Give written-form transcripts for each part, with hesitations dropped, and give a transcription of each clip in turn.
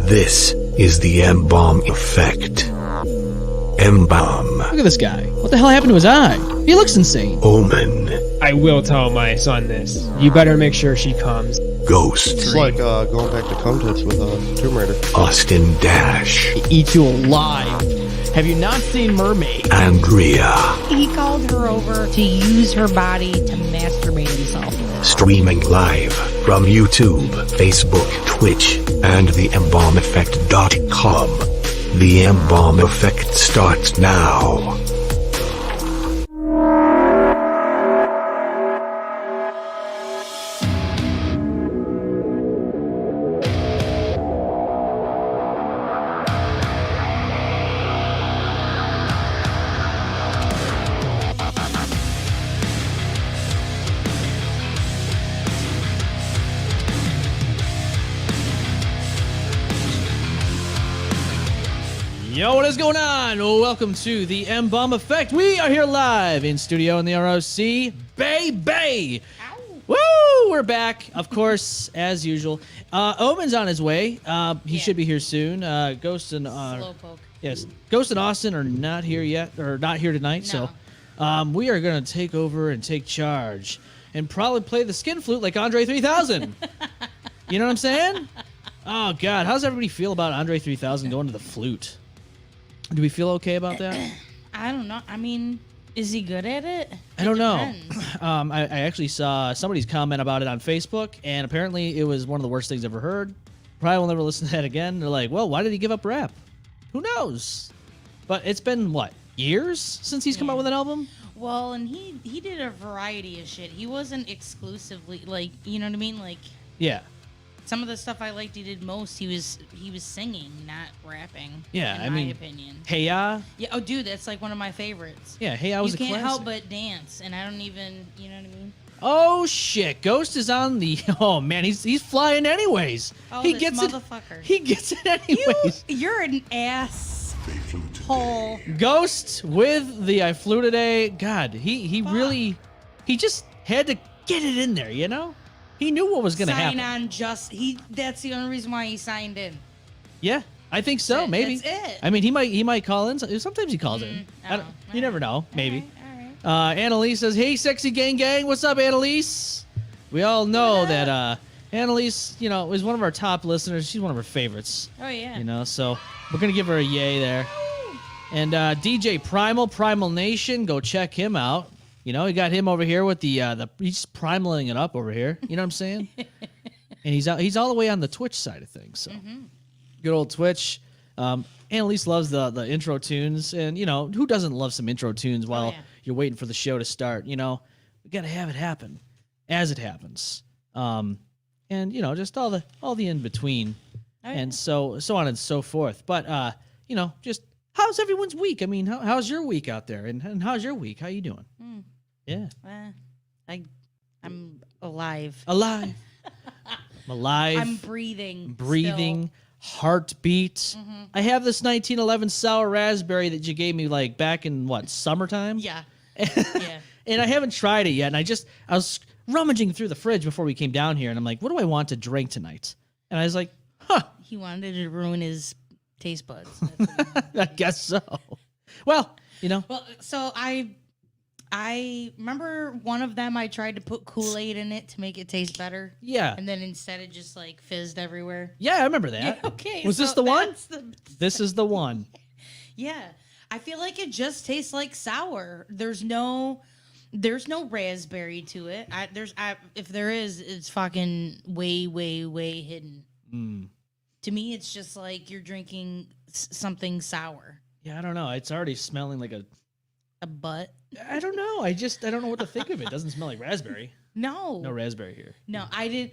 This is the M-Balm effect. M-Balm. Look at this guy. What the hell happened to his eye? He looks insane. Omen. I will tell my son this. You better make sure she comes. Ghost. It's like going back to Cum Tits with Tomb Raider. Austin Dash. He eats you alive. Have you not seen Mermaid? Andrea. He called her over to use her body to masturbate himself. Streaming live from YouTube, Facebook, Twitch, and the embalmeffect.com. The M-Balm effect starts now. Yo, what is going on? Welcome to the M-Balm Effect. We are here live in studio in the ROC. Baby! Woo! We're back, of course, as usual. Omen's on his way. He should be here soon. Ghost and Slowpoke. Yes, Ghost and Austin are not here yet, or not here tonight. No. So we are gonna take over and take charge, and probably play the skin flute like Andre 3000. You know what I'm saying? Oh God, how does everybody feel about Andre 3000 going to the flute? Do we feel okay about that? I don't know. I mean, is he good at it? I don't know. Depends. I actually saw somebody's comment about it on Facebook, and apparently it was one of the worst things I've ever heard. Probably will never listen to that again. They're like, well, why did he give up rap? Who knows? But it's been, what, years since he's come out with an album? Well, and he did a variety of shit. He wasn't exclusively, like, you know what I mean? Like, Yeah. some of the stuff I liked he did most, he was singing, not rapping. Yeah, in my opinion. Hey Ya? Yeah, oh, dude, that's like one of my favorites. Yeah, Hey Ya was a You can't help classic. but dance, and I don't even, you know what I mean? Oh, shit. Ghost is on the... Oh, man, he's flying anyways. Oh, he this gets motherfucker. it. He gets it anyways. You're an ass hole. Ghost with the I Flew Today. God, he really... He just had to get it in there, you know? He knew what was going to happen. That's the only reason why he signed in. Yeah, I think so. That's Maybe. it. I mean, he might call in. Sometimes he calls in. oh, You never know. Maybe. All right. Annalise says, "Hey, sexy gang. What's up, Annalise?" We all know that Annalise, you know, is one of our top listeners. She's one of our favorites. Oh, yeah. You know, so we're gonna give her a yay there. And DJ Primal Nation, go check him out. You know, he got him over here with the he's primaling it up over here. You know what I'm saying? And he's all the way on the Twitch side of things. So good old Twitch. Annalise loves the intro tunes, and you know who doesn't love some intro tunes while you're waiting for the show to start? You know, we gotta have it happen as it happens. And you know, just all the in between, and so on and so forth. But you know, just how's everyone's week? I mean, how's your week out there? And how's your week? How you doing? Yeah. I'm alive. Alive. I'm alive. I'm breathing. Breathing. Heartbeat. I have this 1911 sour raspberry that you gave me like back in what, summertime? Yeah. Yeah. And I haven't tried it yet. And I was rummaging through the fridge before we came down here, and I'm like, what do I want to drink tonight? And I was like, He wanted to ruin his taste buds. I guess so. Well, you know. Well, so I remember one of them I tried to put Kool-Aid in it to make it taste better. Yeah. And then instead it just like fizzed everywhere. Yeah, I remember that. Yeah, okay. Was this so the one? that's This is the one. Yeah. I feel like it just tastes like sour. There's no raspberry to it. If there is, it's fucking way hidden. To me, it's just like you're drinking something sour. Yeah, I don't know. It's already smelling like A butt? I don't know. I don't know what to think of it. It doesn't smell like raspberry. No. No raspberry here. No, I did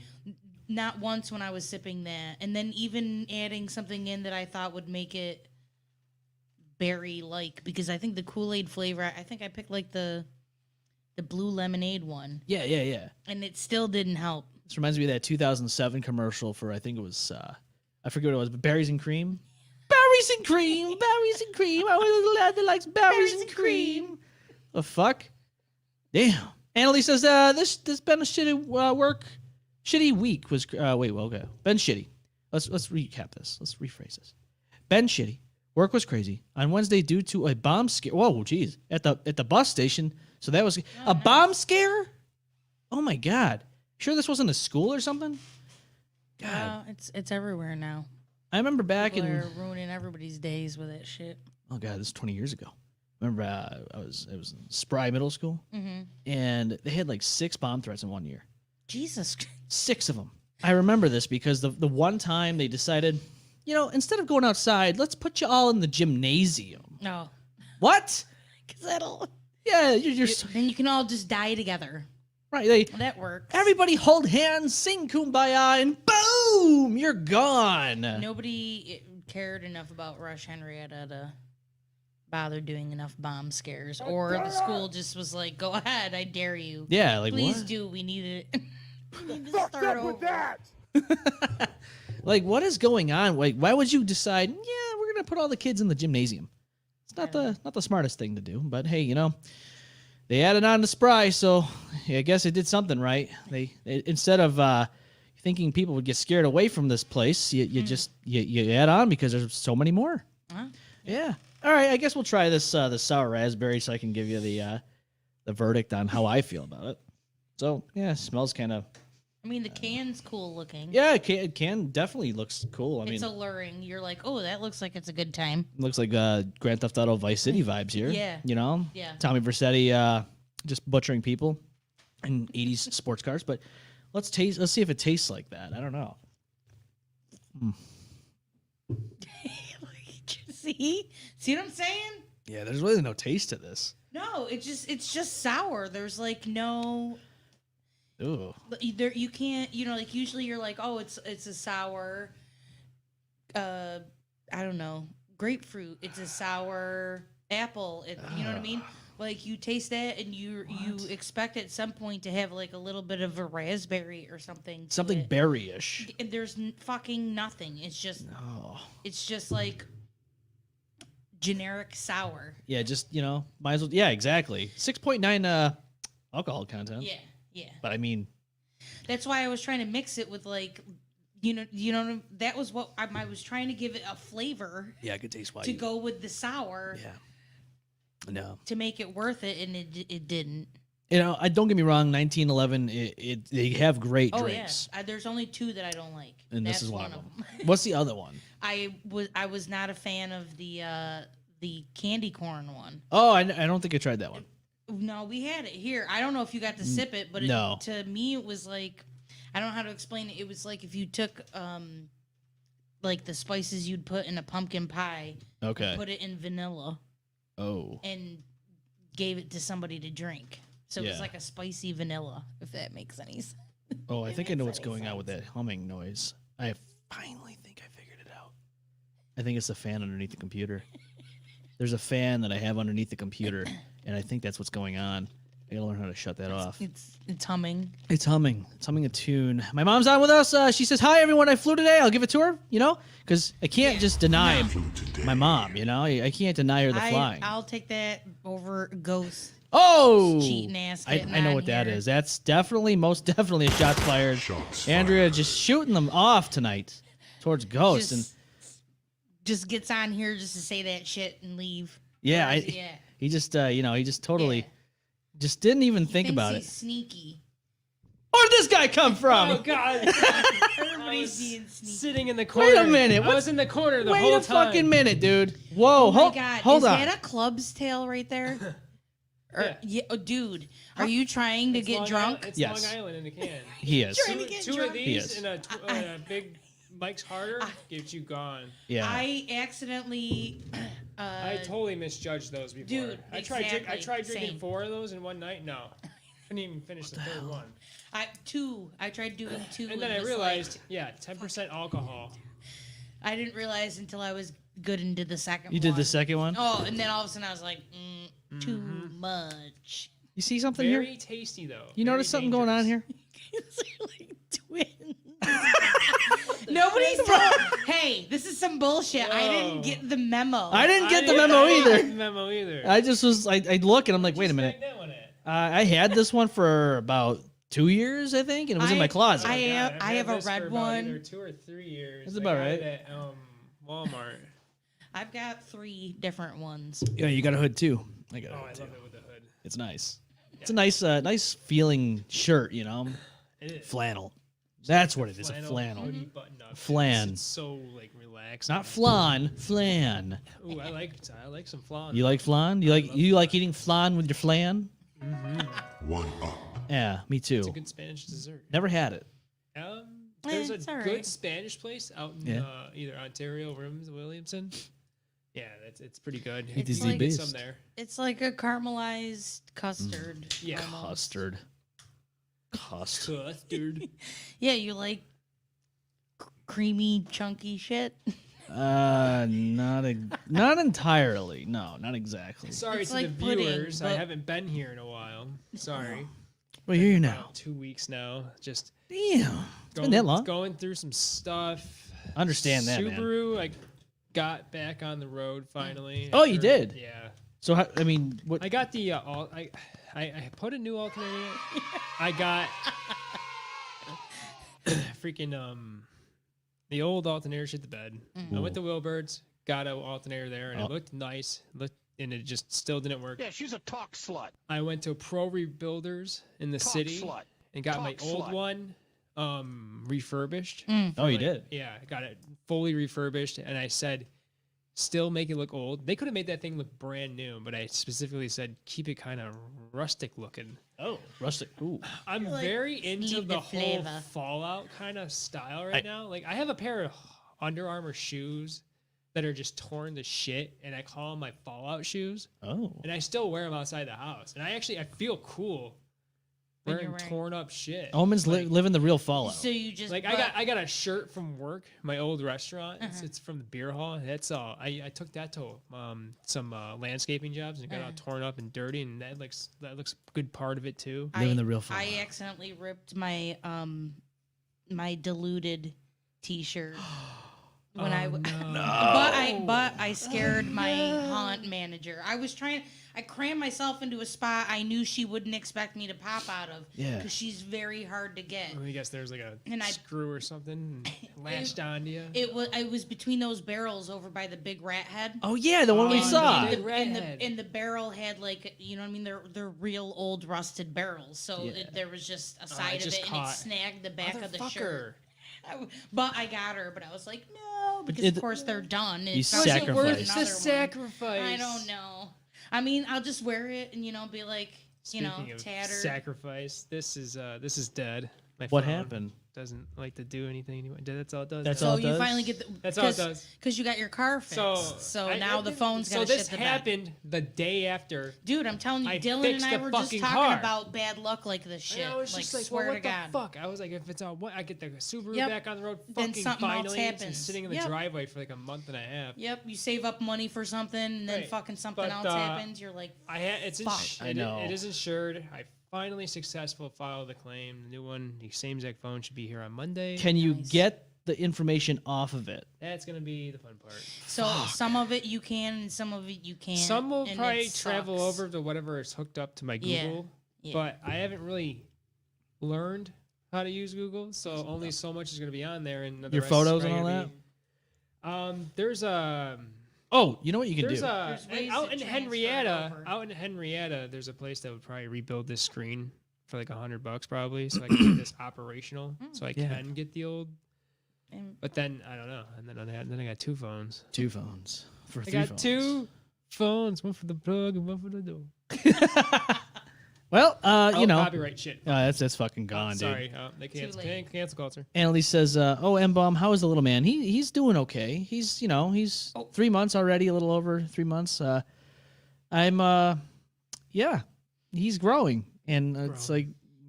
not once when I was sipping that. And then even adding something in that I thought would make it berry-like, because I think the Kool-Aid flavor, I think I picked like the blue lemonade one. Yeah. And it still didn't help. This reminds me of that 2007 commercial for, I think it was, I forget what it was, but Berries and Cream. Berries and cream. I want a little lad that likes berries and cream. The fuck? Damn. Annalise says, this been a shitty week. Was okay. Been shitty. let's recap this. Let's rephrase this. Ben shitty. Work was crazy. On Wednesday due to a bomb scare. Whoa, geez. At the bus station. So that was a bomb scare? Oh my God. Sure this wasn't a school or something? God. It's everywhere now. I remember back People in are ruining everybody's days with that shit. oh God, this is 20 years ago. Remember it was in Spry Middle School, and they had like 6 bomb threats in 1 year. Jesus. 6 of them. I remember this because the one time they decided, instead of going outside, let's put you all in the gymnasium. No. What? Because that'll... Yeah, you're Then you can all just die together. right. That works. Everybody hold hands, sing Kumbaya, and boom, you're gone. Nobody cared enough about Rush Henrietta to bother doing enough bomb scares. Or the school just was like, go ahead, I dare you. Yeah, like Please what? do. We need it. We need to start over. Like, what is going on? Like, why would you decide? Yeah, we're gonna put all the kids in the gymnasium. It's not the smartest thing to do, but hey, they added on to Spry, so I guess they did something right. They instead of thinking people would get scared away from this place, you just add on because there's so many more. Yeah. All right, I guess we'll try this sour raspberry so I can give you the verdict on how I feel about it. So yeah, it smells kind of. I mean, the can's cool looking. Yeah, it can definitely looks cool. I mean, It's alluring. You're like, oh, that looks like it's a good time. looks like Grand Theft Auto Vice City vibes here. Yeah. Yeah. Tommy Vercetti just butchering people in 80s sports cars. But let's see if it tastes like that. I don't know. See what I'm saying? Yeah, there's really no taste to this. No, it's just sour. There's like no. Ooh. You can't. Like usually you're like, oh, it's a sour. I don't know, grapefruit. It's a sour apple. You know what I mean? Like you taste that and you expect at some point to have like a little bit of a raspberry or something. Something berry-ish. And there's fucking nothing. It's just like generic sour. Yeah, just might as well. Yeah, exactly. 6.9 alcohol content. Yeah. But I mean, that's why I was trying to mix it with like, that was what I was trying to give it a flavor. Yeah, I could taste why to go with the sour. Yeah. No. To make it worth it, and it didn't. I don't get me wrong. 1911, they have great drinks. Yeah. There's only 2 that I don't like, and this is one of them. What's the other one? I was not a fan of the candy corn one. Oh, I don't think I tried that one. No, we had it here. I don't know if you got to sip it, but no. To me it was like, I don't know how to explain it. It was like if you took like the spices you'd put in a pumpkin pie, okay, put it in vanilla, and gave it to somebody to drink. So it was like a spicy vanilla, if that makes any sense. Oh, I think I know what's going on with that humming noise. I finally think I figured it out. I think it's the fan underneath the computer. There's a fan that I have underneath the computer, and I think that's what's going on. I gotta learn how to shut that off. It's humming. It's humming. It's humming a tune. My mom's on with us. She says, "Hi, everyone. I flew today. I'll give it to her." Because I can't just deny my mom. I can't deny her the flying. I'll take that over Ghost. Oh, cheating ass. I know what that is. That's most definitely a shot fired. Andrea just shooting them off tonight towards Ghost just gets on here just to say that shit and leave. Yeah, he just totally just didn't even think about it. Sneaky. Where'd this guy come from? Oh God! Everybody's being sneaky. Sitting in the corner. Wait a minute. I was in the corner the whole whole time. Wait a time. fucking minute, dude. Whoa, Oh my God. hold on. Is that a club's tail right there? Dude, are you trying to get drunk? It's Yes. Long Island in a can. He is. Trying to get Two drunk? of He these is. and a big Mike's Harder gets you gone. Yeah. I accidentally. I totally misjudged those before. Dude, I tried exactly. drinking Same. 4 of those in one night. No, couldn't even finish the third one. I tried doing 2. And then I was realized, 10% alcohol. I didn't realize until I was good into the second one. You did the second one? Oh, and then all of a sudden I was like, too much. You see something Very here? tasty though. You notice something going on here? It's like twins. Nobody's hey, this is some bullshit. I didn't get the memo. I didn't get the memo either. The memo either. I just was I look and I'm like, wait a minute. That one at? I had this one for about 2 years, I think, and it was in my closet. I Yeah, have, I've I have had a this for red about one. Either 2 or 3 years. That's I about got right. it at Walmart. I've got 3 different ones. Yeah, you got a hood too. I got a Oh, hood I too. love it with the hood. It's nice. It's a nice feeling shirt, you know. It is. Flannel. That's what it is. A flannel. Hoodie button up. Flan. It's so like relaxed. Not flan. Flan. Ooh, I like some flan. You like flan? You like eating flan with your flan? One up. Yeah, me too. It's a good Spanish dessert. Never had it. There's it's a all good right. Spanish place out in Yeah. Either Ontario or Williamson. Yeah, it's pretty good. It is You the can get best. some there. It's like a caramelized custard. Yeah. almost. Custard. Custard. Custard. Yeah, you like creamy, chunky shit. Not entirely. No, not exactly. Sorry It's to like the pudding, viewers. I but- haven't been here in a while. Sorry. Well, you're here now. About 2 weeks now. Just Damn. It's been that long. going through some stuff. Understand that, man. Subaru, I got back on the road finally. Oh, you did? Yeah. So, I mean, what? I got the I put a new alternator in it. I got freaking the old alternator shit the bed. I went to Wilbur's, got an alternator there, and it looked nice. And it just still didn't work. Yeah, she's a talk slut. I went to Pro Rebuilders in the Talk city slut. and got my Talk old slut. one refurbished. Oh, you did? Yeah, I got it fully refurbished, and I said, still make it look old. They could have made that thing look brand new, but I specifically said keep it kind of rustic looking. Oh, rustic. Ooh. I'm like, very into leave the the whole flavor. Fallout kind of style right now. Like I have a pair of Under Armour shoes that are just torn to shit, and I call them my Fallout shoes, Oh. and I still wear them outside the house, and I feel cool When wearing you're wearing- torn up shit. Omen's living the real Fallout. So you just Like I got a shirt from work, my old restaurant. It's from the beer hall. That's all. I took that to some landscaping jobs and it got all torn up and dirty, and that looks a good part of it too. Living the real Fallout. I accidentally ripped my my diluted T-shirt when but I scared my haunt manager. I crammed myself into a spot I knew she wouldn't expect me to pop out of. Yeah. Because she's very hard to get. I guess there's like a And I- screw or something latched onto you. It was between those barrels over by the big rat head. Oh yeah, the one we Oh, saw. the big rat and head. the barrel had like, you know what I mean, they're real old rusted barrels, so Yeah. there was just a side of just it caught. and it snagged the back of the Motherfucker. shirt. But I got her, but I was like, no, because it- of course they're done. You It's probably sacrificed. worth Worth It's another the one. sacrifice. I don't know. I mean, I'll just wear it and be like, Speaking of tattered. sacrifice, this is dead. My What phone happened? Doesn't like to do anything anymore. That's all it does. That's now. all So it you does? finally get the. That's all it does. Because you got your car fixed. So now the phone's So gonna this shit the bed. happened the day after. Dude, I'm telling you, I Dylan fixed and I the were just fucking talking car. about bad luck like this shit. And I was like, just like, swear well, to what God. the fuck? I was like, if it's on what I get the Subaru Yep. back on the road, Then fucking something else finally, it's happens. sitting in the Yep. driveway for like a month and a half. Yep, you save up money for something, and then Right. fucking something But, else happens. You're like, I had it's Fuck. I know. It is insured. I finally successful filed the claim. The new one, the same exact phone should be here on Monday. Can you Nice. get the information off of it? That's gonna be the fun part. so some of it you can, and some of it you can't. Some will and probably it travel sucks. over to whatever is hooked up to my Yeah. Google, Yeah. but I haven't really learned how to use Google, so only so much is gonna be on there, and the Your rest is photos and probably all gonna be- There's a. Oh, you know what you can There's do? There's ways out to in transfer it Henrietta. over. Out in Henrietta, there's a place that would probably rebuild this screen for like $100 probably, so I can get this operational, so I Yeah. can get the old. And- But then I don't know, and then I got 2 phones. 2 phones for I 3 got phones. 2 phones, one for the plug and one for the door. Well, you know, Copyright shit. that's fucking gone, dude. Sorry, they Too cancel, late. cancel culture. Annalise says, "Oh, M-Balm, how is the little man? He's doing okay. He's 3 months already, a little over 3 months. Yeah, he's growing, and it's like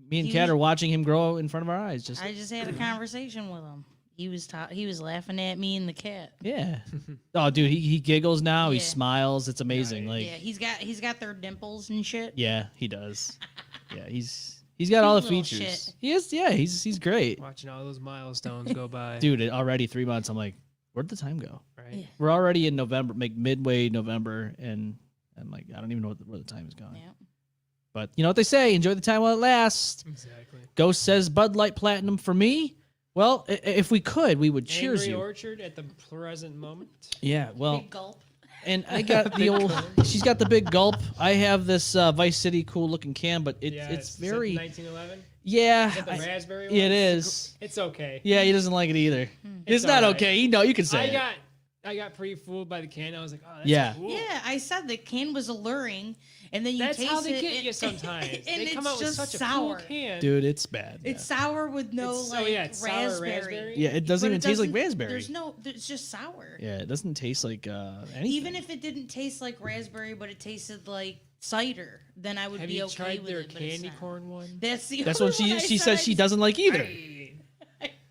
me and He Kat was- are watching him grow in front of our eyes. Just I just had a conversation with him. He was laughing at me and the cat. yeah. Oh, dude, he giggles now. He Yeah. smiles. It's amazing. Like Yeah, he's got their dimples and shit. yeah, he does. Yeah, he's got all the Cute little features. shit. He is. Yeah, he's great, Watching all those milestones go by. dude. Already 3 months. I'm like, where'd the time go? Right? Yeah. We're already in November, midway November, and I'm like, I don't even know where the time is going. Yeah. But you know what they say: enjoy the time while it lasts. Exactly. Ghost says Bud Light Platinum for me. Well, if we could, we would cheers Angry you. Orchard at the present moment. Yeah, well, Big gulp. and I got the old. She's got the big gulp. I have this Vice City cool looking can, but it's very. 1911. Yeah, Is that the raspberry one? it is. It's okay. Yeah, he doesn't like it either. It's not alright. okay. You can say it. I got pretty fooled by the can. I was like, oh, that's Yeah. cool. Yeah, I said the can was alluring, and then you That's taste how they it, get you sometimes. and They come it's out with just such a sour. cool can. Dude, it's bad. It's sour with no it's sour raspberry. Yeah, it doesn't But even taste like doesn't- raspberry. It's just sour. Yeah, it doesn't taste like anything. Even if it didn't taste like raspberry, but it tasted like cider, then I would Have be you okay tried with their it. But it's candy not. corn one? That's the That's only what she one I she said says she doesn't like either.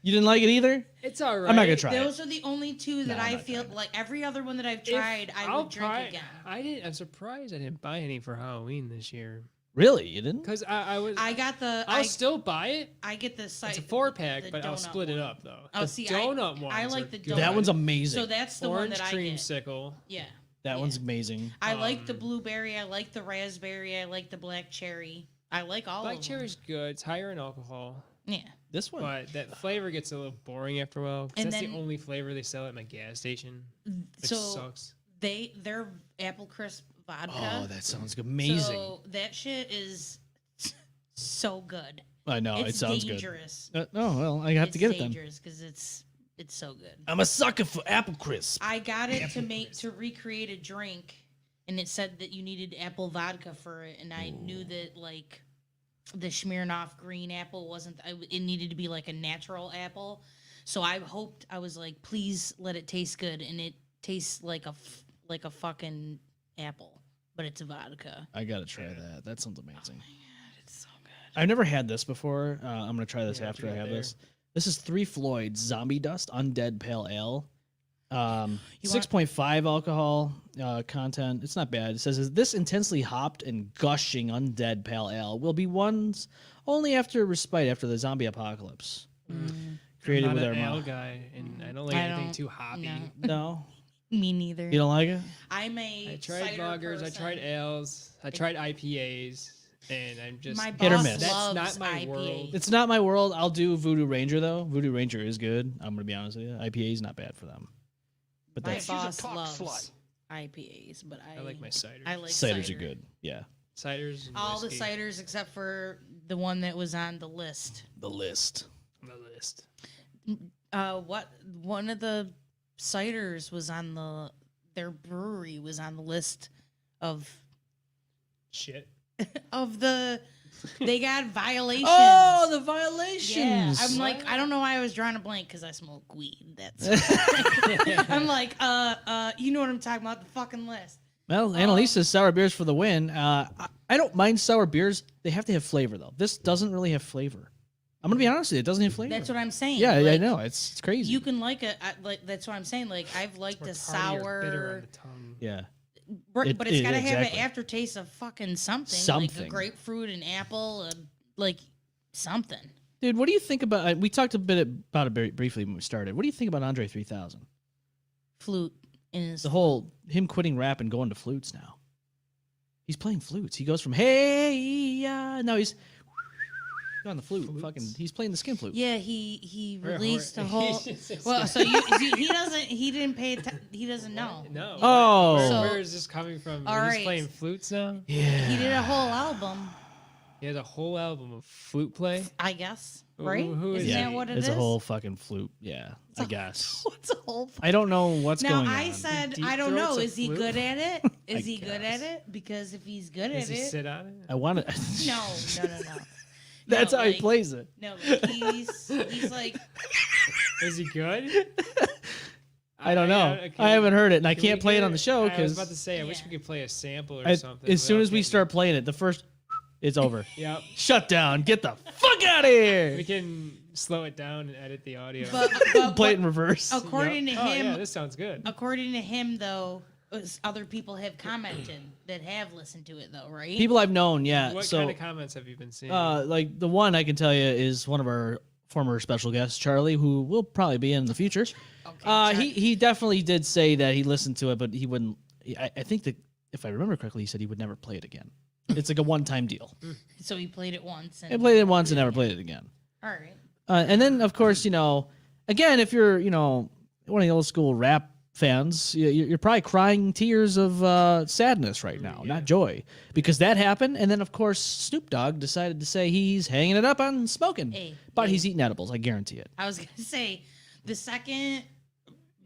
You didn't like it either? It's all right. I'm not gonna try it. Those are the only two that No, I'm I not feel trying it. like every other one that I've tried, I would drink again. I'm surprised I didn't buy any for Halloween this year. Really? You didn't? Because I got the. I'll still buy it. I get the It's cider. a 4-pack, the but I'll donut split it one. up though. Oh, The see, donut ones I like are the good. donut. That one's amazing. So that's the one Orange that I get. creamsicle. Yeah. That yeah. one's amazing. I like the blueberry. I like the raspberry. I like the black cherry. I like all Black of them. cherry's good. It's higher in alcohol, Yeah. This one. but that flavor gets a little boring after a while. 'Cause And that's the then- only flavor they sell at my gas station, which So sucks. their apple crisp vodka. Oh, that sounds amazing. So that shit is so good. I know, it It's sounds dangerous. good. No, well, I have to get it then. dangerous because it's so good. I'm a sucker for apple crisp. I got it to recreate a drink, and it said that you needed apple vodka for it, and I knew that like the Smirnoff green apple wasn't. It needed to be like a natural apple, so I was like, please let it taste good, and it tastes like a fucking apple, but it's a vodka. I gotta try that. That sounds amazing. It's so good. I've never had this before. I'm gonna try this Yeah, after I forget have there. this. This is 3 Floyd's Zombie Dust Undead Pale Ale. You want- 6.5 alcohol content. It's not bad. It says this intensely hopped and gushing undead pale ale will be one's only after respite after the zombie apocalypse. Created I'm with not our an ale mouth. guy, and I don't like I anything don't- too hoppy. no. No, Me neither. you don't like it. I'm a I tried cider lagers, I person. tried ales, I tried IPAs, and I'm just My Hit or boss miss. That's loves not my IPAs. world. It's not my world. I'll do Voodoo Ranger though. Voodoo Ranger is good. I'm gonna be honest with you. IPA is not bad for them. But My that's boss loves IPAs, but I like my cider. I like ciders cider. are good. Yeah. Ciders. And All whiskey. the ciders except for the one that was on the list. The list. on the list. What one of the ciders was on their brewery was on the list of Shit. they got violations. Oh, the violations. yeah. I'm like, I don't know why I was drawing a blank because I smoke weed. That's I'm like, you know what I'm talking about? The fucking list. Well, Annalise says sour beers for the win. I don't mind sour beers. They have to have flavor though. This doesn't really have flavor. I'm gonna be honest with you. It doesn't have flavor. That's what I'm saying. Yeah, I Like, know. It's crazy. You can like that's what I'm saying. Like I've liked More a tarty or bitter on sour, the tongue. Yeah. but it's got to have exactly. an aftertaste of fucking something, Something. like a grapefruit, an apple, like something. Dude, what do you think about? We talked a bit about it very briefly when we started. What do you think about Andre 3000? Flute is The whole him quitting rap and going to flutes now. He's playing flutes. He goes from hey now he's on the flute. Flutes? Fucking, he's playing the skin flute. yeah. He Or- released or- a whole. Well, so he didn't pay. He doesn't know. No. Oh. Where, So- where is this coming from? All He's right. playing flutes now? Yeah. He did a whole album, He has a whole album of flute play? I guess. Who- Right? who is Isn't he? that what it it's is? a whole fucking flute. Yeah, I guess. What's a whole? I don't know what's Now going I on. said Deep I don't know. throats a Is he flute? good at it? I Is he good guess. at it? Because if he's good Does at he it, sit on it? I want to. no. That's No, how like- he plays it. No, like he's like Is he good? I don't know. okay. I haven't heard it, and I Can we can't play it hear on the show I was because about to say, I wish Yeah. we could play a sample or something. as soon without as we getting- start playing it, the first, it's over. Yep. Shut down. Get the fuck out of here. We can slow it down and edit the audio. but Play it in reverse. according Yep. to Oh, him, yeah, this sounds good. according to him though, other people have commented that have listened to it though, right? People I've known, yeah. What so, kind of comments have you been seeing? like the one I can tell you is one of our former special guests, Charlie, who will probably be in the future. He definitely did say that he listened to it, but he wouldn't. I think that if I remember correctly, he said he would never play it again. It's like a one-time deal. So he played it once. I And played it once and never played it again. all right. And then, of course, again, if you're, one of the old school rap fans, you're probably crying tears of sadness right now, not joy, because that happened. And then, of course, Snoop Dogg decided to say he's hanging it up on smoking, but he's eating edibles. I guarantee it. I was gonna say, the second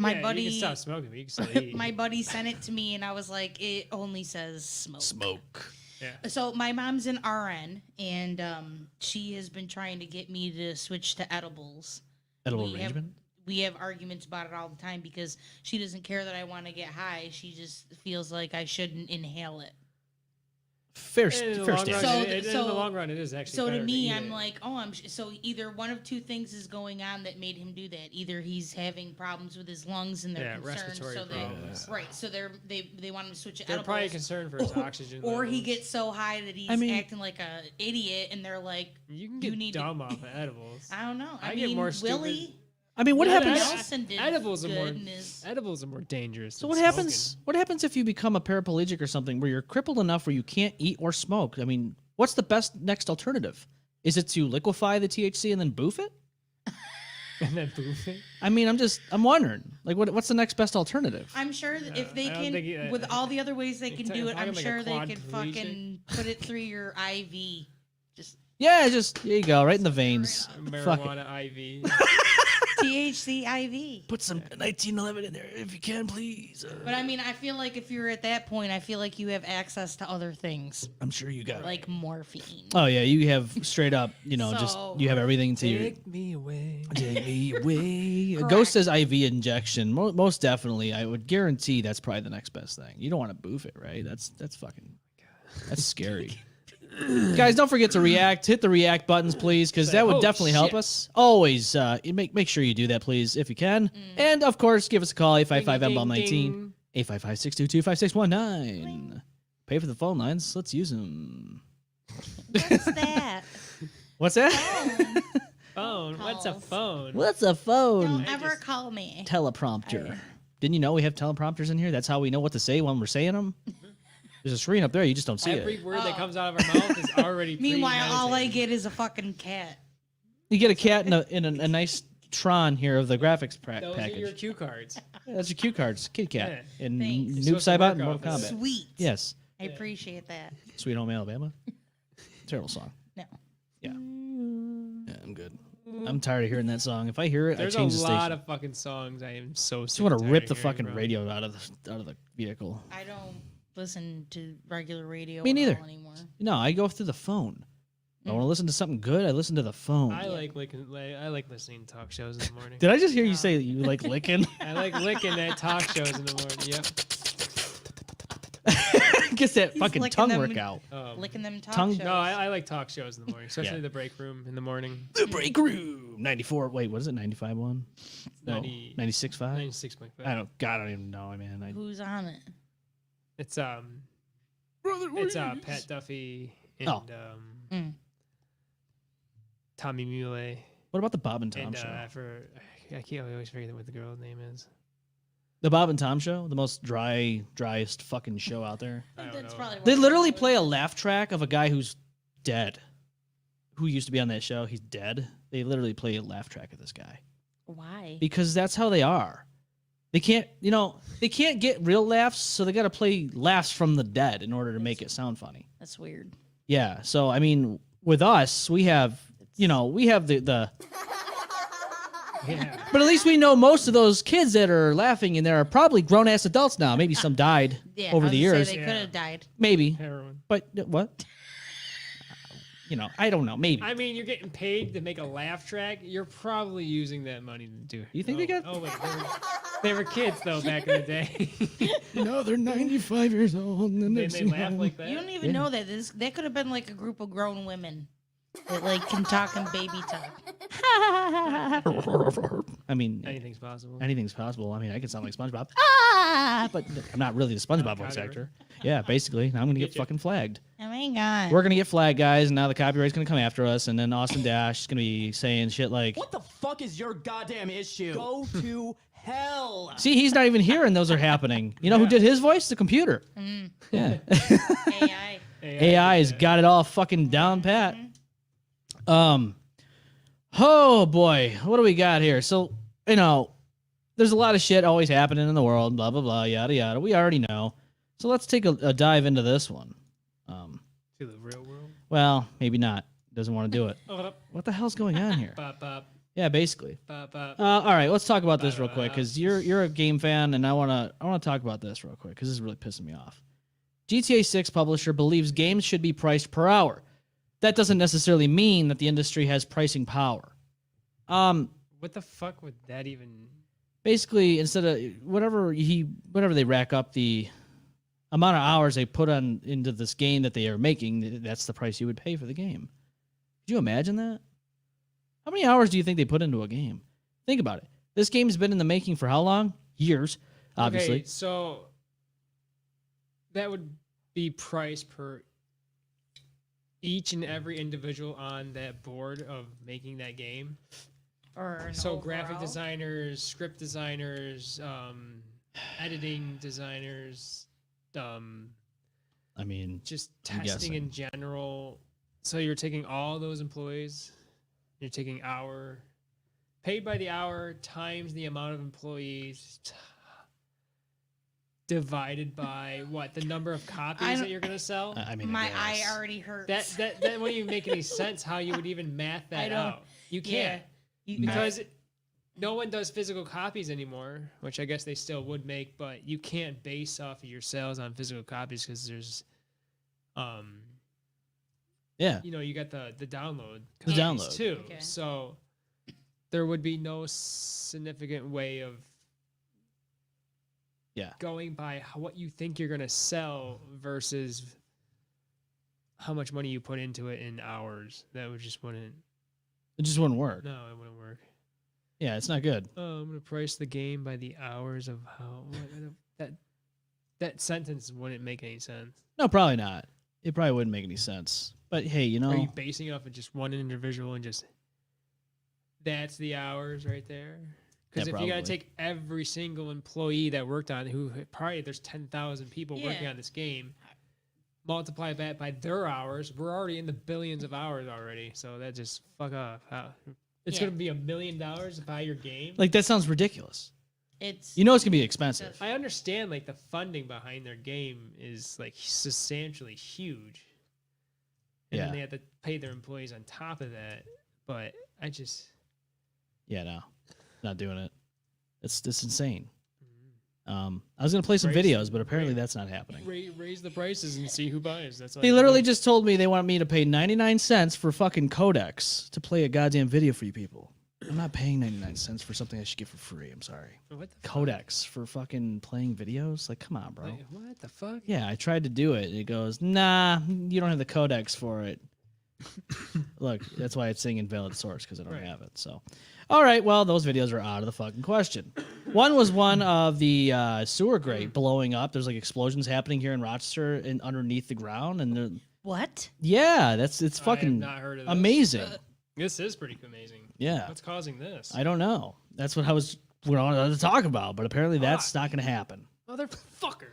my buddy you can stop smoking, but you can still eat. my buddy sent it to me, and I was like, it only says smoke. Smoke. Yeah. So my mom's an RN, and she has been trying to get me to switch to edibles. Edible arrangement? We have arguments about it all the time because she doesn't care that I want to get high. She just feels like I shouldn't inhale it. Fair In the stance. in the long run, it is actually. So better to me, eat I'm it. like, so either one of two things is going on that made him do that. Either he's having problems with his lungs and they're concerned, respiratory so problems. so they want him to switch to They're edibles. probably concerned for his oxygen. Or he levels. gets so high that he's acting like a idiot, and they're like, You can get need to- dumb off of edibles. I don't know. I get mean, more stupid. Willie I mean, what happens? Nelson did Edibles are good more in his- edibles are more dangerous. So than what smoking. happens? What happens if you become a paraplegic or something where you're crippled enough where you can't eat or smoke? I mean, what's the best next alternative? Is it to liquefy the THC and then boof it? And then poof it? I mean, I'm wondering, like, what's the next best alternative? I'm sure that if they I don't can, think with all the other ways they you're can talking- do it, I'm talking like a sure they could quadriplegic? fucking put it through your IV. Just Yeah, just there you go, right in the veins. Fuck it. Marijuana IV. THC IV. Put some 1911 in there if you can, please. But I mean, I feel like if you're at that point, I feel like you have access to other things I'm sure you got it. like morphine. Oh yeah, you have straight up, just So- you have everything to your. Take me away. Take me away. Correct. Ghost says IV injection. Most definitely, I would guarantee that's probably the next best thing. You don't want to boof it, right? That's fucking. That's scary. Guys, don't forget to react. Hit the react buttons, please, because that would "Oh, definitely help shit." us. Always make sure you do that, please, if you can. And of course, give us a call 855-M-Balm-19, 855-622-5619. Pay for the phone lines. Let's use them. What's that? What's that? Phone. What's a Calls. phone? What's a phone? Don't ever call me. Teleprompter. Didn't you know we have teleprompters in here? That's how we know what to say when we're saying them. There's a screen up there. You just don't see Every it. word that comes out of our mouth is already. Meanwhile, all I premeditated. get is a fucking cat. You get a cat in a nice Tron here of the graphics Those package. are your cue cards. That's your cue cards. Kitty cat. Yeah. And Thanks. Noob Supposed to Saibot work and Mortal off of Kombat. Sweet. Yes. I appreciate that. Sweet Home Alabama. Terrible song. No. Yeah. Yeah, I'm good. I'm tired of hearing that song. If I hear it, There's I change a the lot station. of fucking songs I am so I sick just want and to tired rip of the hearing, fucking bro. radio out of the vehicle. I don't listen to regular radio Me at neither. all anymore. No, I go through the phone. I want to listen to something good. I listen to the phone. I like listening to talk shows in the morning. Did I just hear you say that you like licking? I like licking at talk shows in the morning. Yep. Gets that He's fucking licking tongue them workout. Licking them talk Tongue- shows. No, I like talk shows in the morning, especially Yeah. the break room in the morning. The break room. 94. Wait, what is it? 95.1? No. 90 96.5? 96.5. I don't even know, man. Who's on it? It's Pat Duffy and Oh. Tommy Muley What about the Bob and Tom and show? I always forget what the girl's name is. The Bob and Tom show? The most driest fucking show out there. I don't That's know. probably They what- literally play a laugh track of a guy who's dead. Who used to be on that show. He's dead. They literally play a laugh track of this guy. Why? Because that's how they are. They can't get real laughs, so they got to play laughs from the dead in order to make it sound funny. That's weird. Yeah. So I mean, with us, we have the Yeah. but at least we know most of those kids that are laughing in there are probably grown ass adults now. Maybe some died Yeah, over I was the gonna years. say they Yeah. could have died. Maybe. Heroin. But what? I don't know. Maybe. I mean, you're getting paid to make a laugh track. You're probably using that money to do. You think they got- Oh wait, they were kids though back in the day. No, they're 95 years old. And they laugh like that. You don't even know that. That could have been like a group of grown women that like can talk in baby talk. I mean, Anything's possible. anything's possible. I mean, I can sound like SpongeBob. But I'm not really the SpongeBob voice Kind of. actor. Yeah, basically. Now I'm going to get Get you. fucking flagged. Oh my god. We're going to get flagged, guys, and now the copyright's going to come after us, and then Austin Dash is going to be saying shit like, What the fuck is your goddamn issue? Go to hell. see, he's not even here and those are happening. You know who did his voice? The computer. Yeah. AI. AI. AI has got it all fucking down pat. Oh boy, what do we got here? So, there's a lot of shit always happening in the world, blah blah blah, yada yada. We already know. So let's take a dive into this one. To the real world. Well, maybe not. Doesn't want to do it. What the hell's going on here? Bop, bop, Yeah, basically. bop, bop. All right, let's talk about this real quick because you're a game fan, and I wanna talk about this real quick because this is really pissing me off. GTA 6 publisher believes games should be priced per hour. That doesn't necessarily mean that the industry has pricing power. What the fuck would that even? Basically, instead of whatever they rack up the amount of hours they put into this game that they are making, that's the price you would pay for the game. Could you imagine that? How many hours do you think they put into a game? Think about it. This game's been in the making for how long? Years, obviously. Okay, so that would be priced per each and every individual on that board of making that game. Or So graphic overall? designers, script designers, editing designers, I mean, just I'm testing in guessing. general. So you're taking all those employees, you're taking paid by the hour times the amount of employees divided by what the number of copies that you're gonna sell. I mean, My I eye guess. already hurts. That wouldn't even make any sense how you would even math that don't- out. You can't. You- Because no one does physical copies anymore, which I guess they still would make, but you can't base off of your sales on physical copies because there's, Yeah, you got the download The copies download. too. Okay. So there would be no significant way of going by what you think you're gonna sell versus how much money you put into it in hours. That would just wouldn't. it just wouldn't work. No, it wouldn't work. Yeah, it's not good. I'm gonna price the game by the hours of how that sentence wouldn't make any sense. No, probably not. It probably wouldn't make any sense. But hey, Are you basing it off of just one individual and just that's the hours right there? Because Yeah, if you gotta probably. take every single employee that worked on it, who probably there's 10,000 people working Yeah. on this game, multiply that by their hours, we're already in the billions of hours already. So that just fuck off. It's Yeah. gonna be $1 million to buy your game. like that sounds ridiculous. It's It's gonna be expensive. I understand like the funding behind their game is like substantially huge. And Yeah. then they have to pay their employees on top of that. But I just Yeah, no, not doing it. It's insane. I was gonna play some Raise- videos, but apparently that's not happening. raise the prices and see who buys. That's all They you literally do. just told me they want me to pay 99 cents for fucking codecs to play a goddamn video for you people. I'm not paying 99 cents for something I should get for free. I'm sorry. What the Codecs for fucking playing videos? Like, come on, bro. Like, what the fuck? Yeah, I tried to do it. And it goes, nah, you don't have the codecs for it. Look, that's why it's saying invalid source because I don't Right. have it. So, all right, well, those videos are out of the fucking question. One was one of the sewer grate blowing up. There's like explosions happening here in Rochester and underneath the ground, and what? yeah, it's I have fucking not heard of this. amazing. This is pretty amazing. Yeah, What's causing this? I don't know. That's what I was wanted to talk about, but apparently that's not going to happen. Motherfucker.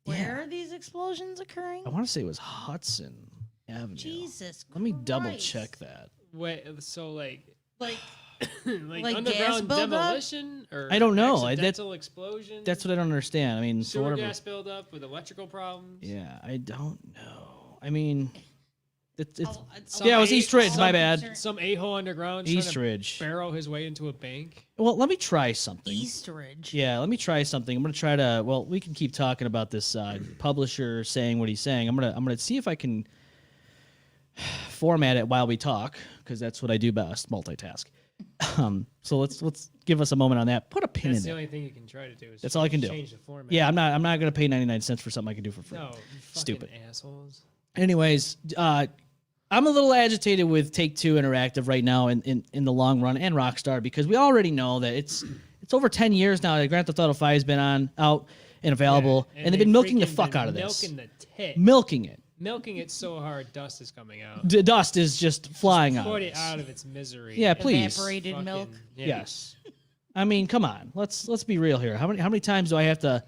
Where Yeah, are these explosions occurring? I want to say it was Hudson Avenue. Jesus. Let me double Christ. check that. Wait, so like Like like Like gas underground buildup? demolition or I don't know. accidental explosion? That's what I don't understand. I mean, sewer sort of. gas buildup with electrical problems. Yeah, I don't know. I mean, it's Some yeah, it was a- East Ridge. My some- bad. Some a-hole underground East trying to Ridge. barrel his way into a bank. Well, let me try something. Eastridge. Yeah, let me try something. I'm gonna try to. Well, we can keep talking about this publisher saying what he's saying. I'm gonna see if I can format it while we talk because that's what I do best, multitask. So let's give us a moment on that. Put a pin That's in the it. only thing you can try to do. Is That's all I can do. Change the format. Yeah, I'm not gonna pay 99 cents for something I can do for free. No, you fucking Stupid. assholes. Anyways, I'm a little agitated with Take Two Interactive right now in the long run and Rockstar because we already know that it's over 10 years now that Grand Theft Auto 5 has been out and available, Yeah, and they've been milking the freaking fuck been out of this. Milking the tit. Milking it. Milking it so hard, dust is coming out. The dust is just flying out. Put of it this. out of its misery. Yeah, please. Evaporated Fucking- milk. yeah. Yes. I mean, come on. Let's be real here. How many times do I have to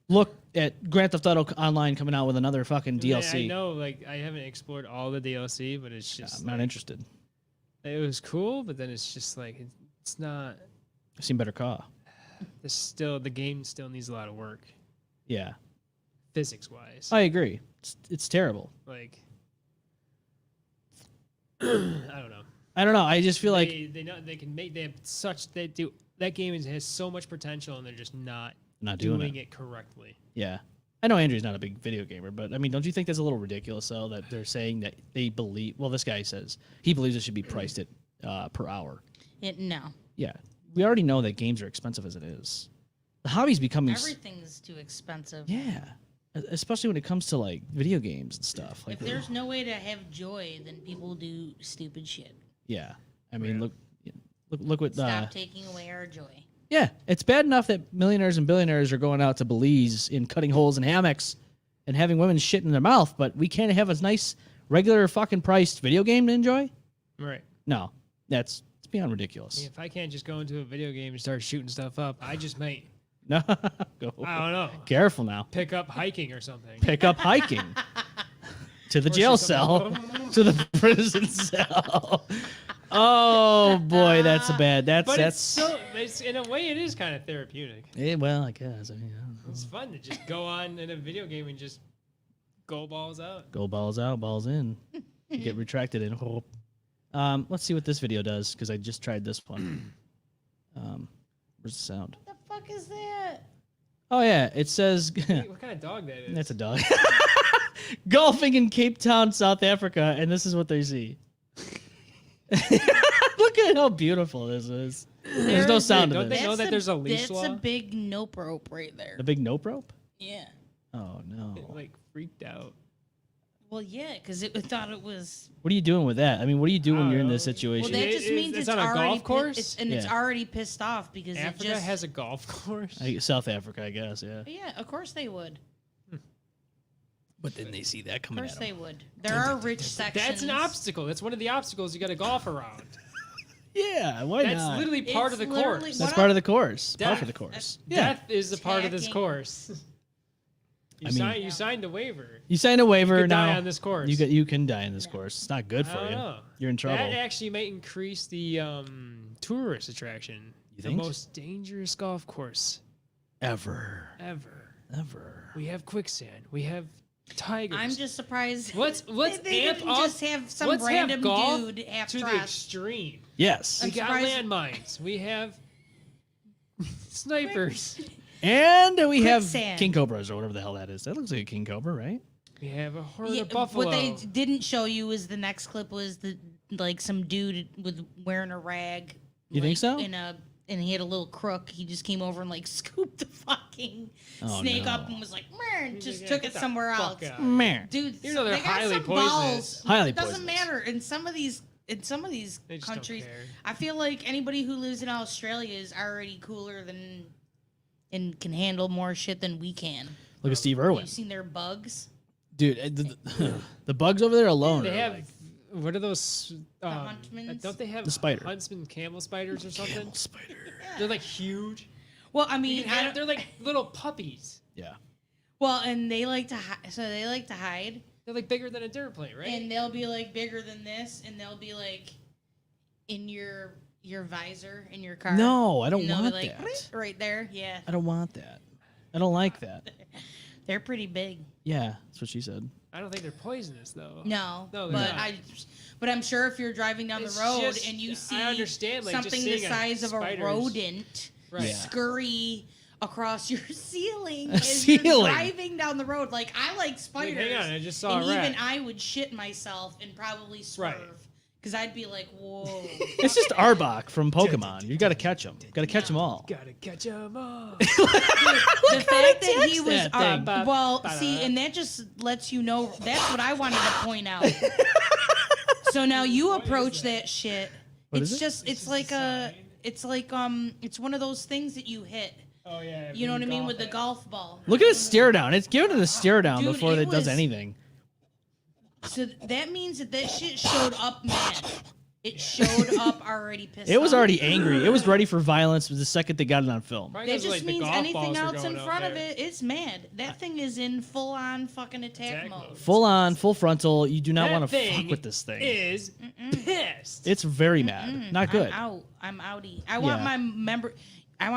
look at Grand Theft Auto Online coming out with another fucking DLC. I know, like I haven't explored all the DLC, but it's just I'm not like, interested. It was cool, but then it's just like it's not. I've seen better car. The game still needs a lot of work, Yeah, physics wise. I agree. It's terrible. Like I don't know. I don't know. I just feel like they know they can make they do that game has so much potential and they're just not doing it correctly. Yeah. I know Andrew's not a big video gamer, but I mean, don't you think that's a little ridiculous, though, that they're saying that they believe, well, this guy says he believes it should be priced at per hour. No. Yeah. We already know that games are expensive as it is. The hobby's becoming. Everything's too expensive. Yeah. Especially when it comes to, like, video games and stuff. Like, If there's no way to have joy, then people do stupid shit. yeah. I mean, look what. Stop taking away our joy. Yeah. It's bad enough that millionaires and billionaires are going out to Belize in cutting holes in hammocks and having women shit in their mouth, but we can't have a nice, regular fucking priced video game to enjoy? Right. No. It's beyond ridiculous. If I can't just go into a video game and start shooting stuff up, I just might. No, I don't know. Careful now. Pick up hiking or something. Pick up hiking to the Or jail shoot cell, something. to the prison cell. Oh boy, that's a bad. But That's it's in a way it is kind of therapeutic. well, I guess. I mean, I don't know. It's fun to just go on in a video game and just go balls out. Go balls out, balls in. You get retracted in. Let's see what this video does because I just tried this one. Where's the sound? What the fuck is that? Oh yeah, it says. What kind of dog that is? That's a dog. Golfing in Cape Town, South Africa, and this is what they see. Look at how beautiful this is. There's no sound Don't to they this. know that there's a leash That's law? a big nope rope right there. The big nope rope? Yeah. Oh no. It, like freaked out. Well, yeah, because it thought it was. What are you doing with that? I mean, what do you do when you're in this Well, situation? that just means it's it's on a already golf course? It's Yeah. already pissed off because Africa it just has a golf course. South Africa, I guess, yeah. Yeah, of course they would. But then they see that Of coming course at they them. would. There are rich sections. That's an obstacle. That's one of the obstacles you got to golf around. Yeah, why That's not? literally part of It's the literally- course. That's what part I- of the course. Part Death. of the course. Yeah. Death is a part of this Attacking. course. I mean- You signed a waiver. You signed a waiver You could now. die on this course. You can die in this course. It's not good I for don't you. know. You're in trouble. That actually might increase the tourist attraction. You The think? most dangerous golf course Ever. ever. We have quicksand. We have tigers. I'm just surprised. Let's they amp didn't up. just have some let's random have golf dude half to the dressed. extreme. Yes. We I'm got surprised- landmines. We have snipers. And we have Quicksand. king cobras or whatever the hell that is. That looks like a king cobra, right? We have a herd Yeah, of buffalo. what they didn't show you is the next clip was some dude with wearing a rag. You think so? And he had a little crook. He just came over and like scooped the fucking Oh, snake no. up and was like, "Meh," and just like, took "Get it the somewhere fuck else. out." Meh. Dude, You know they're they got highly some poisonous. balls. Highly Doesn't poisonous. matter. In some of these They just don't countries, care. I feel like anybody who lives in Australia is already cooler than and can handle more shit than we can. Look at Steve Irwin. You've seen their bugs. Dude, the bugs over there alone. They are have like what are those? Huntsmans? Don't they have The spider. Huntsman camel spiders or something? camel spider. They're like huge. Well, I You mean, can have- they're like little puppies. Yeah. well, and they like to they like to hide, They're like bigger than a dirt plate, right? and they'll be like bigger than this, and they'll be like in your visor in your car. No, I don't And they'll be want like, that. right there. Yeah, I don't want that. I don't like that. they're pretty big. Yeah, that's what she said. I don't think they're poisonous though. No, No, they're but not. but I'm sure if you're driving down It's the road just- and you I see understand, like, just something the seeing a size of a spider's- rodent Right. Yeah. scurry across your ceiling A as you're ceiling. driving down the road. Like I like spiders. hang on, I just saw and a rat. even I would shit myself and probably swerve. Right. Because I'd be like, whoa. It's just Arbok from Pokemon. You got to catch them. Got to catch them all. Gotta catch 'em all. The fact that he text was that thing. well, see, and that just lets you know that's what I wanted to point out. So now you approach that shit. What It's is it? just it's like it's one of those things that you hit. Oh yeah. You know what I mean with the golf ball. Look at the stare down. It's giving it a stare down Dude, before it it does was- anything. So that means that shit showed up mad. It showed up already pissed It was off. already angry. It was ready for violence the second they got it on film. Probably That 'cause, just like, the means golf anything balls are else in going out front of there. it, it's mad. That thing is in full on fucking attack mode. Full on, full frontal. You do not That want to fuck thing with this thing. Is pissed. It's very mad. Not good. I'm outie. I want Yeah.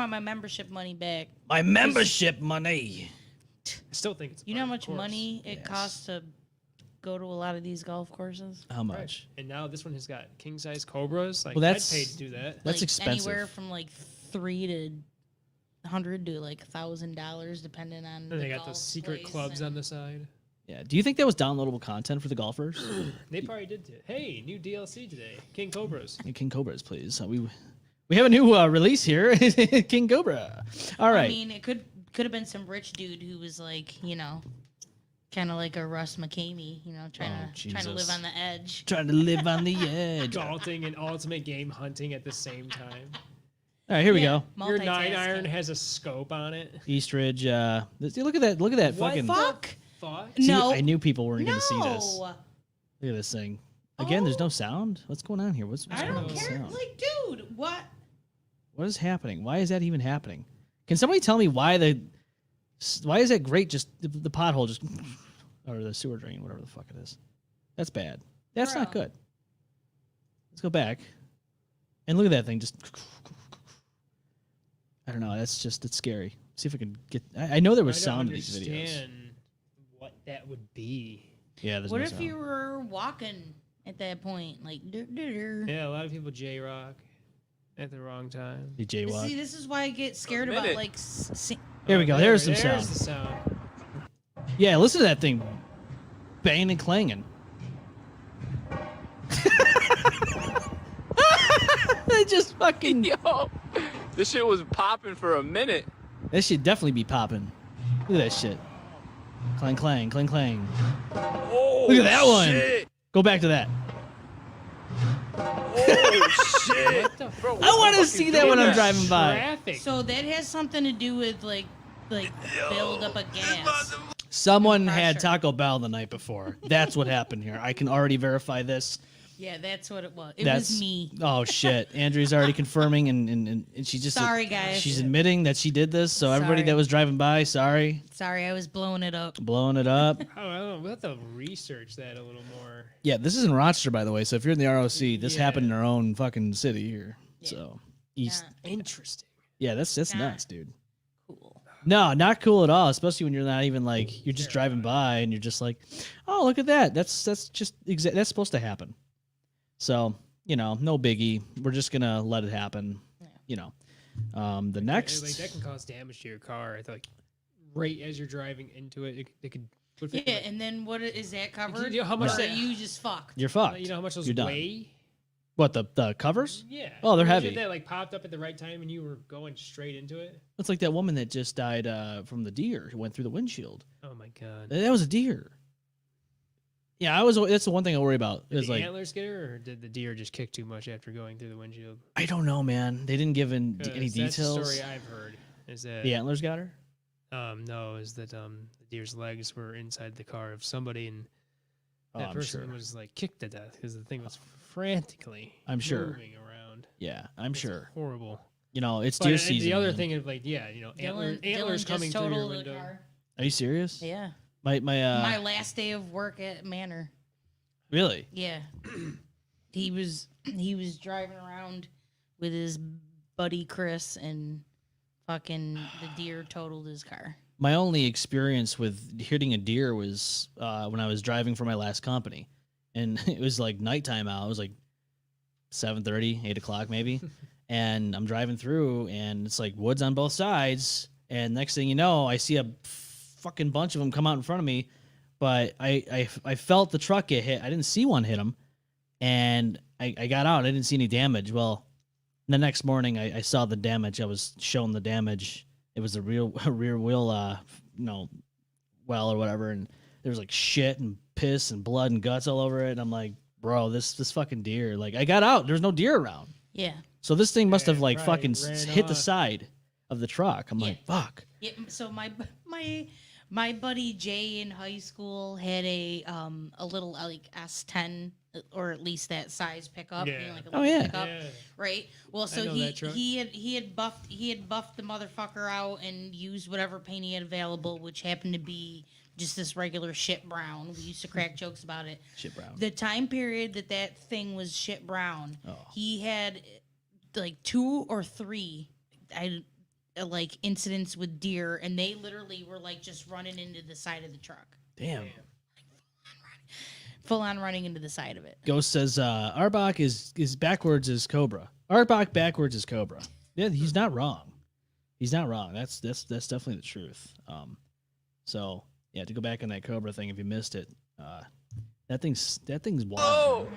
my membership money back. My membership money. I still think it's. You know how part much of the course. money it costs to go to a lot of these golf courses? How much? And now this one has got king size cobras. Like, Well, that's- I'd pay to do that. That's Like, expensive. Anywhere from like $300 to like $1,000, depending on. And the they got golf those secret place clubs and- on the side. Yeah. Do you think that was downloadable content for the golfers? They probably did. Hey, new DLC today. King Cobras. Yeah, King Cobras, please. We have a new release here, King Cobra. All right. I mean, it could have been some rich dude who was like, you know, kind of like a Russ McCamey, you know, trying to live Jesus. on the edge. Trying to live on the edge. All Golfing and ultimate game hunting at the same time. right, here we Yeah, go. Your multitasking. 9-iron has a scope on it. Eastridge. See, look at that. Look at that What fucking. the Fuck. Fuck. See, No. I knew people weren't No. going to see this. Look at this thing. Again, there's no sound. What's going on here? What's I going on don't with the care. sound? Like, dude, what? What is happening? Why is that even happening? Can somebody tell me why is that grate just the pothole just or the sewer drain, whatever the fuck it is? That's bad. That's not Bro. good. Let's go back and look at that thing. Just I don't know. It's scary. See if I can get. I know there was I don't sound in these videos. understand what that would be. Yeah, there's What no if sound. you were walking at that point? Like, Yeah, a lot of people J-rock at the wrong time. You jaywalk. See, this is why I get scared about, like, Here we go. There's some sound. There's the sound. Yeah, listen to that thing banging and clanging. They just fucking. Yo, this shit was popping for a minute. That should definitely be popping. Look at that shit. Clang, clang, clang, clang. Oh, Look at that one. shit. Go back to that. Oh shit. Bro, I want to fucking see that when doing I'm driving by. Traffic. So that has something to do with, like build up a gas. Someone had Pressure. Taco Bell the night before. That's what happened here. I can already verify this. Yeah, that's what it was. It That's was me. Oh shit. Andrea's already confirming and she just Sorry, guys. She's admitting that she did this. So everybody Sorry. that was driving by, sorry. Sorry, I was blowing it up. Blowing it up. Oh, I don't know. We'll have to research that a little more. Yeah, this is in Rochester, by the way. So if you're in the ROC, this Yeah. happened in our own fucking city here. So east. Interesting. Yeah, that's Nah. nuts, dude. Cool. No, not cool at all. Especially when you're not even like you're just driving by and you're just like, oh, look at that. That's just that's supposed to happen. So no biggie. We're just gonna let it happen. The Like, next. that can cause damage to your car. I feel like right as you're driving into it, it could. What if it, Yeah, like, and then is that covered? You know how much Or that- you just fucked? You're fucked. you know how much those You're done. weigh? What the covers? Yeah. Oh, they're Imagine heavy. That like popped up at the right time and you were going straight into it. It's like that woman that just died from the deer who went through the windshield. Oh my god. That was a deer. Yeah, that's the one thing I worry about. Did Is the like antlers get her, or did the deer just kick too much after going through the windshield? I don't know, man. They didn't give any 'Cause details. That's the story I've heard. Is that The antlers got her. no, is that the deer's legs were inside the car of somebody, and Oh, that I'm person sure. was like kicked to death because the thing was frantically I'm sure. moving around. Yeah, I'm It's sure. horrible. It's But deer season. the other man. thing is like, yeah, antlers Dylan coming just through your totaled the window. car. Are you serious? Yeah. My My last day of work at Manor. really? Yeah. he was driving around with his buddy Chris, and fucking the deer totaled his car. My only experience with hitting a deer was when I was driving for my last company, and it was like nighttime out. It was like 7:30, 8 o'clock maybe, and I'm driving through, and it's like woods on both sides. And next thing you know, I see a fucking bunch of them come out in front of me, but I felt the truck get hit. I didn't see one hit them, and I got out. I didn't see any damage. Well, the next morning I saw the damage. I was shown the damage. It was a rear wheel, well or whatever, and there was like shit and piss and blood and guts all over it. And I'm like, bro, this fucking deer. Like, I got out. There's no deer around. Yeah. So this thing must have like probably fucking ran hit the off. side of the truck. I'm like, fuck. Yeah. So My buddy Jay in high school had a little like S10 or at least that size pickup. Yeah. Like a Oh, little yeah. pickup, Yeah. right? Well, so know he that truck. he had buffed the motherfucker out and used whatever paint he had available, which happened to be just this regular shit brown. We used to crack jokes about it. Shit brown. The time period that thing was shit brown, Oh. he had like 2 or 3 like incidents with deer, and they literally were like just running into the side of the truck, Damn. full on running into the side of it. Ghost says Arbok is backwards as Cobra. Arbok backwards is Cobra. Yeah, he's not wrong. He's not wrong. That's definitely the truth. So yeah, to go back on that Cobra thing, if you missed it, that thing's wild.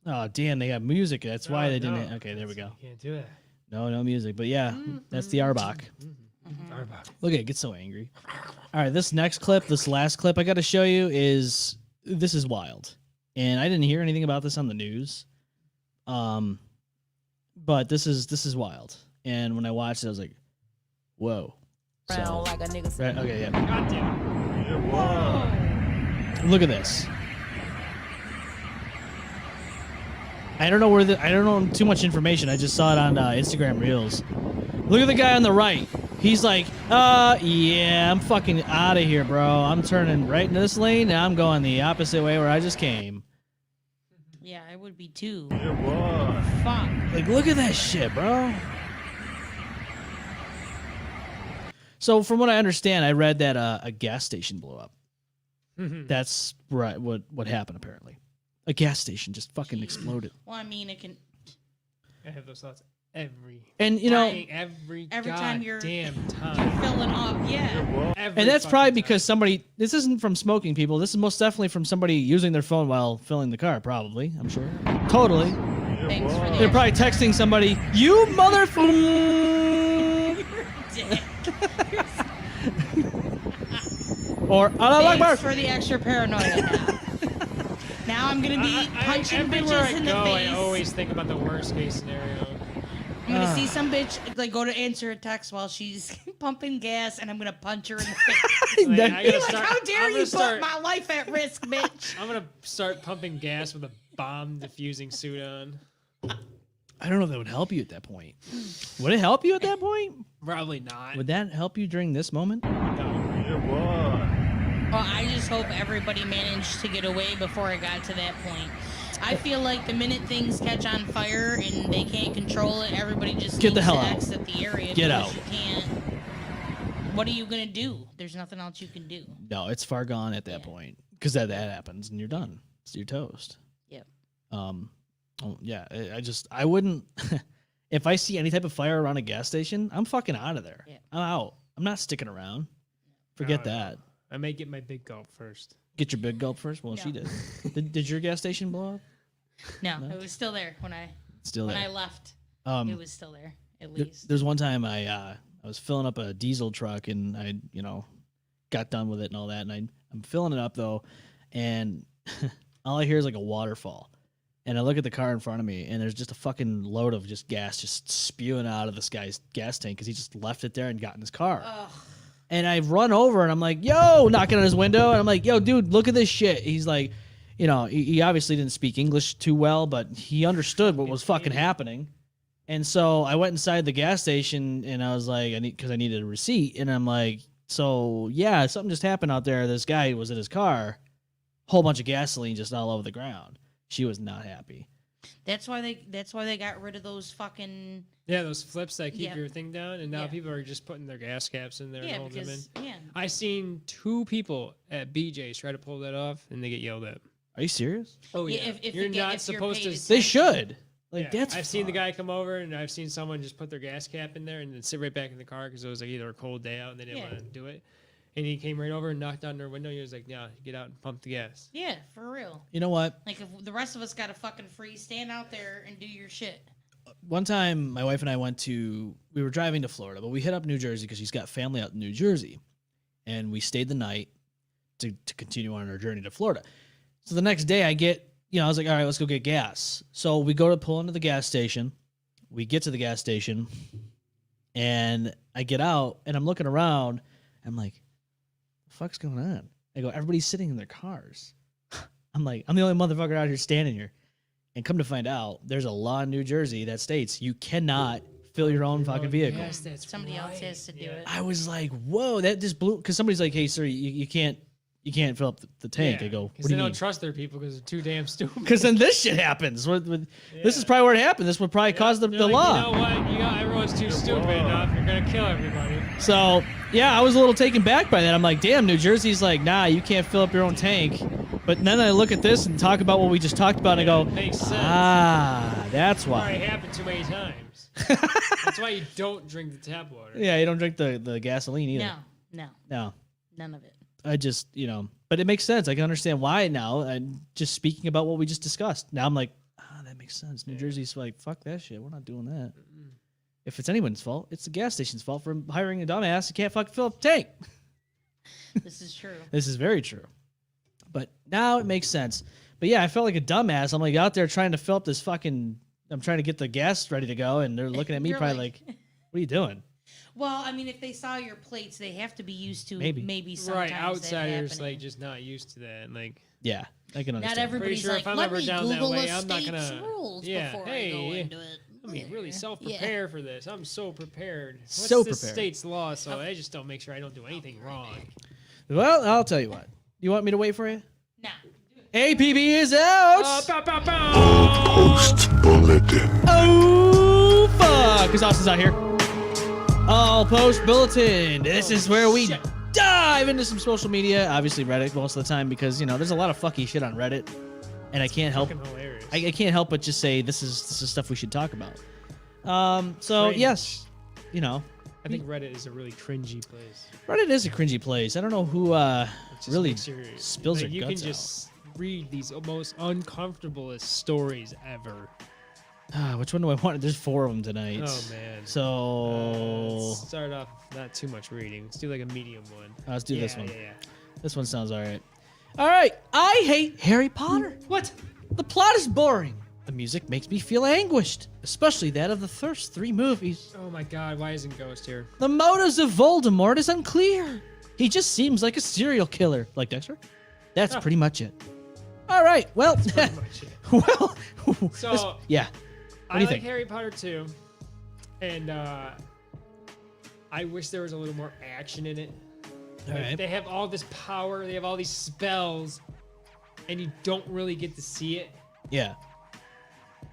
Oh damn, they got music. That's why they didn't. No. Okay, there we go. You can't do that. No music. But yeah, that's the Arbok. Arbok. Look at it, gets so angry. All right, this next clip, this last clip I got to show you is wild, and I didn't hear anything about this on the news. But this is wild, and when I watched it, I was like, whoa. So, like a nigga. right, okay, yeah. God damn. Look at this. I don't know too much information. I just saw it on Instagram Reels. Look at the guy on the right. He's like, yeah, I'm fucking out of here, bro. I'm turning right into this lane, and I'm going the opposite way where I just came. Yeah, I would be too. boy. Fuck. Like, look at that shit, bro. So, from what I understand, I read that a gas station blew up. That's right. What happened apparently? A gas station just fucking exploded. Well, I mean, it can. I have those thoughts every And you know, every time you're- damn You're time. filling up, yeah. Every and that's probably fucking because somebody. This isn't from smoking people. This is most definitely from somebody using their phone while filling the car. Probably, I'm sure. Totally. Thanks for They're the probably texting somebody. You motherfucker. dick. Or Allah Akbar. Thanks for the extra paranoia. Now I'm gonna be punching everywhere bitches I in go, the face. I always think about the worst case scenario. I'm gonna see some bitch like go to answer a text while she's pumping gas, and I'm gonna punch her in the face. Like, I Be gotta like, start- how I'm dare gonna you start- put my life at risk, bitch? I'm gonna start pumping gas with a bomb diffusing suit on. I don't know if that would help you at that point. Would it help you at that point? Probably not. Would that help you during this moment? No. Well, I just hope everybody managed to get away before it got to that point. I feel like the minute things catch on fire and they can't control it, everybody just Get the needs hell to out. exit the area. Get because out. You can't. What are you gonna do? There's nothing else you can do. No, it's far gone at that point because that happens and you're done. It's your toast. Yep. Yeah. I wouldn't. If I see any type of fire around a gas station, I'm fucking out of there. Yeah. I'm out. I'm not sticking around. Forget No. that. I may get my big gulp first. Get your big gulp first. Well, she No. did. Did your gas station blow up? No, it was still there when I Still there. when I left. It was still there at least. There's one time I was filling up a diesel truck and I got done with it and all that, and I'm filling it up though, and all I hear is like a waterfall, and I look at the car in front of me and there's just a fucking load of just gas just spewing out of this guy's gas tank because he just left it there and got in his car. Ugh. And I run over and I'm like, yo, knocking on his window. And I'm like, yo, dude, look at this shit. He's like, he obviously didn't speak English too well, but he understood what was fucking happening. And so I went inside the gas station and I was like, because I needed a receipt. And I'm like, so yeah, something just happened out there. This guy was in his car, whole bunch of gasoline just all over the ground. She was not happy. That's why they got rid of those fucking Yeah, those flips that keep Yeah. your thing down, and now Yeah. people are just putting their gas caps in there and holding them in. because yeah. I seen 2 people at BJ's try to pull that off, and they get yelled at. Are you serious? Oh Yeah, yeah, if you're you get- not if you're supposed paid to. They attention. should. Like, Yeah, that's I've seen the fucked. guy come over, and I've seen someone just put their gas cap in there and then sit right back in the car because it was like either a cold day out and they didn't Yeah. want to do it. And he came right over and knocked on their window. He was like, "Yeah, get out and pump the gas." Yeah, for real. You know what? Like if the rest of us got a fucking free, stand out there and do your shit. One time, my wife and I we were driving to Florida, but we hit up New Jersey because she's got family out in New Jersey. And we stayed the night to continue on our journey to Florida. So the next day I was like, all right, let's go get gas. So we go to pull into the gas station. We get to the gas station and I get out and I'm looking around I'm like, the fuck's going on? I go, everybody's sitting in their cars. I'm like, I'm the only motherfucker out here standing here. And come to find out, there's a law in New Jersey that states you cannot fill your own fucking vehicle. Yes, that's Somebody else right. has to do it. I was like, whoa, that just blew. Because somebody's like, hey, sir, you can't fill up the tank. I go, what because do they you don't mean? trust their people because they're too damn stupid. Because then this shit happens. This is probably where it happened. This would probably cause the They're like, law. You know what? Everyone's too stupid enough. You're gonna kill everybody. So, yeah, I was a little taken back by that. I'm like, damn, New Jersey's like, nah, you can't fill up your own tank. But then I look at this and talk about what we just talked about, and I go, Makes sense. that's Already why. happened too many times. That's why you don't drink the tap water. Yeah, you don't drink the gasoline either. No, none of it. I just, but it makes sense. I can understand why now. And just speaking about what we just discussed. Now I'm like, that makes sense. New Jersey's like, fuck that shit. We're not doing that. If it's anyone's fault, it's the gas station's fault for hiring a dumbass who can't fucking fill up the tank. This is true. This is very true. But now it makes sense. But yeah, I felt like a dumbass. I'm like out there trying to fill up this fucking, I'm trying to get the gas ready to go. And they're looking at me You're probably like, what are you doing? Well, I mean, if they saw your plates, they have to be used to Maybe. sometimes Right, that outsiders happening. like just not used to that. Like, Yeah, I can understand. Not pretty everybody's sure like, if I'm let ever me down that Google way, a I'm not state's gonna. rules Yeah, before hey, I go into it. let me really self-prepare for this. I'm so prepared. What's So this prepared. state's law? So I just don't make sure I don't do anything wrong. Well, I'll tell you what. You want me to wait for you? Nah. APB is out. Bow, bow, bow. Posts Bulletin. Oh, fuck. Because Austin's out here. All Post Bulletin. This is where we dive into some social media. Obviously, Reddit most of the time because, there's a lot of fucky shit on Reddit. And I can't help. Fucking hilarious. I can't help but just say this is stuff we should talk about. So, Cringe. yes, I think Reddit is a really cringy place. Reddit is a cringy place. I don't know who It just really makes your- spills like, their you guts can just read these most uncomfortablest stories ever. out. Which one do I want? There's 4 of them tonight. Oh man. So Let's start off not too much reading. Let's do like a medium one. let's do this one. Yeah. This one sounds all right. All right. I hate Harry Potter. What? The plot is boring. The music makes me feel anguished, especially that of the first 3 movies. Oh my God! Why isn't Ghost here? The motives of Voldemort is unclear. He just seems like a serial killer, like Dexter. That's pretty much it. All right. Well, Pretty much it. well. So yeah. What do you I like think? Harry Potter too, and I wish there was a little more action in it. All Like, right. They have all this power, they have all these spells, and you don't really get to see it. Yeah.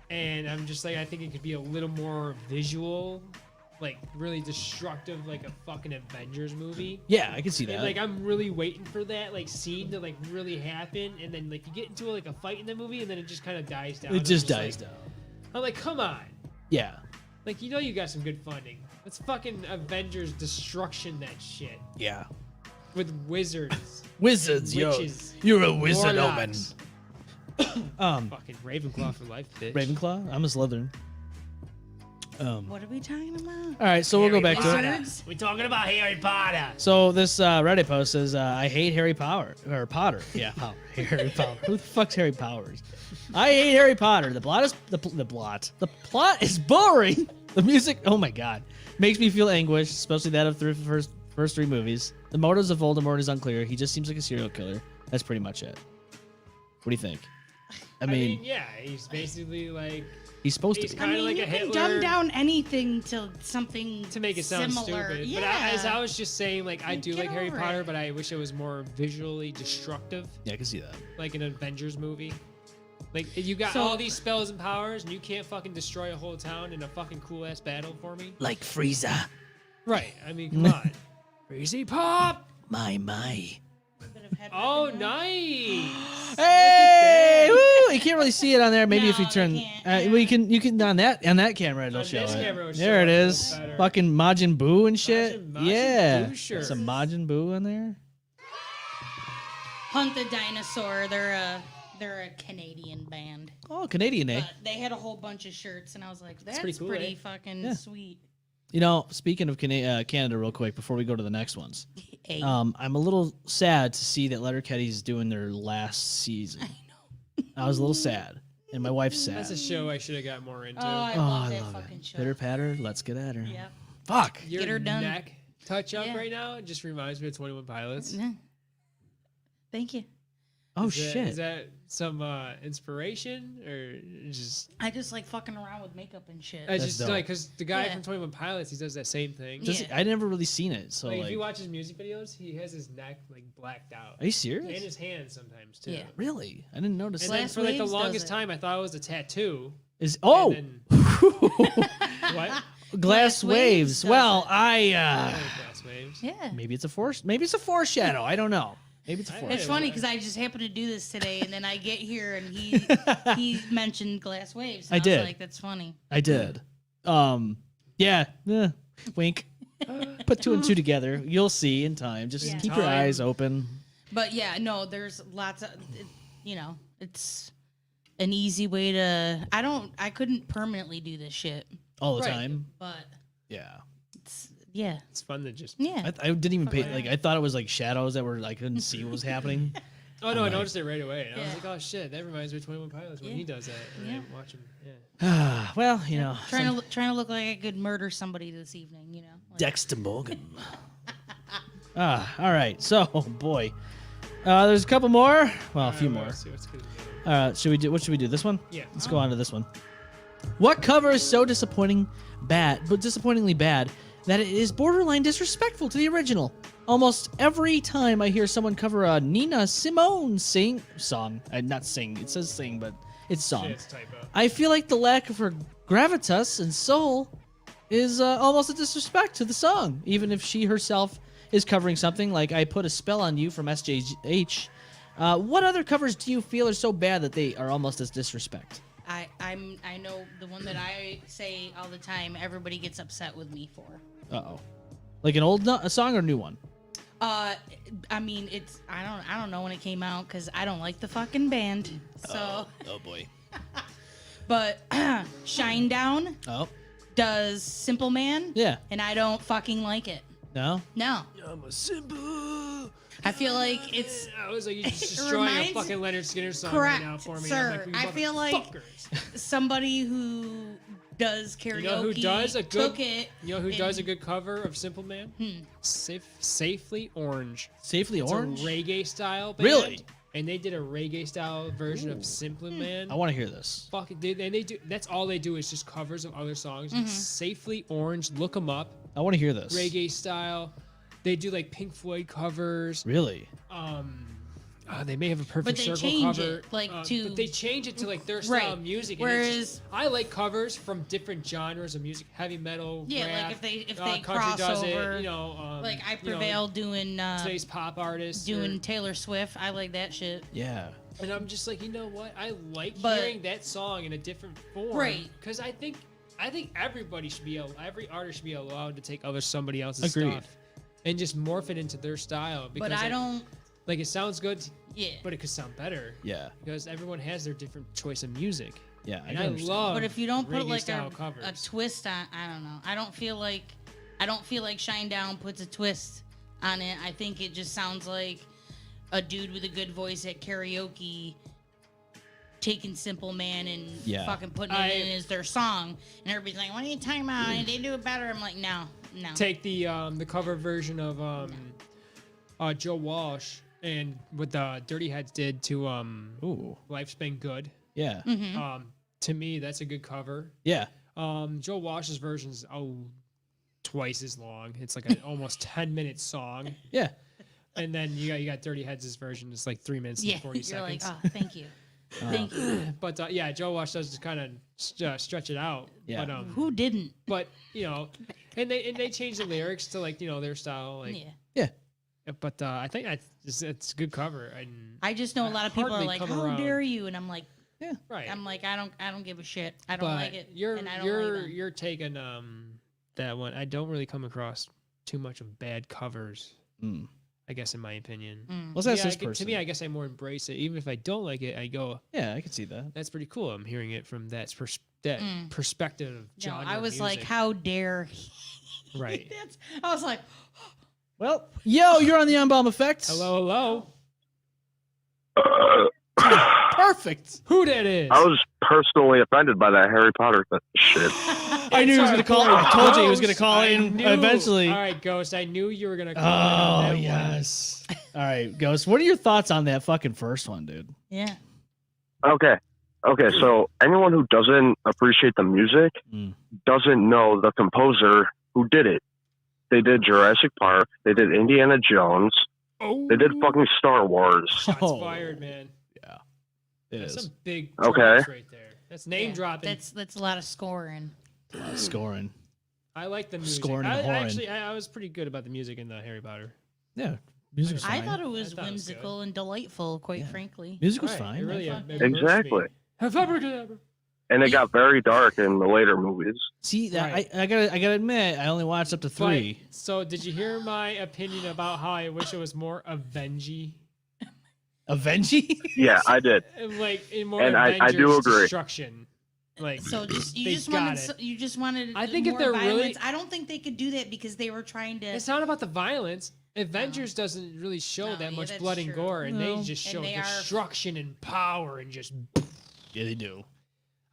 And I'm just like, I think it could be a little more visual, like really destructive, like a fucking Avengers movie. Yeah, I can see that. And like I'm really waiting for that like scene to like really happen, and then like you get into like a fight in the movie, and then it just kind of dies down. it I'm just like- dies down. I'm like, come on, Yeah. like you got some good funding. Let's fucking Avengers destruction that shit Yeah. with wizards, Wizards, yo. witches, You're a wizard, Omen. warlocks. Um, Fucking Ravenclaw for life, bitch. Ravenclaw. I'm a Slytherin. What are we talking about? All right, so we'll go back to it. Wizards? We're talking about Harry Potter. So this Reddit post says, "I hate Harry Potter or Potter." Yeah, Harry Potter. Who the fuck's Harry Powers? I hate Harry Potter. The plot is the plot. The plot is boring. The music, oh my god, makes me feel anguish, especially that of the first 3 movies. The motives of Voldemort is unclear. He just seems like a serial killer. That's pretty much it. What do you think? I mean, Yeah, he's basically like he's supposed he's to be. kind of like you a can Hitler. dumb down anything to something to make it sound similar. stupid. Yeah. But as I was just saying, like I do Get like Harry over Potter, it. but I wish it was more visually destructive, Yeah, I can see that. like an Avengers movie. Like you got So- all these spells and powers, and you can't fucking destroy a whole town in a fucking cool ass battle for me. Like Frieza. Right? I mean, come on. Crazy pop. My. Bit of head Oh, ripping there. nice. Hey! Woo! You can't really see it on there. Maybe if you No, turn, they can't, well, you can on that camera it'll On show this it. camera it'll There it show it is. better. Fucking Majin Buu and shit. Majin Yeah, Buu shirt. some Majin Buu on there. Hunt the Dinosaur. They're a Canadian band. Oh, Canadian, eh? But they had a whole bunch of shirts, and I was like, that's pretty pretty, cool, eh? fucking Yeah. sweet. You know, speaking of Canada, real quick before we go to the next ones, Hey, I'm a little sad to see that Letterkenny's doing their last season. I know. I was a little sad, and my wife's sad. That's a show I should have got more into. oh, I Oh, love I that love fucking it. show. Pitter patter, let's get at her. Yep. Fuck. Your Get her done. neck. touch up Yeah. right now. It just reminds me of 21 Pilots. Yeah. Thank you. Oh Is shit! that some inspiration or just? I just like fucking around with makeup and shit. I That's just dope. like because the guy Yeah. from 21 Pilots, he does that same thing. Does Yeah. I never really seen it, so Like, like, if you watch his music videos, he has his neck like blacked out, are you serious? and his hands sometimes too. Yeah. Really? I didn't notice And that. then Glass for like the Waves does longest it. time, I thought it was a tattoo. Is And then, what? Glass Waves. does Well, it. Glass Waves. Yeah. maybe it's a foreshadow. I don't know. Maybe it's a I- foreshadow. It's funny because I just happened to do this today, and then I get here and he mentioned Glass Waves. And I did. Was like, that's funny. I did. Yeah. Wink. Put two and two together. You'll see in time. Just Yeah. keep your Time. eyes open. But yeah, no, there's lots of, it's an easy way to. I couldn't permanently do this shit, All the Right. time. but Yeah. yeah, It's fun to just. yeah. I didn't even pay. Fuck Like around. I thought it was like shadows that were. I couldn't see what was happening. Oh no, I like- noticed it right away. And I was Yeah. like, oh shit, that reminds me of 21 Pilots when Yeah. he does that. And Yeah. I watch him. Yeah. Well, you know, Trying to look like I could murder somebody this evening, you know. Like, Dexter Morgan. All right. So, boy, there's a couple more. Well, a few more. Let's see what's good. Should we do? What should we do? This one? Yeah. Let's go on to this one. What cover is so disappointingly bad that it is borderline disrespectful to the original? Almost every time I hear someone cover a Nina Simone song, not sing. It says sing, but it's song. Shit, it's typo. I feel like the lack of her gravitas and soul is almost a disrespect to the song, even if she herself is covering something like "I Put a Spell on You" from SJH. What other covers do you feel are so bad that they are almost as disrespect? I know the one that I say all the time. Everybody gets upset with me for. Uh-oh. Like an old a song or a new one? I mean, it's I don't know when it came out because I don't like the fucking band. So, Oh boy. but Shine Down Oh. does Simple Man. Yeah. And I don't fucking like it. No? No, I'm a simple. I feel like it's I was like, you're just destroying a reminds- fucking Leonard Skinner song correct, right now for me. sir. I'm like, I you feel like motherfuckers. somebody who does karaoke. You know who does a good? took it. You know who does a and- good cover of Simple Man? Safely Orange. Safely It's Orange? a reggae style band. Really? And they did a reggae style version of Simple Man. I want to hear this. Fuck it, dude. And they do. That's all they do is just covers of other songs. It's Safely Orange. Look them up. I want to hear this. Reggae style. They do like Pink Floyd covers. Really? They may have a Perfect But they Circle change cover. it, like, but to- they change it to like their style of Right. music. and Whereas- it's just- I like covers from different genres of music, heavy metal. Yeah, rap, like if they country cross does over, it, you know, Like I you know, Prevail doing today's pop artists doing Taylor Swift. I like that shit. Yeah. and I'm just like, you know what? I like But- hearing that song in a different form, Right. Because I think everybody should be every artist should be allowed to take somebody else's Agreed. stuff and just morph it into their style. Because But I don't. like it sounds good, Yeah. but it could sound better. Yeah. Because everyone has their different choice of music. Yeah. And can I understand. love But if you don't put reggae like style a covers. twist on, I don't know. I don't feel like Shine Down puts a twist on it. I think it just sounds like a dude with a good voice at karaoke taking Simple Man and Yeah. fucking putting it in as their song, and everybody's like, "What are you talking about? And they do it better." I'm like, no. Take the cover version of Joe Walsh and what the Dirty Heads did to Ooh. Life's Been Good. Yeah. Mm-hmm. To me, that's a good cover. Yeah. Joe Walsh's version is twice as long. It's like an almost 10-minute song, Yeah. and then you got Dirty Heads' version. It's like 3 minutes Yeah, and 40 you're like, seconds. oh, thank you, thank you. But yeah, Joe Walsh does just kind of stretch it out. Yeah. But Who didn't? but you know, and they change the lyrics to like their style. Like, Yeah. Yeah. but I think it's a good cover. And I just know a lot of people are hardly like, come "How around. dare you?" And I'm like, right. I'm like, I don't give a shit. I don't but like it. You're and I don't you're like them. you're taking that one. I don't really come across too much of bad covers. Mm. I guess in my opinion. Let's ask Yeah, this to person. me, I guess I more embrace it. Even if I don't like it, I go, Yeah, I can see that. "That's pretty cool." I'm hearing it from that perspective of No, genre. I was like, music. how dare he? Right. I was like, Well, yo, you're on the M-Balm effect. Hello. Perfect. Who that is? I was personally offended by that Harry Potter shit. I knew he was going to call. I told you he was going to call I in knew- eventually. All right, Ghost. I knew you were gonna call. Oh in on that yes. All right, Ghost. What are your thoughts on that fucking first one, dude? Yeah. Okay. So anyone who doesn't appreciate the music doesn't know the composer who did it. They did Jurassic Park. They did Indiana Jones. one. They did fucking Star Wars. Shots Oh. fired, man. Yeah, it That's is. some big Okay. drops right there. That's name Yeah, dropping. That's a lot of scoring. Scoring. I like the music. Scoring and I whoring. actually, I was pretty good about the music in the Harry Potter. Yeah, music's I fine. thought it was I thought it was whimsical and delightful, quite Yeah. frankly. Music was Right, fine. It really I thought- immersed me. Exactly. Abracadabra. And it got very dark in the later movies. See, that Right. I gotta admit, I only watched up to 3. But, so, did you hear my opinion about how I wish it was more Avengy? Avengy. Yeah, I did. Like in more And I Avengers do agree. destruction. Like So just you they just got wanted it. you just wanted. I think if more they're violence. really- I don't think they could do that because they were trying to. It's not about the violence. Avengers doesn't really show No, that yeah, much that's blood and true. gore, and No. they just And show they are- destruction and power and just. Yeah, they do.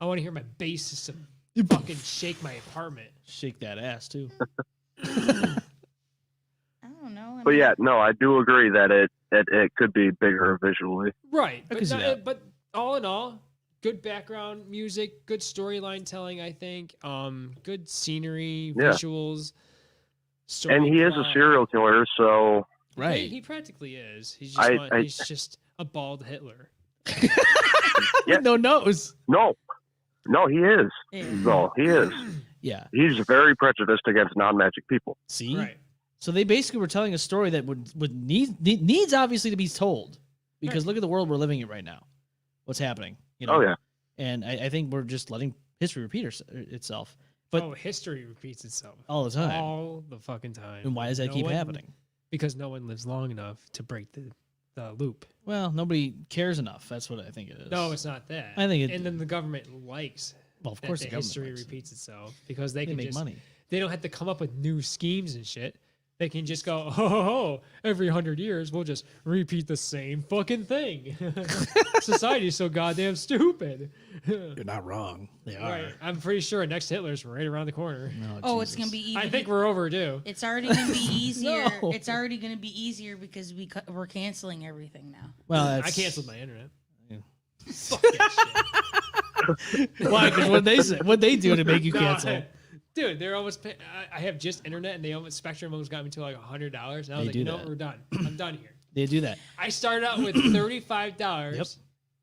I want to hear my bass system fucking shake my apartment. Shake that ass too. I don't know. I But mean, yeah, no, I do agree that it could be bigger visually. Right, I but, can see that. but all in all, good background music, good storyline telling. I think, good scenery, Yeah. visuals. Story And he is a plot. serial killer, so Right. He practically is. He's I- just I- he's just a bald Hitler. Yeah. No nose. no, he is. Yeah. No, he is. Yeah. He's very prejudiced against non-magic people. See. Right. So they basically were telling a story that would needs obviously to be told, because look at the world we're living in right now. What's happening? You know. Oh yeah. And I think we're just letting history repeat itself. But Oh, history repeats itself all the time. all the fucking time. And why does that No keep one- happening? Because no one lives long enough to break the loop. Well, nobody cares enough. That's what I think it is. No, it's not that. I think it- and then the government likes Well, of that course the the government history likes it. repeats itself because they They can make just money. they don't have to come up with new schemes and shit. They can just go, oh, every 100 years we'll just repeat the same fucking thing. Society's so goddamn stupid. You're not wrong. They are. Right. I'm pretty sure next Hitler's right around the corner. No, Oh, it's Jesus. gonna be. I even- think we're overdue. It's already gonna be easier. No. It's already gonna be easier because we're canceling everything now. Well, I that's, canceled my internet. Yeah. Fuck that shit. Why? Because what they do to make you No, cancel? Dude, they're almost. I have just internet, and they almost Spectrum almost got me to like $100. And I was They like, do you know, that. what, we're done. I'm done here. They do that. I started out with $35 Yep.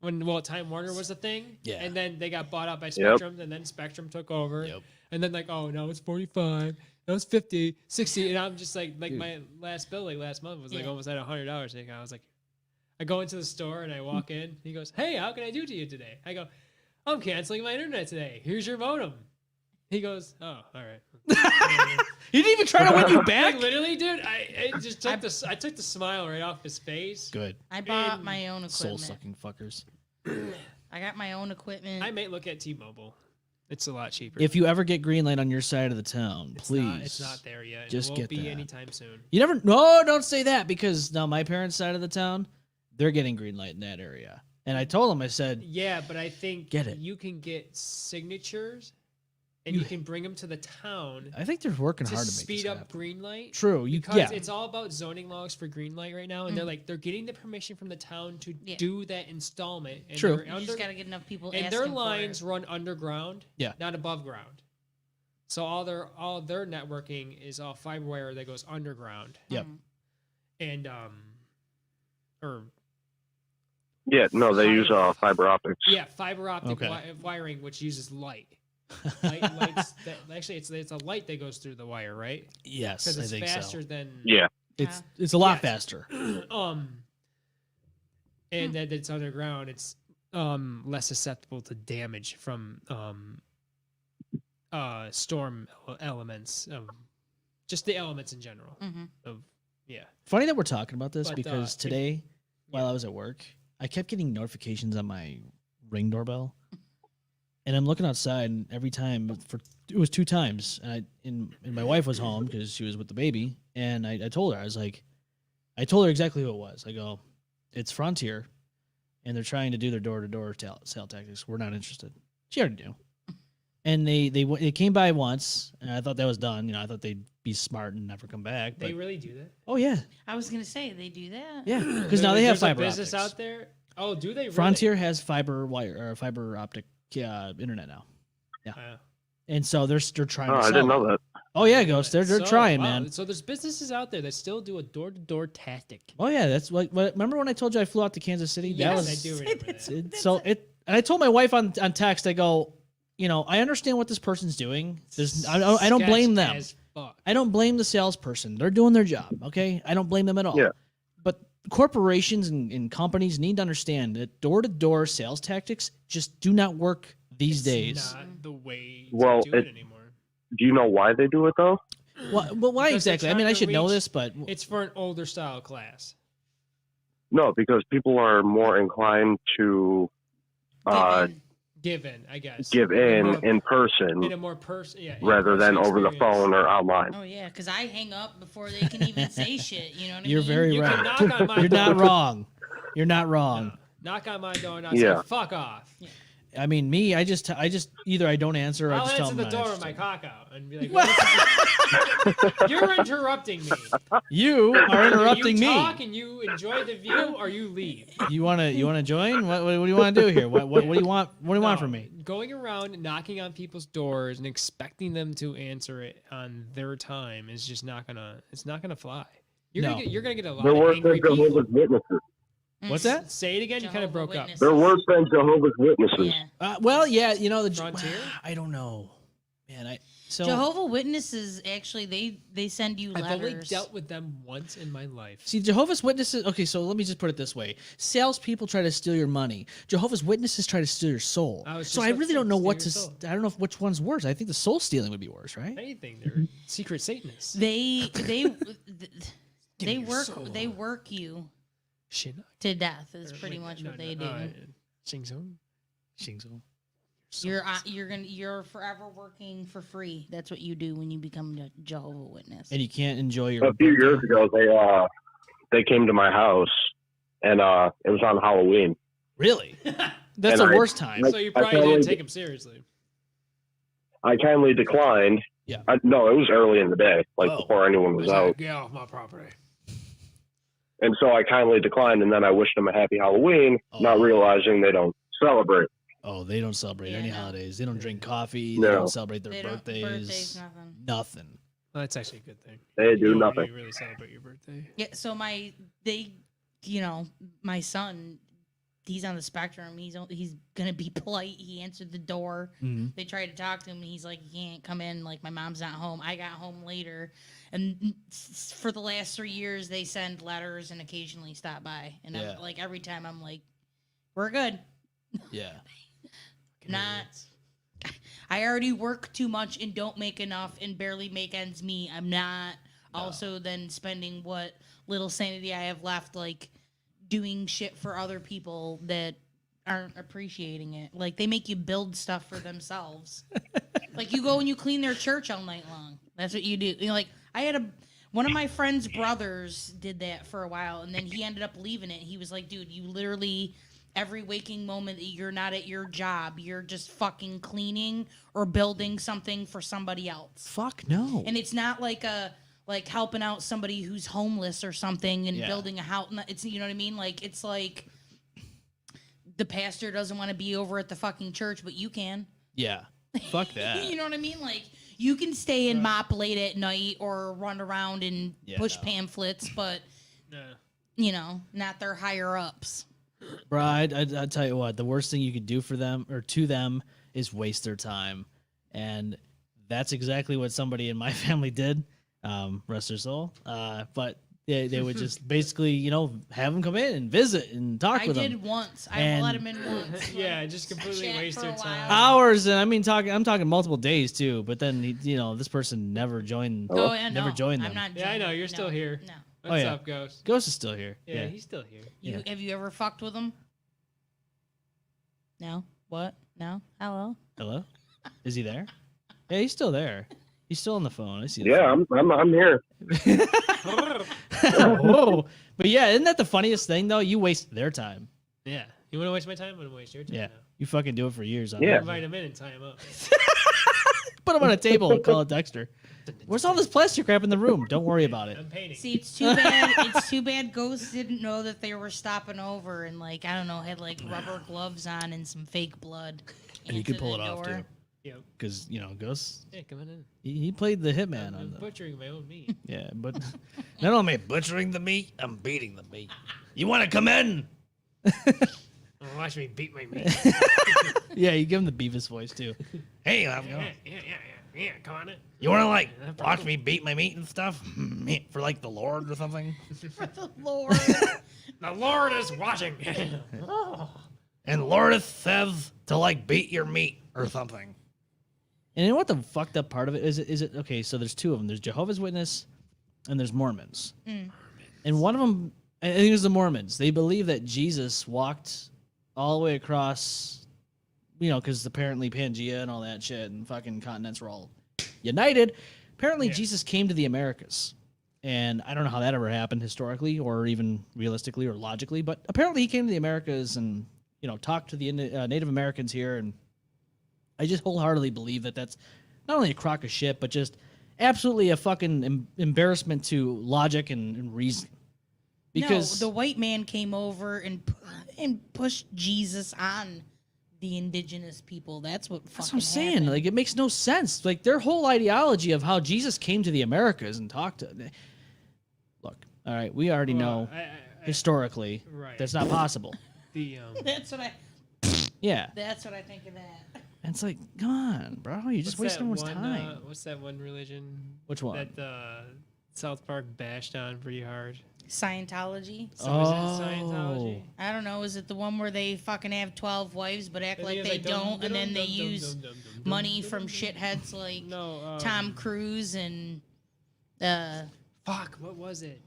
when Time Warner was a thing. Yeah. And then they got bought out by Spectrum, and then Spectrum took over. Yep. And then like, oh no, it's 45. No, it's 50, 60, and I'm just like Dude. my last bill like last month was like Yeah. almost at $100. And I was like, I go into the store and I walk in. He goes, "Hey, how can I do to you today?" I go, "I'm canceling my internet today. Here's your modem." He goes, "Oh, all right." He didn't even try to win you back. Like literally, dude, I just took I took the smile right off his face. Good. I bought And my own Soul equipment. sucking fuckers. I got my own equipment. I may look at T-Mobile. It's a lot cheaper. If you ever get green light on your side of the town, it's please. not, it's not there yet. just it won't get be that. anytime soon. You never. No, don't say that, because now my parents' side of the town, they're getting green light in that area. And I told them, I said, Yeah, but I think Get it. you can get signatures, and you can bring them to the town I think they're working to hard to make speed this up happen. green light. True. You Because yeah. it's all about zoning laws for green light right now, and they're getting the permission from the town to Yeah. do that installment. And True. they're you just gotta get enough people. and asking their for lines it. run underground, Yeah. not above ground. So all their networking is all fiber wire that goes underground, Yep. and or Yeah, no, they use fiber optics. yeah, fiber optic Okay. wiring, which uses light. Lights that, actually, it's a light that goes through the wire, right? Yes, Because I it's think faster so. than Yeah. It's a lot Yes. faster. And that it's underground. It's less susceptible to damage from storm elements, just the elements in general. Mhm. Of yeah, Funny that we're talking about this, But, because today, while I was at work, I kept getting notifications on my Ring doorbell, and I'm looking outside, and every time it was 2 times, and my wife was home because she was with the baby, and I told her, I was like, I told her exactly who it was. I go, it's Frontier. and they're trying to do their door-to-door sale tactics. We're not interested. She already knew. And they came by once, and I thought that was done. You know, I thought they'd be smart and never come back. But, They really do that? oh yeah, I was gonna say they do that. yeah, because now they have There's a fiber business optics. out there. Oh, do they really? Frontier has fiber optic internet now, Wow. and so they're trying Oh, to I sell didn't it. know that. Oh yeah, Ghost, they're So, trying, wow, man. So there's businesses out there that still do a door-to-door tactic. Oh yeah, that's like. Remember when I told you I flew out to Kansas City? Yes, that was I do remember that. And I told my wife on text. I go, you know, I understand what this person's doing. I don't blame Sketch them. as fuck. I don't blame the salesperson. They're doing their job. Okay, I don't blame them at all. Yeah. But corporations and companies need to understand that door-to-door sales tactics just do not work these It's days. not the way Well, to do it anymore. Do you know why they do it though? Well, why Because they're exactly? I mean, trying I to should know reach- this, but It's for an older style class. No, because people are more inclined to Give in, I guess. give in person in a more person, rather than over the phone or online. Oh yeah, because I hang up before they can even say shit. You know what I you're mean? very You can right. knock on my You're not door. wrong. You're not wrong. Knock on my door and I Yeah. say, fuck off. I mean, me, I just either I don't answer or I I'll just tell answer them the I'm door not with my interested. cock out and be like, you're interrupting me. You are interrupting you me. talk and you enjoy the view or you leave. You wanna join? What do you want to do here? What do you want? What do you want from me? Going around knocking on people's doors and expecting them to answer it on their time is just not gonna fly. You're No. gonna get a lot They're of worse angry than people. Jehovah's Witnesses. What's that? Say it again. You kind of Jehovah broke up. Witnesses. They're worse than Jehovah's Witnesses. Yeah. Well, yeah, you know the Frontier? I don't know, man. Jehovah Witnesses actually they send you I've only letters. dealt with them once in my life. See, Jehovah's Witnesses. Okay, so let me just put it this way: salespeople try to steal your money. Jehovah's Witnesses try to steal your soul. I was So just I about to really say, don't know steal what your to. soul. I don't know which one's worse. I think the soul stealing would be worse, right? Anything, they're secret Satanists. they your work soul. they work you Shit. to death is pretty much what they do. Sing song. Shingzong. You're forever working for free. That's what you do when you become a Jehovah Witness. And you can't enjoy your. A few years ago, they came to my house, and it was on Halloween. Really? That's And the I- worst time. So you probably totally didn't take them seriously. I kindly declined. Yeah. No, it was early in the day, like Oh. before anyone was out. Get off my property. And so I kindly declined, and then I wished them a happy Halloween, not realizing they don't celebrate. Oh, they don't celebrate Yeah, any no. holidays. They don't drink coffee. No. They don't celebrate their They don't- birthdays. birthdays, nothing. Nothing. Well, that's actually a good thing. They do You nothing. really celebrate your birthday. Yeah, so my son, he's on the spectrum. He's gonna be polite. He answered the door. Mhm. They tried to talk to him, and he's like, "You can't come in. Like my mom's not home. I got home later." And for the last 3 years, they send letters and occasionally stop by. And Yeah. I'm like, every time I'm like, "We're good." Yeah. Not. I already work too much and don't make enough and barely make ends meet. I'm not also then spending what little sanity I have left, like doing shit for other people that aren't appreciating it. Like they make you build stuff for themselves. Like you go and you clean their church all night long. That's what you do. You know, like I had one of my friend's brothers did that for a while, and then he ended up leaving it. He was like, "Dude, you literally." Every waking moment that you're not at your job, you're just fucking cleaning or building something for somebody else. Fuck no. And it's not like helping out somebody who's homeless or something and Yeah. building a house. It's, you know what I mean? Like it's like the pastor doesn't want to be over at the fucking church, but you can. Yeah. Fuck that. You know what I mean? Like you can stay and mop late at night or run around and Yeah, push no. pamphlets, but No. you know, not their higher ups. Bro, I'll tell you what, the worst thing you could do for them or to them is waste their time. And that's exactly what somebody in my family did. Rest their soul. But they would just basically, you know, have them come in and visit and talk I with did them. once. I And- let him in once. Yeah, just completely Chat waste for a their time. while. Hours, and I mean, I'm talking multiple days too. But then, you know, this person never joined. Oh yeah, Never no, joined them. I'm not. Yeah, I know, joining. you're No, still here. No. What's yeah. up, Ghost? Ghost is still here. Yeah, he's still here. You have you ever fucked with him? No. What? No. Hello. Hello? Is he there? Yeah, he's still there. He's still on the phone. I see. The Yeah, I'm here. phone. Whoa. But yeah, isn't that the funniest thing though? You waste their time. Yeah. You want to waste my time? I'm going to waste your time Yeah. now. You fucking do it for years. Yeah. Invite him in and tie him up. Put him on a table and call it Dexter. Where's all this plastic crap in the room? Don't worry about it. I'm painting. See, it's too bad. It's too bad Ghost didn't know that they were stopping over and like I don't know, had like rubber gloves on and some fake blood. And you could Answer pull the it off, door. too. Yep. Because, Ghost, Yeah, come on in. he played the hitman I'm on the... butchering my own meat. Yeah, but not only butchering the meat, I'm beating the meat. You want to come in? Watch me beat my meat. Yeah, you give him the Beavis voice, too. Hey, how's it yeah, going? yeah, come on in. You want to, watch me beat my meat and stuff? For, the Lord or something? The Lord. The Lord is watching. And Lord says to, beat your meat or something. And you know what the fucked up part of it is? Is it okay, so there's two of them. There's Jehovah's Witness and there's Mormons. And one of them, I think it was the Mormons. They believe that Jesus walked all the way across, because apparently Pangea and all that shit and fucking continents were all united. Apparently Jesus came to the Americas. And I don't know how that ever happened historically or even realistically or logically, but apparently he came to the Americas and, talked to the Native Americans here. And I just wholeheartedly believe that that's not only a crock of shit, but just absolutely a fucking embarrassment to logic and reason. Because no, the white man came over and pushed Jesus on the indigenous people. That's what I'm saying. happened. It makes no sense. Their whole ideology of how Jesus came to the Americas and talked to. Look, all right, we already know historically Right. that's not possible. That's what I. Yeah, That's what I think of that. and it's come on, bro, you're just wasting everyone's time. What's that one religion? Which one? That South Park bashed on pretty hard. Scientology. So is it Scientology? I don't know. Is it the one where they fucking have 12 wives but act like they don't, and then they use money from shitheads like Tom Cruise and Fuck, what was it?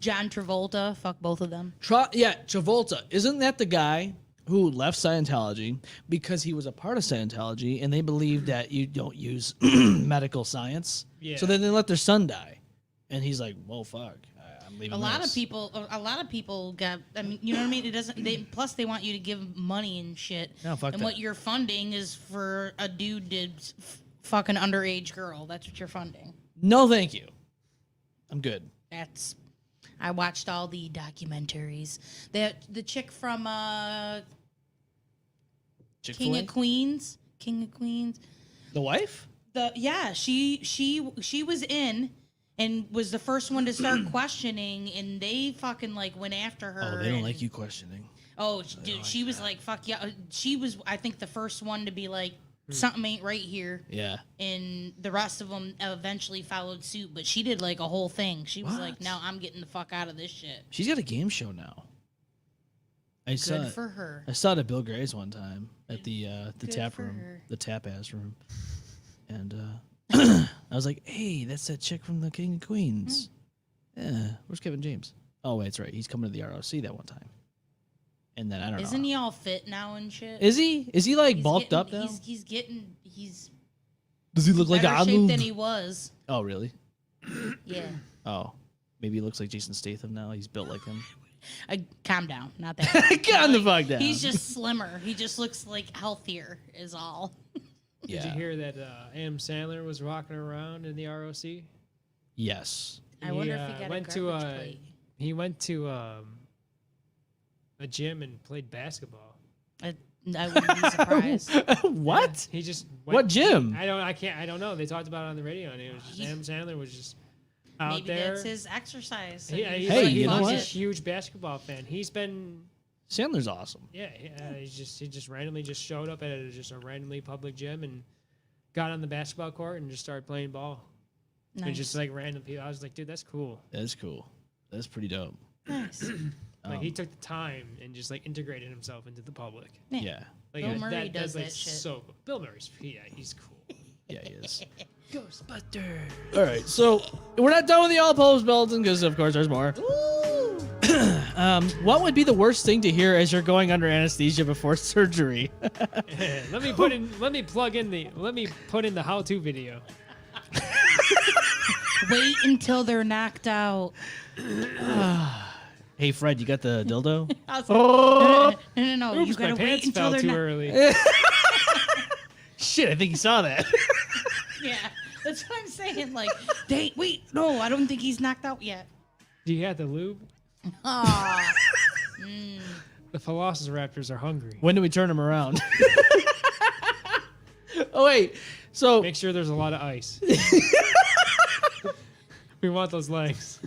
John Travolta? Fuck both of them. Travolta. Isn't that the guy who left Scientology because he was a part of Scientology and they believed that you don't use medical science? Yeah. So then they let their son die. And he's like, well, fuck. I'm leaving A lot this. of people got. I mean, you know what I mean. It doesn't. Plus, they want you to give money and shit. No, fuck and that. what you're funding is for a dude to fucking underage girl. That's what you're funding. No, thank you. I'm good. That's. I watched all the documentaries. The chick from King of Queens. The wife? She was in and was the first one to start questioning, and they fucking went after her. Oh, they don't and- like you questioning. Oh, dude, she was like, fuck yeah. She was, I think, the first one to be like, something ain't right here. Yeah. And the rest of them eventually followed suit, but she did a whole thing. She was like, no, I'm getting the fuck out of this shit. She's got a game show now. Good for her. I saw it at Bill Gray's one time at the Good tap for room, her. the tap ass room, and I was like, "Hey, that's that chick from the King of Queens." Yeah, where's Kevin James? Oh, wait, that's right. He's coming to the ROC that one time. And then I don't know. Isn't he all fit now and shit? Is he? Is he He's bulked getting- up now? He's Does he look like better shape Arnold? than he was. Oh, really? Yeah. Oh, maybe he looks like Jason Statham now. He's built like him. Calm down. Not that. Calm the fuck down. He's just slimmer. He just looks healthier is all. Yeah. Did you hear that Adam Sandler was walking around in the ROC? Yes. I wonder if he got went a to garbage plate. he went to a gym and played basketball. I wouldn't be surprised. What? He just What gym? I don't know. They talked about it on the radio, and it was just Adam Sandler was just out Maybe there. that's his exercise. He's Hey, like, you know he's what? a huge basketball fan. He's been Sandler's awesome. he just randomly just showed up at a randomly public gym and got on the basketball court and just started playing ball. Nice. And just random people. I was like, dude, that's cool. That's cool. That's pretty dope. Nice. He took the time and just integrated himself into the public. Yeah. Bill Murray does that shit. So cool. Bill Murray's he's cool. Yeah, he is. Ghostbuster. All right, so we're not done with the all post bulletin because, of course, there's more. What would be the worst thing to hear as you're going under anesthesia before surgery? let me put in the how-to video. Wait until they're knocked out. Hey, Fred, you got the dildo? I was like, no, you Oops, my gotta wait pants until fell they're too not. early. Shit, I think he saw that. Yeah, that's what I'm saying. Like, wait, no, I don't think he's knocked out yet. Do you have the lube? Aw. The Velociraptors are hungry. When do we turn him around? Oh, wait. So, Make sure there's a lot of ice. We want those legs.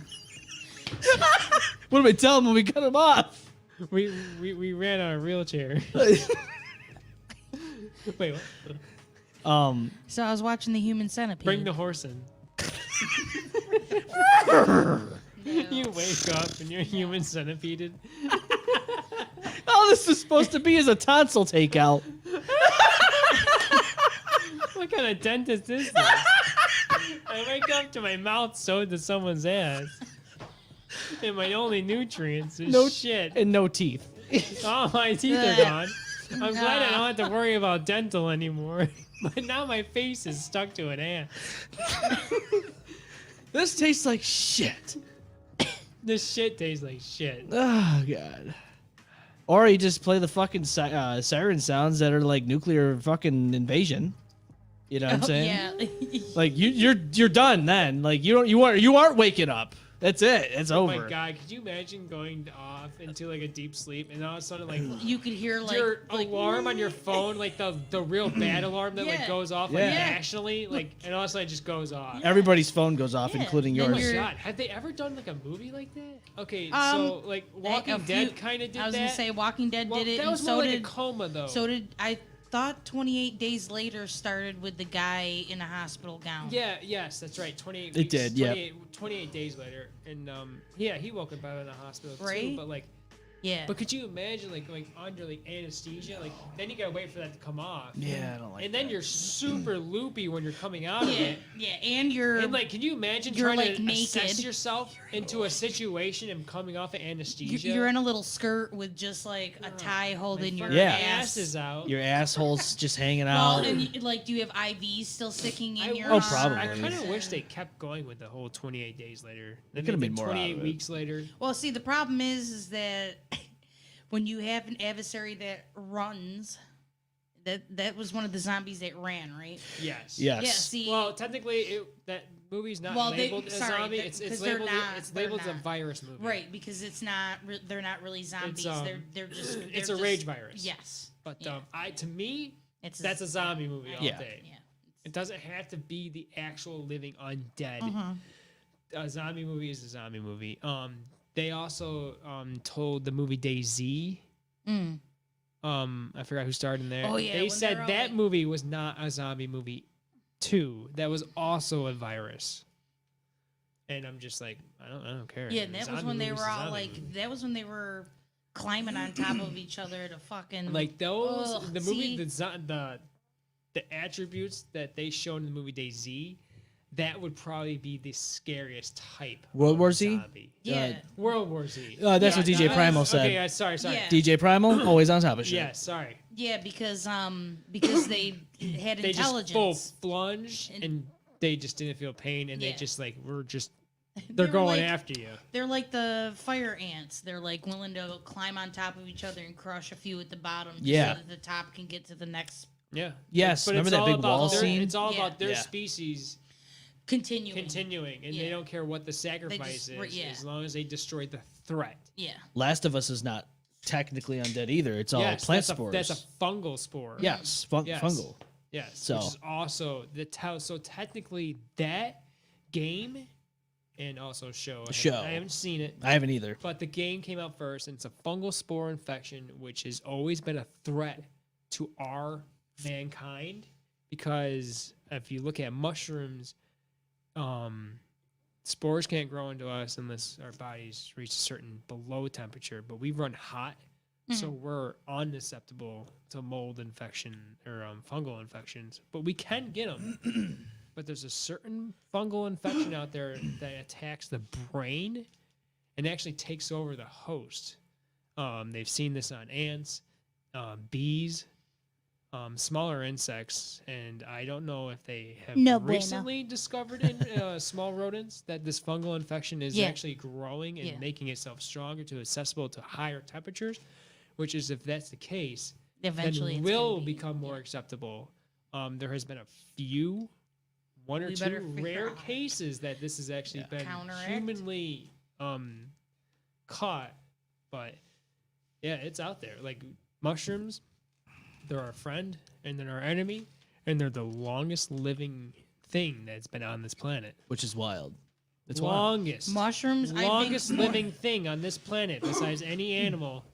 what do we tell him when we cut him off? We ran on a wheelchair. Wait, what? So I was watching the Human Centipede. Bring the horse in. You wake up and you're human centipeded. All this is supposed to be is a tonsil takeout. What kind of dentist is this? I wake up to my mouth sewed to someone's ass. And my only nutrients is No shit. And no teeth. All my teeth are gone. I'm glad I don't have to worry about dental anymore. But now my face is stuck to an ass. This tastes like shit. This shit tastes like shit. Oh, God. Or you just play the fucking siren sounds that are like nuclear fucking invasion. You know what I'm saying? Yeah. Like you're done then. Like you aren't waking up. That's it. It's Oh over. my god, could you imagine going off into like a deep sleep and all of a sudden like You could hear like your alarm on your phone, like the real bad alarm that like Yeah. goes off like Yeah. nationally, like and all of a sudden it just goes off. Everybody's phone goes off, Yeah. including Then Oh my yours. you're- god, have they ever done like a movie like that? Okay, Um, so like Walking a few- Dead kind of did that. I was gonna say Walking Dead well, did it, that and was so more like did a coma though. so did I thought 28 Days Later started with the guy in a hospital gown. Yeah, yes, that's right. 28 It weeks. did, yeah. 28 days later. And yeah, he woke up out of the hospital too. Right? But like, Yeah. but could you imagine like going under like anesthesia? Like then you gotta wait for that to come off. Yeah, I don't like And then that. you're super loopy when you're coming out of yeah, it. yeah, and you're And like, can you imagine you're, trying like, to assess naked. yourself into a situation and coming off of anesthesia? you're in a little skirt with just like a tie holding your Yeah. ass is out. Your asshole's just hanging Well, out. and like, do you have IVs still sticking in your? Oh, arm? probably. I kind of wish they kept going with the whole 28 days later. There could have been more out 28 of it. weeks later. Well, see, the problem is that when you have an adversary that runs, that was one of the zombies that ran, right? Yes. Yes. Yeah. See. Well, technically, that movie's not Well, labeled as sorry, zombie. that- It's 'cause they're labeled. not- It's they're labeled as a not. virus movie. Right, because it's not. They're not really zombies. They're just. It's they're a just- rage virus. Yes. But Yeah. to me, It's that's a zombie movie all Yeah. day. Yeah. It doesn't have to be the actual living undead. Uh-huh. A zombie movie is a zombie movie. They also told the movie DayZ. Mm. I forgot who starred in there. Oh, yeah, They when said they're all that like- movie was not a zombie movie too. That was also a virus. And I'm just like, I don't care. Yeah, A that was zombie when they movie's were a all zombie like. movie. That was when they were climbing on top of each other to fucking. Like those, Ugh, the movie, see? the attributes that they showed in the movie DayZ, that would probably be the scariest type. World War of Z? zombie. Yeah. World War Z. That's what DJ Primal said. Okay, sorry. Yeah. DJ Primal, always on top of shit. Yeah, sorry. Yeah, because they had They just intelligence. full plunge And- and they just didn't feel pain and they Yeah. just like they're They were going like- after you. They're like the fire ants. They're like willing to climb on top of each other and crush a few at the bottom, just Yeah. so that the top can get to the next Yeah. Yes, But remember it's that all big about wall their- scene? It's all Yeah. about their Yeah. species continuing. continuing, and they Yeah. don't care what the sacrifice right, is, yeah. as long as they destroy the threat. Yeah. Last of Us is not technically undead either. It's all Yes, plant that's spores. that's a fungal spore. yes, Yes. fungal. Yes. So- Which is also so technically that game and also show. I haven't seen it. I haven't either. But the game came out first, and it's a fungal spore infection, which has always been a threat to our mankind. Because if you look at mushrooms, spores can't grow into us unless our bodies reach a certain below temperature. But we run hot, so we're unsusceptible to mold infection or fungal infections. But we can get them. But there's a certain fungal infection out there that attacks the brain and actually takes over the host. They've seen this on ants, bees, smaller insects, and I don't know if they have No bueno. recently discovered in small rodents that this fungal infection is Yeah. actually growing and Yeah. making itself stronger to accessible to higher temperatures. Which is, if that's the case, Eventually, then it's gonna will be- become more acceptable. There has been a few, one or We two better figure rare out. cases that this has actually been Counteract. humanly caught, but yeah, it's out there. Like mushrooms, they're our friend and they're our enemy, and they're the longest living thing that's been on this planet. Which is wild. It's wild. Longest, Mushrooms, longest I think, living thing on this planet besides any animal.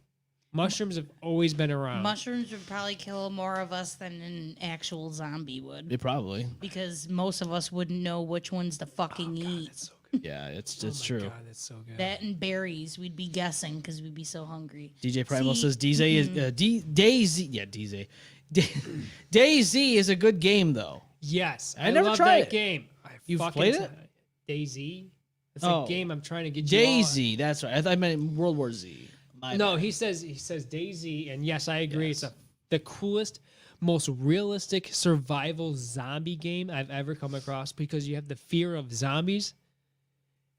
Mushrooms have always been around. mushrooms would probably kill more of us than an actual zombie would, It probably. because most of us wouldn't know which ones to fucking eat. That's so good. Yeah, it's Oh it's my true. God, that's so good. That and berries, we'd be guessing because we'd be so hungry. DJ Primal See- says DayZ is DayZ. Yeah, DayZ. DayZ is a good game though. Yes, I never love tried that it. game. You've fucking played it? DayZ. It's Oh. a game I'm trying to get you all- DayZ. That's right. I thought I meant World War Z. My No, bad. he says DayZ, and yes, I agree. Yes. It's the coolest, most realistic survival zombie game I've ever come across, because you have the fear of zombies,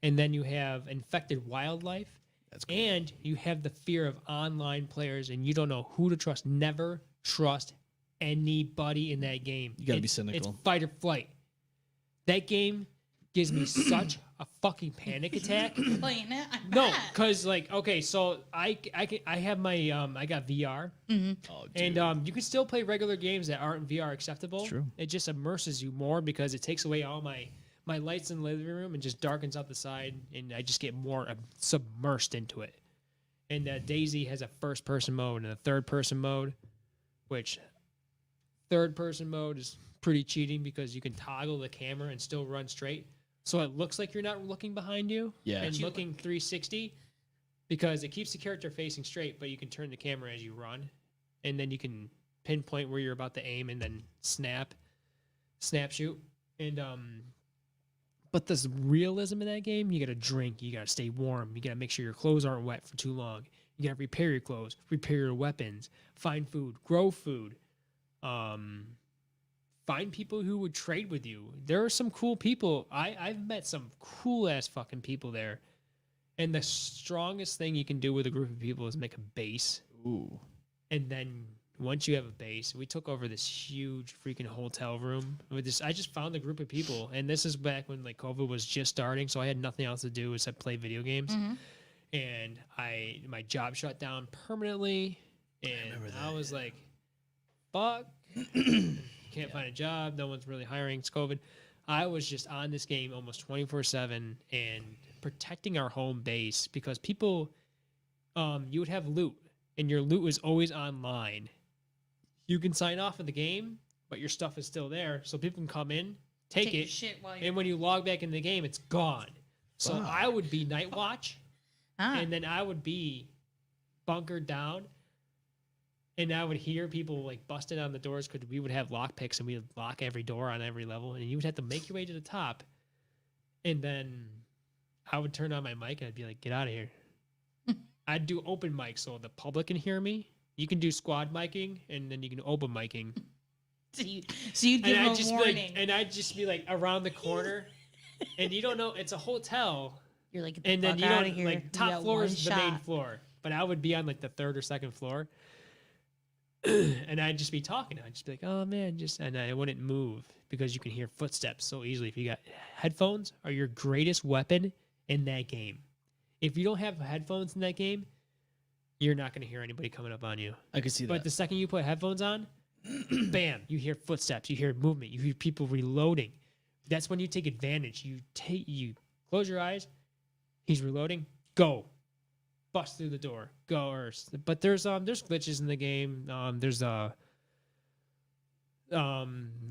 and then you have infected wildlife, That's cool. and you have the fear of online players, and you don't know who to trust. Never trust anybody in that game. You gotta be cynical. It's fight or flight. That game gives me such a fucking panic attack. Playing it? I No, bet. because like, okay, so I have my I got VR, Oh, dude. and you can still play regular games that aren't VR acceptable. It's true. It just immerses you more because it takes away all my lights in the living room and just darkens out the side, and I just get more submersed into it. And DayZ has a first-person mode and a third-person mode, which third-person mode is pretty cheating because you can toggle the camera and still run straight. So it looks like you're not looking behind you Yeah. and looking 360, because it keeps the character facing straight, but you can turn the camera as you run, and then you can pinpoint where you're about to aim and then snap shoot. And but this realism in that game, you gotta drink, you gotta stay warm, you gotta make sure your clothes aren't wet for too long, you gotta repair your clothes, repair your weapons, find food, grow food, find people who would trade with you. There are some cool people. I've met some cool ass fucking people there. And the strongest thing you can do with a group of people is make a base. Ooh. And then once you have a base, we took over this huge freaking hotel room with this. I just found a group of people, and this is back when like COVID was just starting, so I had nothing else to do except play video games. And my job shut down permanently, and I was like, "Fuck, can't find a job. No one's really hiring. It's COVID." I was just on this game almost 24/7 and protecting our home base, because people, you would have loot, and your loot was always online. You can sign off of the game, but your stuff is still there, so people can come in, take your it, shit while you're and when you log back in the game, it's gone. So I would be night watch, and then I would be bunkered down, and I would hear people like busting on the doors, because we would have lock picks and we would lock every door on every level, and you would have to make your way to the top, and then I would turn on my mic and I'd be like, "Get out of here." I'd do open mic so the public can hear me. You can do squad miking, and then you can open miking. So you'd give And them I'd a just be warning. like, and I'd just be like around the corner, and you don't know, it's a hotel, You're like, "Get the and then fuck you out don't of here. like You top got floor one is the main shot." floor, but I would be on like the third or second floor, and I'd just be talking. I'd just be like, "Oh man," and I wouldn't move because you can hear footsteps so easily. If you got headphones, are your greatest weapon in that game. If you don't have headphones in that game, you're not going to hear anybody coming up on you. I can see that. But the second you put headphones on, bam, you hear footsteps, you hear movement, you hear people reloading. That's when you take advantage. You close your eyes, he's reloading, go. Bust through the door. Go. But there's glitches in the game.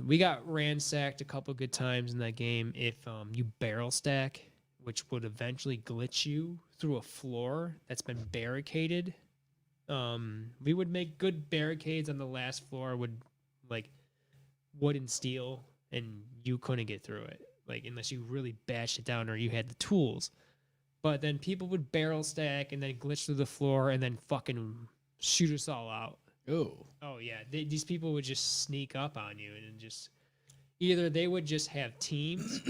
We got ransacked a couple good times in that game if you barrel stack, which would eventually glitch you through a floor that's been barricaded. We would make good barricades on the last floor with like wood and steel, and you couldn't get through it, like unless you really bashed it down or you had the tools. But then people would barrel stack and then glitch through the floor and then fucking shoot us all out. Oh. Oh yeah, these people would just sneak up on you and just either they would just have teams.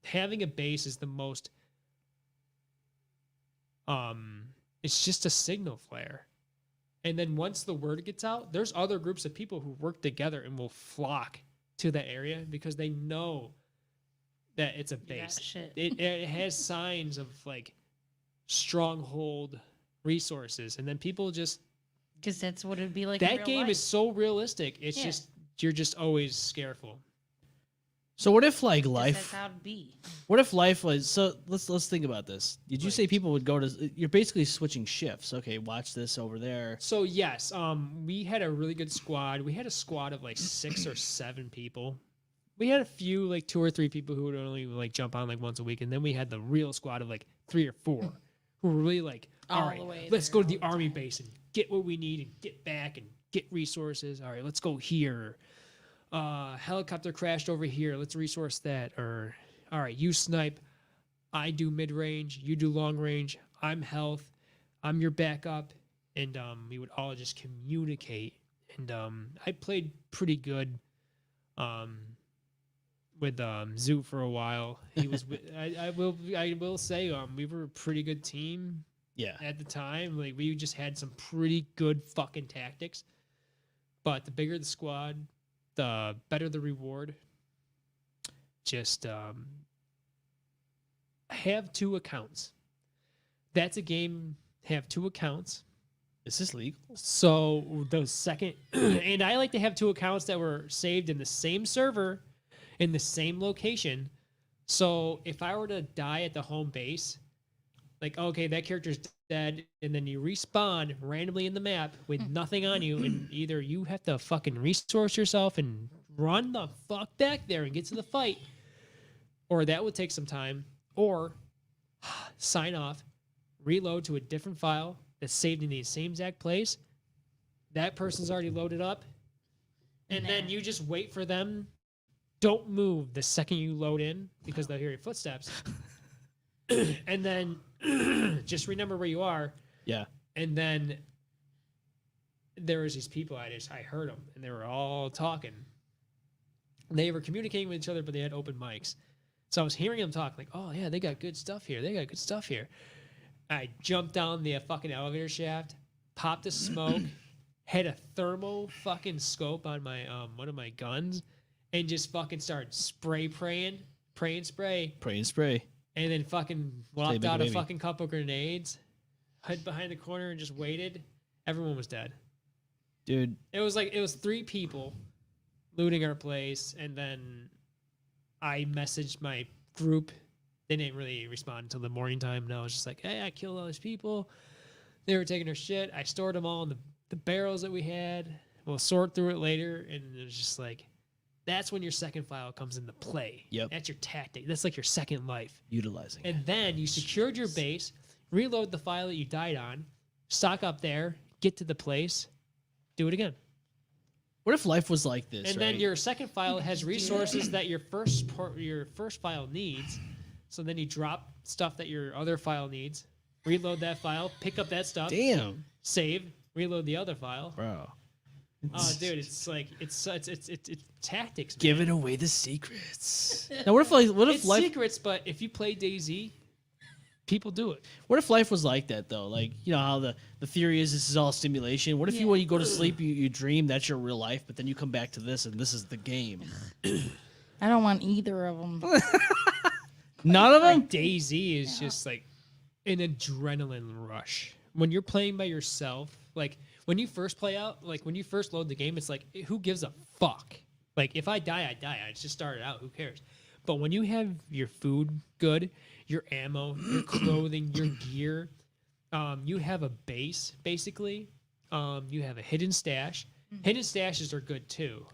Having a base is the most. It's just a signal flare, and then once the word gets out, there's other groups of people who work together and will flock to that area because they know that it's a You got base. shit. It has signs of like stronghold resources, and then people just Because that's what it'd be like. in that real game life. is so realistic. It's Yeah. just you're just always careful. So what if like 'Cause life? That's how it'd be. What if life was so? Let's think about this. Did you say people would go to? You're basically switching shifts. Okay, watch this over there. So yes, we had a really good squad. We had a squad of like 6 or 7 people. We had a few like 2 or 3 people who would only like jump on like once a week, and then we had the real squad of like 3 or 4 who were really like, all All right, the way let's there go to all the the army base and get what we need and get back and get resources. All right, let's go here. Helicopter crashed over here. Let's resource that. Or all right, you snipe. I do mid range. You do long range. I'm health. I'm your backup. And we would all just communicate. And I played pretty good with Zoo for a while. He was. I will say we were a pretty good team Yeah. at the time. Like we just had some pretty good fucking tactics. But the bigger the squad, the better the reward. Just have 2 accounts. That's a game. Have 2 accounts. Is this legal? So the second, and I like to have 2 accounts that were saved in the same server, in the same location. So if I were to die at the home base, like okay, that character's dead, and then you respawn randomly in the map with nothing on you, and either you have to fucking resource yourself and run the fuck back there and get to the fight, or that would take some time, or sign off, reload to a different file that's saved in the same exact place. That person's already loaded up, and then you just wait for them. Don't move the second you load in because they'll hear your footsteps. And then just remember where you are. Yeah. And then there was these people I heard them, and they were all talking. They were communicating with each other, but they had open mics. So I was hearing them talk like, oh yeah, they got good stuff here. They got good stuff here. I jumped down the fucking elevator shaft, popped a smoke, had a thermo fucking scope on my one of my guns, and just fucking started pray and spray, and then fucking locked big out a baby. fucking couple grenades, hid behind the corner and just waited. Everyone was dead. Dude, It was 3 people looting our place, and then I messaged my group. They didn't really respond until the morning time. And I was just like, hey, I killed all these people. They were taking their shit. I stored them all in the barrels that we had. We'll sort through it later. And it was just like, that's when your second file comes into play. Yep. That's your tactic. That's like your second life. utilizing it. And then you secured your base, reload the file that you died on, stock up there, get to the place, do it again. What if life was like this? And right? then your second file has resources that your first file needs. So then you drop stuff that your other file needs, reload that file, pick up that stuff, Damn, save, reload the other file. bro. Oh, dude, it's like it's tactics. Man. Giving away the secrets. Now, what if It's life? secrets, but if you play DayZ, people do it. What if life was like that though? Like, you know how the theory is this is all stimulation. What if you when you go to sleep you dream that's your real life, but then you come back to this and this is the game? I don't want either of them. None of them. DayZ is just like an adrenaline rush. When you're playing by yourself, like when you first play out, like when you first load the game, it's like, who gives a fuck? Like if I die, I die. I just started out. Who cares? But when you have your food good, your ammo, your clothing, your gear, you have a base basically. You have a hidden stash. Hidden stashes are good too.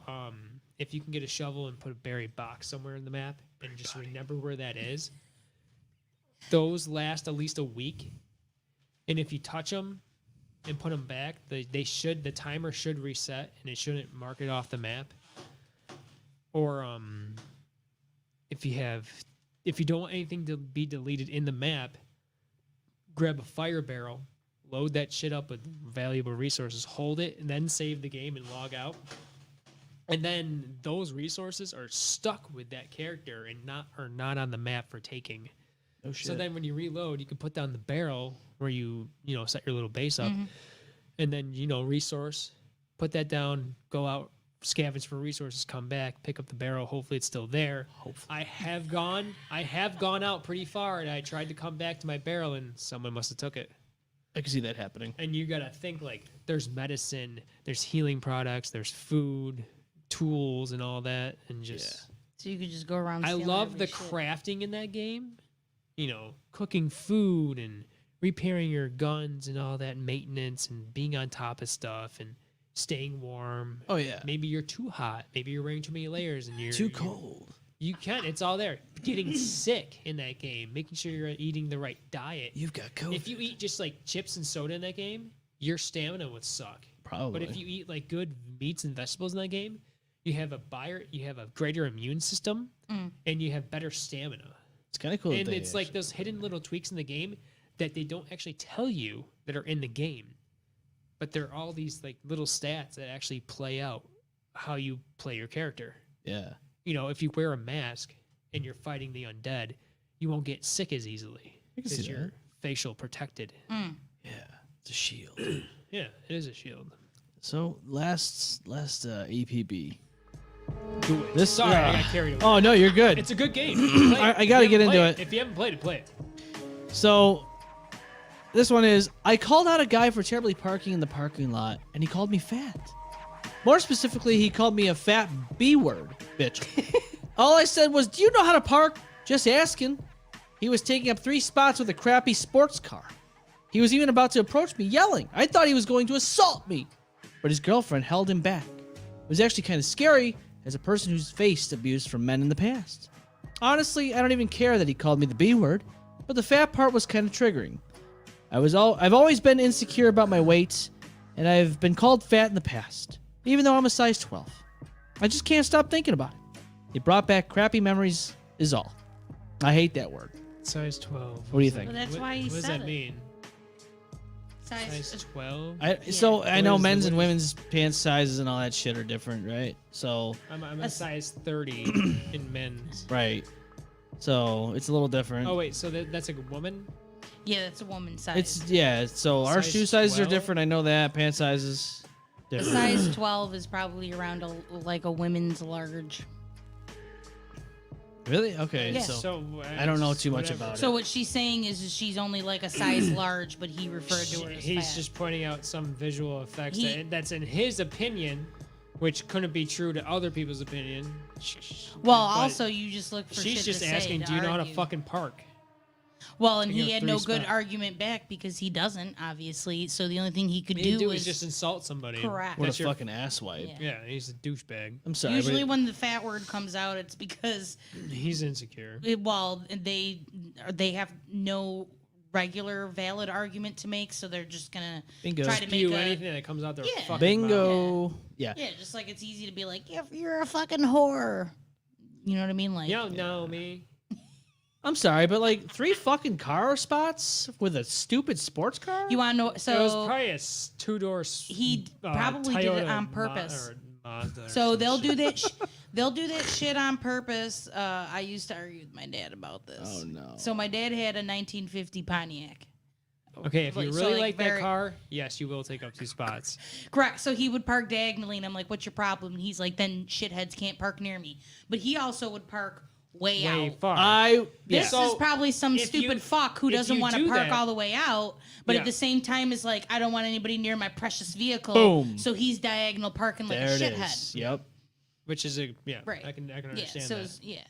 If you can get a shovel and put a buried box somewhere in the map and just remember where that is, those last at least a week. And if you touch them and put them back, the timer should reset and it shouldn't mark it off the map. Or if you don't want anything to be deleted in the map, grab a fire barrel, load that shit up with valuable resources, hold it, and then save the game and log out. And then those resources are stuck with that character and are not on the map for taking. Oh shit. So then when you reload, you can put down the barrel where you set your little base up, and then resource, put that down, go out, scavenge for resources, come back, pick up the barrel. Hopefully it's still there. Hopefully. I have gone out pretty far, and I tried to come back to my barrel, and someone must have took it. I can see that happening. And you gotta think like there's medicine, there's healing products, there's food, tools, and all that, and just. So you could just go around. I stealing love every the shit. crafting in that game. Cooking food and repairing your guns and all that maintenance and being on top of stuff and staying warm. Oh yeah. Maybe you're too hot. Maybe you're wearing too many layers and you're Too cold. You can. It's all there. Getting sick in that game. Making sure you're eating the right diet. You've got COVID. If you eat just like chips and soda in that game, your stamina would suck. Probably. But if you eat like good meats and vegetables in that game, you have a greater immune system and you have better stamina. It's kind of cool. And it's like those hidden little tweaks in the game that they don't actually tell you that are in the game. But there are all these like little stats that actually play out how you play your character. Yeah. If you wear a mask and you're fighting the undead, you won't get sick as easily I can see because you're that. facial protected. Yeah. It's a shield. Yeah, it is a shield. So last EPB. Do it. This Sorry, I got carried away. Oh no, you're good. It's a good game. Play it. I gotta If you get haven't into played it. If you haven't played it, play it. So this one is I called out a guy for terribly parking in the parking lot, and he called me fat. More specifically, he called me a fat B word, bitch. All I said was, "Do you know how to park?" Just asking. He was taking up 3 spots with a crappy sports car. He was even about to approach me, yelling. I thought he was going to assault me, but his girlfriend held him back. It was actually kind of scary as a person who's faced abuse from men in the past. Honestly, I don't even care that he called me the B word, but the fat part was kind of triggering. I've always been insecure about my weight, and I've been called fat in the past, even though I'm a size 12. I just can't stop thinking about it. It brought back crappy memories is all. I hate that word. Size 12. What do you think? Well, that's why he What does said that it. mean? Size. Size 12? I know What is men's the- and what is- women's pants sizes and all that shit are different, right? So, I'm a size 30 in men's. right. So, it's a little different. Oh, wait, so that's a woman? Yeah, that's a woman's size. It's, yeah, so our Size shoe sizes are 12? different. I know that. Pant sizes, a different. size 12 is probably around a women's large. Really? Okay. Yeah. So, I don't know too much whatever. about So what she's saying is she's only like a size large, but he referred to her as He's fat. just pointing out some visual effects He- that's in his opinion, which couldn't be true to other people's opinion. Well, But also you just look for she's shit just to say asking, to do you know how to argue. fucking park? Well, and Taking he up had 3 no good spots. argument back because he doesn't, obviously. So the only thing he could All you do do is is just insult somebody. Correct. what a That's your- fucking asswipe. Yeah. Yeah, he's a douchebag. I'm sorry. usually but when the fat word comes out, it's because He's insecure. they have no regular valid argument to make, so they're just gonna Bingo. try to make Spew a anything that comes out their Yeah. fucking mouth. Bingo. Yeah. yeah, just like it's easy to be like, yeah, you're a fucking whore. You know what I mean? Like, You don't know me. I'm sorry, but like 3 fucking car spots with a stupid sports car? you want to know? it was So probably a 2-door. he probably did it on purpose. So they'll do that. They'll do that shit on purpose. I used to argue with my dad about this. Oh, no. So my dad had a 1950 Pontiac. Okay, if you Like- so, really like, like that very- car, yes, you will take up 2 spots. Correct. So he would park diagonally, and I'm like, "What's your problem?" And he's like, "Then shitheads can't park near me." But he also would park way Way out. far. This So, is probably some if stupid you- fuck who if doesn't you want to do park that- all the way out, but Yeah. at the same time is like, I don't want anybody near my precious vehicle. Boom. So he's diagonal parking like There a it shithead. is. Yep. which is a Right. I can Yeah. understand So that. it's- yeah.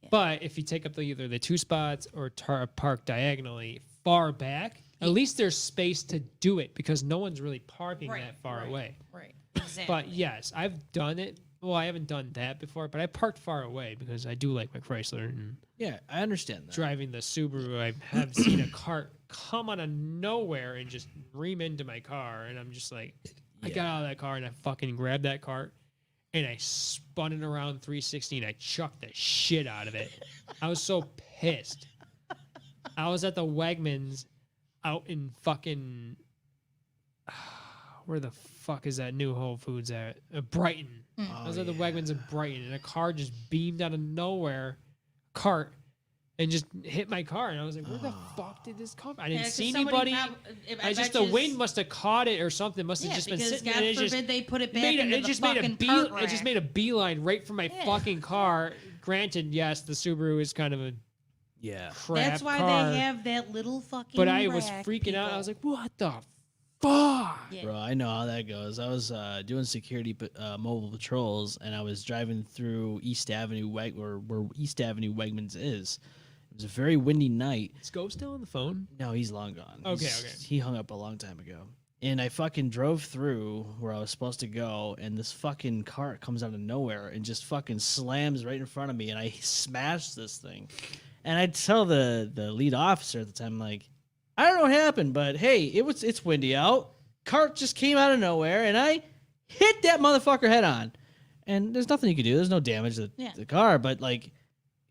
But if you take up either the 2 spots or park diagonally far back, at least there's space to do it because no one's really parking Right. that far right, away. Right. Exactly. But yes, I've done it. Well, I haven't done that before, but I parked far away because I do like my Chrysler and Yeah, I understand that. driving the Subaru. I have seen a cart come out of nowhere and just ream into my car, and I'm just like, I got out of that car and I fucking grabbed that cart and I spun it around 360 and I chucked the shit out of it. I was so pissed. I was at the Wegmans out in fucking where the fuck is that new Whole Foods at? Brighton. I was at the Wegmans in Brighton, and a car just beamed out of nowhere, cart, and just hit my car. And I was like, where the fuck did this come from? I didn't see anybody. I just the wind must have caught it or something. Must have just been sitting God there. And forbid they put it back made into it the just made a fucking bee, cart It just rack. made a beeline right from my fucking car. Granted, yes, the Subaru is kind of a crap That's why car, they have that little fucking. but I was rack, freaking out. I people. was like, what the fuck? Yeah. Bro, I know how that goes. I was doing security mobile patrols, and I was driving through East Avenue, where East Avenue Wegmans is. It was a very windy night. Is Go still on the phone? No, he's long gone. Okay, He's- okay. He hung up a long time ago. And I fucking drove through where I was supposed to go, and this fucking cart comes out of nowhere and just fucking slams right in front of me, and I smashed this thing. And I tell the lead officer at the time, like, I don't know what happened, but hey, it's windy out. Cart just came out of nowhere, and I hit that motherfucker head on. And there's nothing you can do. There's no damage to the car, but like,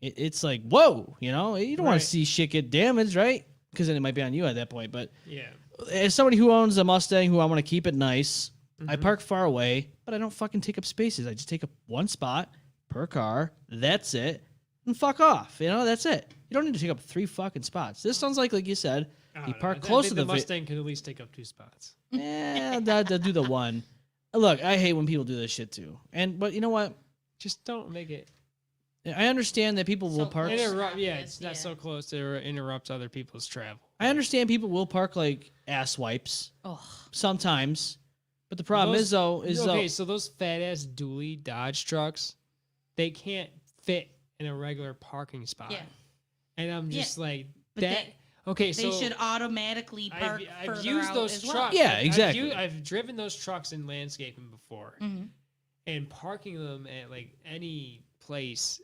it's like, whoa, you know, you don't want Right. to see shit get damaged, right? Because then it might be on you at that point. But Yeah. as somebody who owns a Mustang, who I want to keep it nice, Mm-hmm. I park far away, but I don't fucking take up spaces. I just take up one spot per car. That's it, and fuck off. You know, that's it. You don't need to take up 3 fucking spots. This sounds like you said, I you don't know. park I close think to the the Mustang could at least take up 2 spots. Yeah, they'll do the one. Look, I hate when people do this shit too. But you know what? Just don't make it I understand that people will park. interrupt. Yeah, Obvious, it's not yeah. so close to interrupt other people's travel. I understand people will park like ass wipes Oh, sometimes, but the problem is okay, so those fat ass dually Dodge trucks, they can't fit in a regular parking spot. yeah. And I'm Yeah, just like but that. Okay, They so should automatically park I've further used out those as well. trucks. Yeah, exactly. I've driven those trucks in landscaping before, Mhm. and parking them at like any place,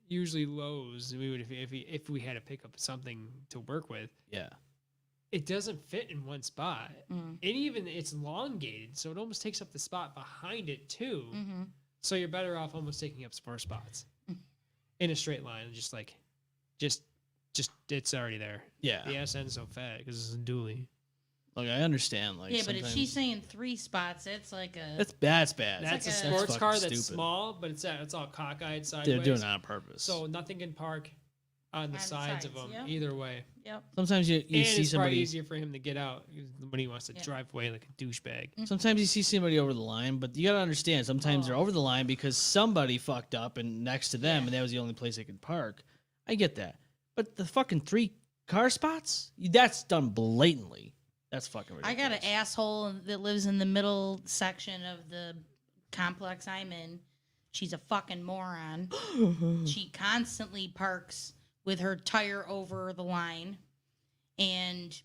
usually Lowe's. We would if we had to pick up something to work with. yeah. It doesn't fit in one spot, Mhm. and even it's elongated, so it almost takes up the spot behind it too. Mhm. So you're better off almost taking up 4 spots in a straight line, just it's already there. Yeah. The SN's so fat because it's a dually. Look, I understand. Like, Yeah, but if sometimes- she's saying 3 spots, it's like a. that's bad. That's like a a- sports fucking car that's stupid. small, but it's all cockeyed sideways. They're doing it on purpose. So nothing can park on the sides of them yep. either way. Yep. sometimes you And see it's probably somebody. easier for him to get out when he wants to Yeah. drive away like a douchebag. Sometimes you see somebody over the line, but you gotta understand. Sometimes they're over the line because somebody fucked up and next to them, Yeah. and that was the only place they could park. I get that, but the fucking 3 car spots—that's done blatantly. That's fucking I ridiculous. got an asshole that lives in the middle section of the complex I'm in. She's a fucking moron. She constantly parks with her tire over the line. And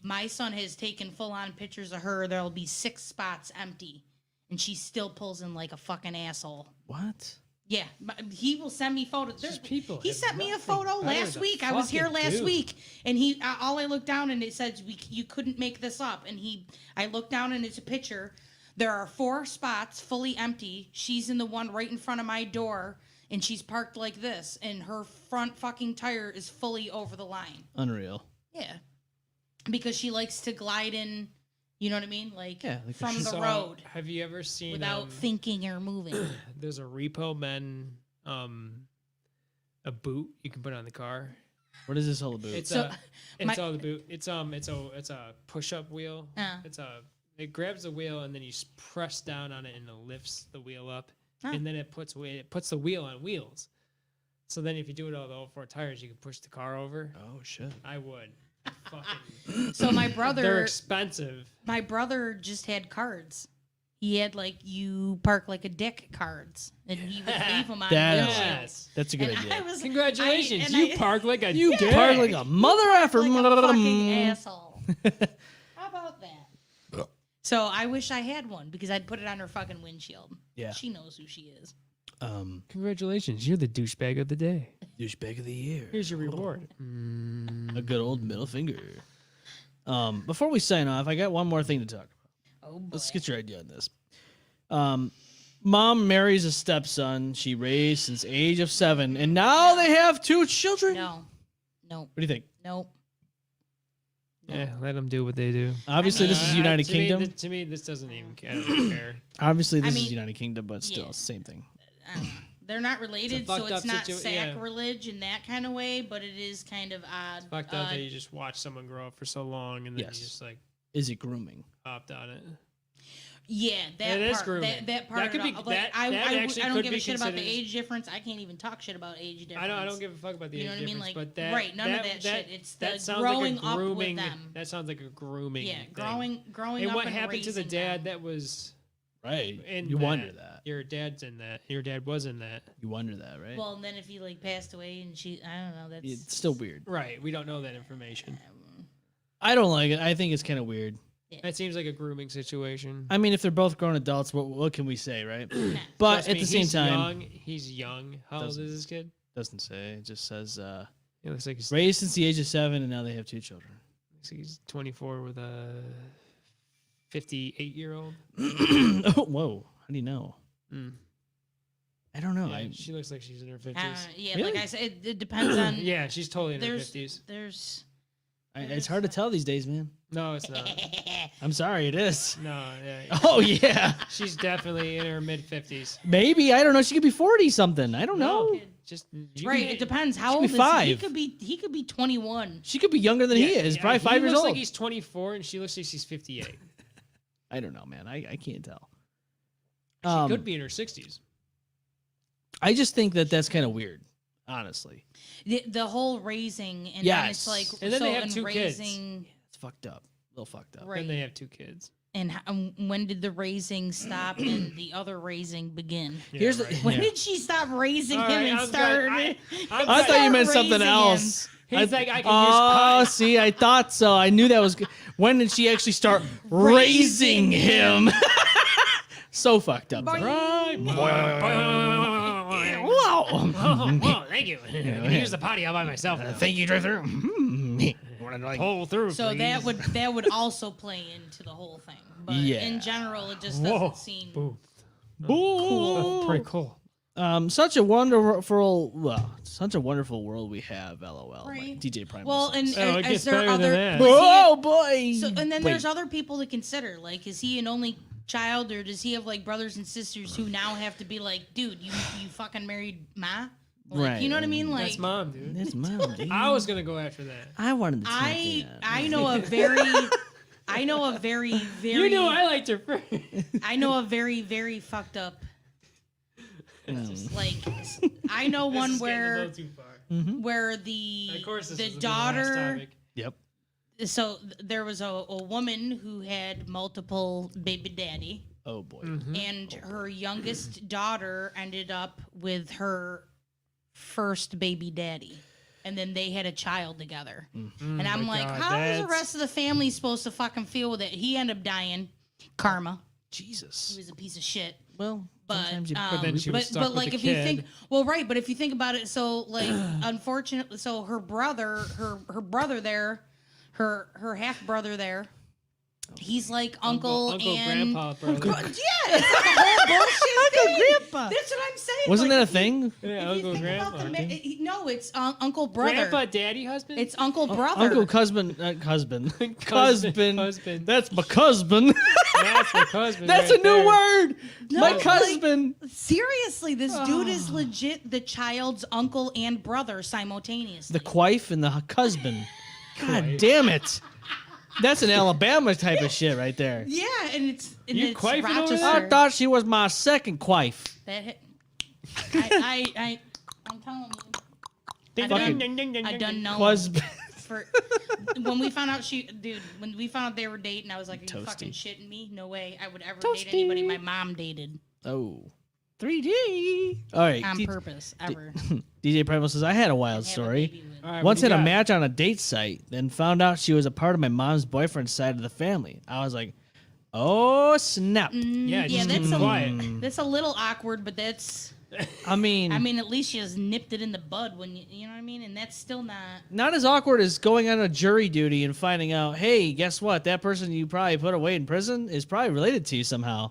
my son has taken full on pictures of her. There'll be 6 spots empty. And she still pulls in like a fucking asshole. What? Yeah, he will send me photos. Just people He have sent me a nothing photo better last to week. I was here fucking last do. week, and all I looked down and it said you couldn't make this up. And I looked down and it's a picture. There are 4 spots fully empty. She's in the one right in front of my door, and she's parked like this, and her front fucking tire is fully over the line. Unreal. Yeah, because she likes to glide in. You know what I mean? Like, Yeah, like from the So, road have you ever seen without thinking or moving. there's a Repo Men a boot you can put on the car. What is this all about? It's So, it's my- all the boot. It's a push-up wheel. It grabs the wheel and then you press down on it and it lifts the wheel up, and then it puts the wheel on wheels. So then if you do it all 4 tires, you can push the car over. oh shit. I would. Fucking, So my they're brother, expensive. my brother just had cards. He had like you park like a dick cards, and he would leave them on That- windshields. Yes. That's a good And idea. I was Congratulations, and you park like a You dick. park like a mother effer. like a fucking asshole. How about that? Yeah. So I wish I had one because I'd put it on her fucking windshield. Yeah. She knows who she is. Congratulations, you're the douchebag of the day. Douchebag of the year. Here's your reward. A good old middle finger. Before we sign off, I got one more thing to talk about. Oh boy. Let's get your idea on this. Mom marries a stepson she raised since age of 7, and now they have 2 children. No. Nope. What do you think? Nope. Yeah, let them do what they do. Obviously, this is United to Kingdom. Me, to me, this doesn't even I don't care. Obviously, this I mean, is United Kingdom, but still, yeah. same thing. They're not related, so fucked it's up not yeah. sacrilege in that kind of way, but it is kind of odd. Fucked up that you just watch someone grow up for so long and then Yes. you just like Is it grooming? opt on it. Yeah, that It is part. grooming. That part. That could be- like, that I actually don't could give be a shit about the considered- age difference. I can't even talk shit about age difference. I don't give a fuck about the You know age what I mean? difference, Like, but that right, none of that shit. It's the that sounds growing like a up with grooming. them. That sounds like a grooming. Yeah, thing. growing And up what and happened to the raising dad them. that was Right. in You wonder that. Your dad's in that. Your dad was in that. You wonder that, right? Well, and then if he like passed away and she, I don't know. That's It's still weird. Right. We don't know that information. I don't like it. I think it's kind of weird. That seems like a grooming situation. I mean, if they're both grown adults, what can we say, right? But Trust at me, the same he's time, he's young. How old is Doesn't- this kid? doesn't say. It just says He looks like he's, raised since the age of 7, and now they have 2 children. looks like he's 24 with a 58-year-old. Oh, whoa! How do you know? Mm. I don't know. Yeah, she looks like she's in her 50s. yeah, Really? like I said, it depends on. Yeah, she's totally in her There's 50s. It's hard to tell these days, man. No, it's not. I'm sorry, it is. No, yeah. Oh yeah, She's definitely in her mid 50s. maybe I don't know. She could be 40 something. I don't know. Just Right, it depends. How old be is he? 5. He could be 21. She could be younger than he is. Probably 5 he years looks old. like he's 24 and she looks like she's 58. I don't know, man. I can't tell. She could be in her 60s. I just think that's kind of weird, honestly. The whole raising, and then Yes. it's like, And then so they have in 2 kids. raising, It's fucked up. A little fucked up. Right. And they have 2 kids. And when did the raising stop and the other raising begin? Here's right. the. When yeah. did she stop raising All him right, and I'm start? good. I I'm thought good. you meant Start something raising else. He's like, I can Oh, use pie. see, I thought so. I knew that was good. When did she actually start raising him? So fucked up. Right. Wow. Oh, thank you. I can use the potty all by myself. now. Thank you, drive-through. Pull through, So please. that would also play into the whole thing. But Yeah. in general, it just Whoa. doesn't seem. Boom. Cool. Pretty cool. Such a wonderful world we have. LOL. Right. DJ Prime. Well, and Oh, it is gets there better than other? that. was he- oh boy. So, and then Wait. there's other people to consider. Like, is he an only child, or does he have like brothers and sisters who now have to be like, dude, you fucking married Ma? Like, Right. You know what I mean? Like, That's mom, dude. That's mom, dude. I was gonna go after that. I wanted to. I know a very, I know a very You knew I liked her first. I know a very very fucked up. Like, I know one This is getting a where little too far. where the Of course, this the was gonna be the last daughter. topic. Yep. So there was a woman who had multiple baby daddy. Oh boy. And her youngest daughter ended up with her first baby daddy. And then they had a child together. And I'm my like, God, how is the that's- rest of the family supposed to fucking feel with it? He ended up dying. Karma. He Jesus. was a piece of shit. Well, But sometimes you. then she was stuck with like the if you kid. think right, but if you think about it, so like unfortunately, so her brother there, her half brother there, he's like uncle and grandpa, brother. Yeah, it's like a whole bullshit thing. Grandpa. That's what I'm saying. Wasn't like, that a thing? Yeah, if you uncle, think about grandpa. no, it's uncle brother. Grandpa, daddy, husband. It's uncle brother. Uncle husband. Husband. Husband. Husband. That's my husband. That's my husband. That's right a new there. word. No, my like- husband. Seriously, this dude is legit the child's uncle and brother simultaneously. The quife and the husband. God damn it. That's an Alabama type of shit right there. Yeah, and it's You quifing over Rochester. there? I thought she was my second quife. That hit. I'm telling you. Ding, I ding, done- ding, ding, ding, I ding, done ding. know Husband. for when we found out when we found out they were dating, I was like, are you Toasty. fucking shitting me? No way I would ever date anybody my mom dated Oh. 3D. All right. on purpose ever. DJ Primal says, I had a wild Have a story. baby with. All right, Once what do had you a got? match on a date site, then found out she was a part of my mom's boyfriend's side of the family. I was like, oh, snap. Yeah, Yeah, just keep that's him a quiet. that's a little awkward, but that's I mean, at least she just nipped it in the bud when you know what I mean, and that's still not. not as awkward as going on a jury duty and finding out, hey, guess what? That person you probably put away in prison is probably related to you somehow.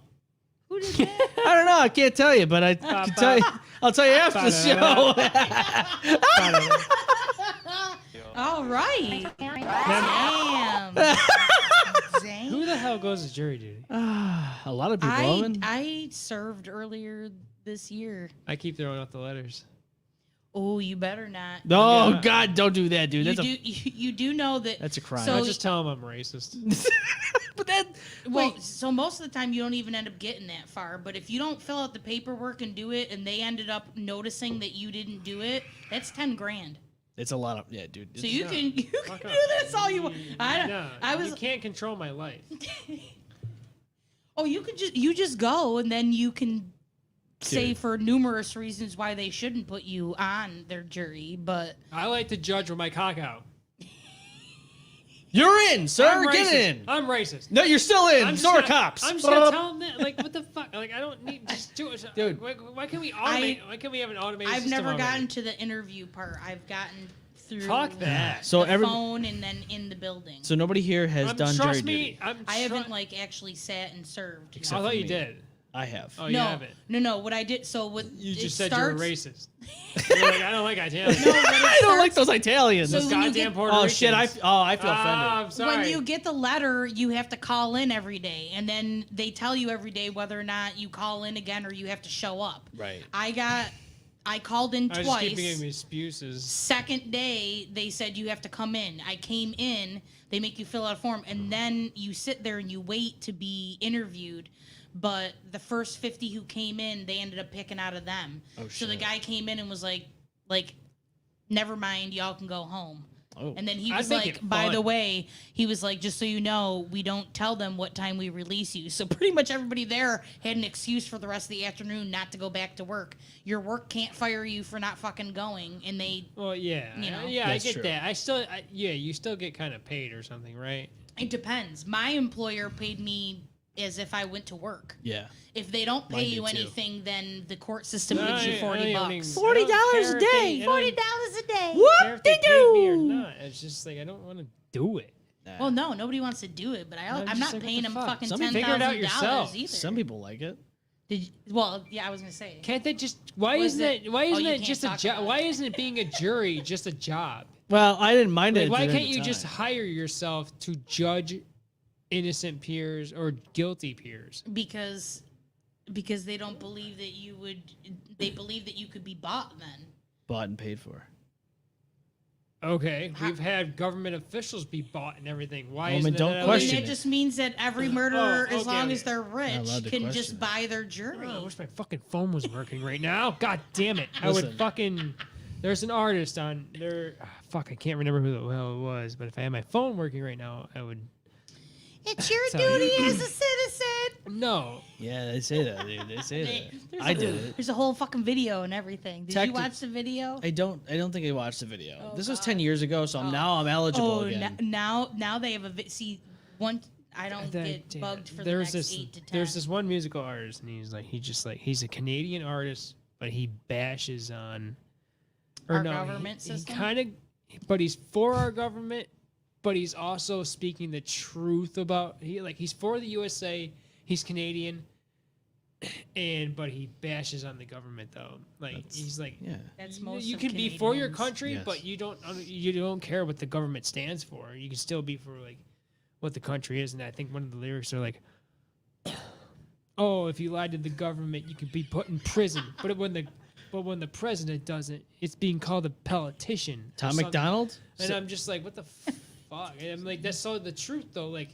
Who did that? I don't know. I can't tell you, but I can tell you. I'll tell you after the show. All right. Damn. Dang. Who the hell goes to jury duty? A lot of people. Omen. I served earlier this year. I keep throwing out the letters. Oh, you better not. Oh Yeah. God, don't do that, dude. You do know that. That's a crime. So I'll just tell them I'm racist. but that. Well, Wait. so most of the time you don't even end up getting that far. But if you don't fill out the paperwork and do it, and they ended up noticing that you didn't do it, that's $10,000. It's a lot of dude. So you can do Fuck off. this all you want. You can't control my life. Oh, you just go, and then you can say Dude. for numerous reasons why they shouldn't put you on their jury. But I like to judge with my cock out. You're in, sir. I'm Get racist. in. I'm racist. No, you're still in. I'm just So are gonna- cops. I'm just gonna tell them that. Like, what the fuck? Like, I don't need just do it. Dude. Why can't we automate? Why can't we have an automated I've system never already? gotten to the interview part. I've gotten through Fuck that. So the every. phone and then in the building. So nobody here has done jury trust me, duty. I haven't like actually sat and served. Except I for thought you me. did. I have. Oh, you no, haven't. no. What I did, so what You it just said starts, you were racist. You're like, I don't like Italians. No, when it I don't like starts- those Italians. So Those when you goddamn get- Puerto Oh Ricans. shit! I feel offended. I'm sorry. When you get the letter, you have to call in every day, and then they tell you every day whether or not you call in again or you have to show up. Right. I called in I just twice. keep getting excuses. Second day, they said you have to come in. I came in. They make you fill out a form, and then you sit there and you wait to be interviewed. But the first 50 who came in, they ended up picking out of them. Oh, So the shit. guy came in and was like, never mind, y'all can go home. Oh. And then he I'd was make like, it by fun. the way, he was like, just so you know, we don't tell them what time we release you. So pretty much everybody there had an excuse for the rest of the afternoon not to go back to work. Your work can't fire you for not fucking going. And they, Well, yeah, You know. yeah, I That's get true. that. You still get kind of paid or something, right? it depends. My employer paid me as if I went to work. Yeah. If they don't pay Mine you did, too. anything, then the court system I gives you don't- I $40 don't bucks. even- I don't care if they- I don't even $40 a day. care if they paid me or not. It's just like I don't want to do it. Well, no, nobody wants to do it, but I'm I'm just not like, what paying the them fuck? fucking Somebody figure it out $10,000 yourself. either. Some people like it. Well, yeah, I was gonna say. Can't they just? Why Was isn't it- it? Why oh, isn't you it can't just a talk job? about Why it. isn't it being a jury just a job? Well, I didn't mind Like, it. why at the can't you time. just hire yourself to judge innocent peers or guilty peers? Because they don't believe that you would. They believe that you could be bought. Then bought and paid for? Okay, we've had government officials be bought and everything. Why Woman, isn't don't it? Well, question then it. that just means that every murderer, Oh, as okay, long okay. as they're Not rich, allowed to can question just it. buy their jury. Oh, I wish my fucking phone was working right now. God damn it! I would Listen. fucking. There's an artist on there. Fuck, I can't remember who the hell it was. But if I had my phone working right now, I would. It's your Tell you. duty as a citizen. No. Yeah, they say that, dude. They say that. There's I a- did it. There's a whole fucking video and everything. Did you Tactic- watch the video? I don't think I watched the video. Oh, this was God. 10 years ago, so now I'm eligible again. now they have a see one. I don't get Damn. bugged for the There's next this 8 to 10. there's this one musical artist and he's a Canadian artist, but he bashes on Our government he system? kind of, but he's for our government, but he's also speaking the truth about he's for the USA, he's Canadian, but he bashes on the government though. He's like, Yeah. That's most. you of can be for your Canadians. country, Yes. but you don't care what the government stands for. You can still be for what the country is. And I think one of the lyrics are like, "Oh, if you lied to the government, you could be put in prison." But when the president doesn't, it's being called a politician. or Tom something. McDonald? And I'm just like, what the fuck? And I'm like, that's so the truth though. Like,